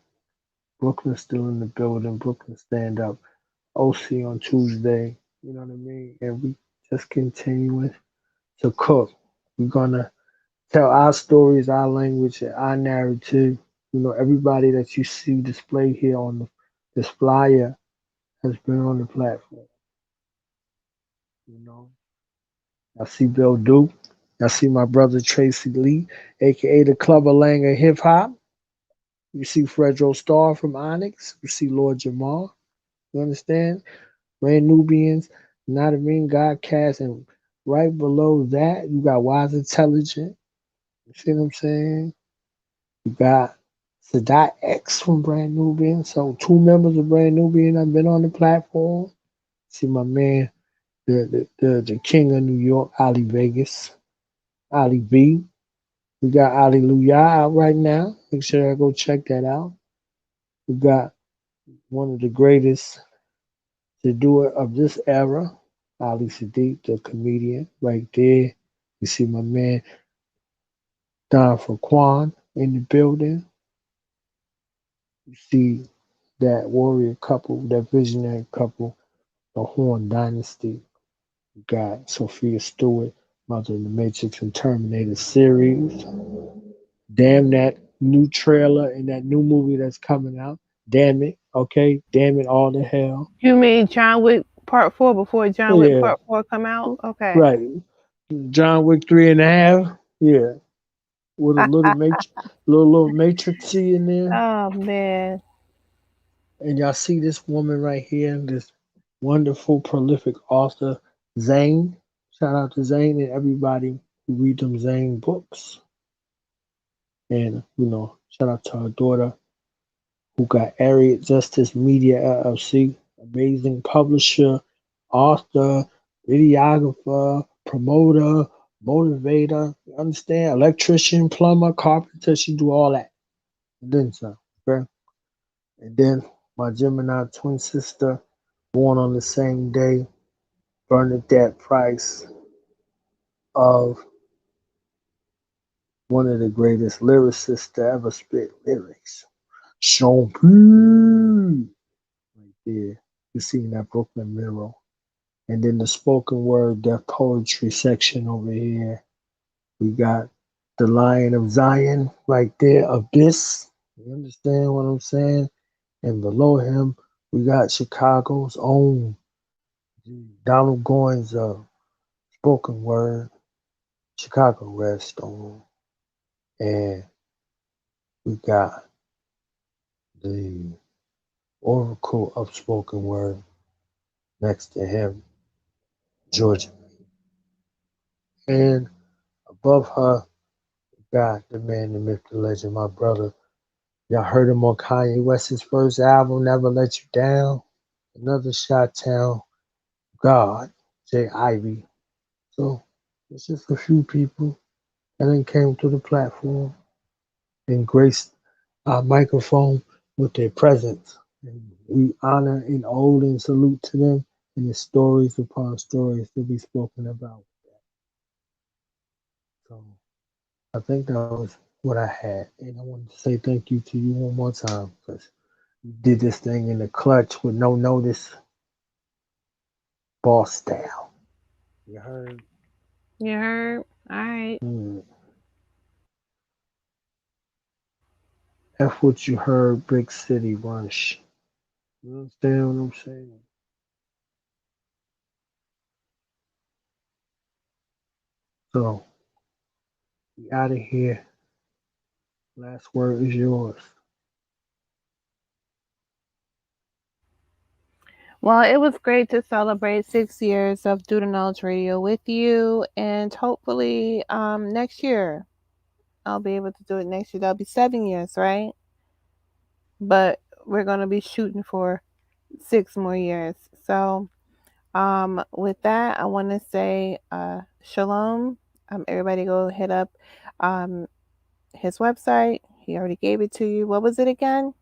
A: Brooklyn still in the building. Brooklyn stand up. OC on Tuesday. You know what I mean? And we just continuing to cook. We're gonna tell our stories, our language, and our narrative. Everybody that you see displayed here on this flyer has been on the platform. You know, I see Bill Duke. I see my brother Tracy Lee, aka the Clubber Lang of Hip Hop. You see Fredro Starr from Onyx. You see Lord Jamal. You understand? Brand Nubians, not a mean Godcast, and right below that you got Wise Intelligent. You see what I'm saying? You got Sadat X from Brand Nubian. So two members of Brand Nubian have been on the platform. See my man, the king of New York, Ali Vegas, Ali V. We got Hallelujah out right now. Make sure I go check that out. We got one of the greatest to do it of this era, Ali Sadiq, the comedian, right there. You see my man Don Fraquan in the building. You see that warrior couple, that visionary couple, the Horn Dynasty. You got Sophia Stewart, mother of the Matrix and Terminator series. Damn that new trailer and that new movie that's coming out. Damn it. Okay. Damn it all to hell.
G: You mean John Wick Part 4 before John Wick
A: Yeah.
G: Part 4 come out? Okay.
A: Right. John Wick 3.5. Yeah. With a little matrixy in there.
G: Oh man.
A: And y'all see this woman right here, this wonderful, prolific author, Zane. Shout out to Zane and everybody who read them Zane books. And, shout out to her daughter who got Ariat Justice Media LLC, amazing publisher, author, videographer, promoter, motivator, you understand? Electrician, plumber, carpenter, she do all that. And then some, okay? And then my Gemini twin sister, born on the same day, Bernadette Price of one of the greatest lyricists to ever spit lyrics. Sean P. Right there. You see that Brooklyn mural. And then the spoken word, deaf poetry section over here. We got the Lion of Zion right there, Abyss. You understand what I'm saying? And below him, we got Chicago's own Donald Goins spoken word, Chicago Redstone. And we got the Oracle of spoken word next to him, Georgia. And above her, we got the man, the myth, the legend, my brother. Y'all heard him on Kanye West's first album, Never Let You Down. Another Chi-Town God, Jay Ivy. So it's just a few people that then came to the platform and graced our microphone with their presence. And we honor and ode and salute to them, and the stories upon stories to be spoken about. So I think that was what I had. And I wanted to say thank you to you one more time because you did this thing in the clutch with no notice. Boss style. You heard?
G: You heard? All right.
A: F what you heard, Big City Rush. You understand what I'm saying? So, we out of here. Last word is yours.
G: Well, it was great to celebrate 6 years of Due to Knowledge Radio with you, and hopefully next year I'll be able to do it next year. That'll be 7 years, right? But we're going to be shooting for 6 more years. So with that, I want to say shalom. Everybody go hit up his website. He already gave it to you. What was it again?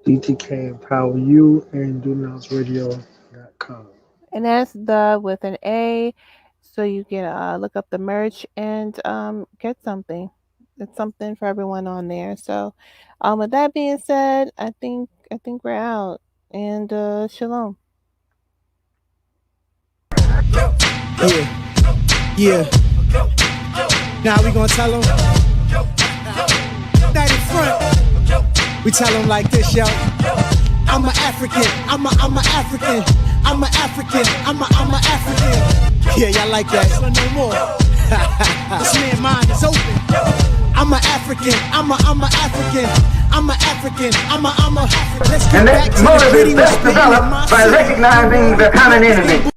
A: DTK Empower You and DoNounsRadio.com.
G: And that's the with an A, so you can look up the merch and get something. It's something for everyone on there. So with that being said, I think we're out. And shalom.
H: Yeah. Now we gonna tell them. That in front. We tell them like this, yo. I'm an African. I'm a African. I'm an African. I'm a African. Yeah, y'all like that? No more. This man's mind is open. I'm an African. I'm a African. I'm an African. I'm a. Let's get
L: and
H: back
L: that
H: to
L: motive
H: the
L: is best developed by recognizing the common enemy.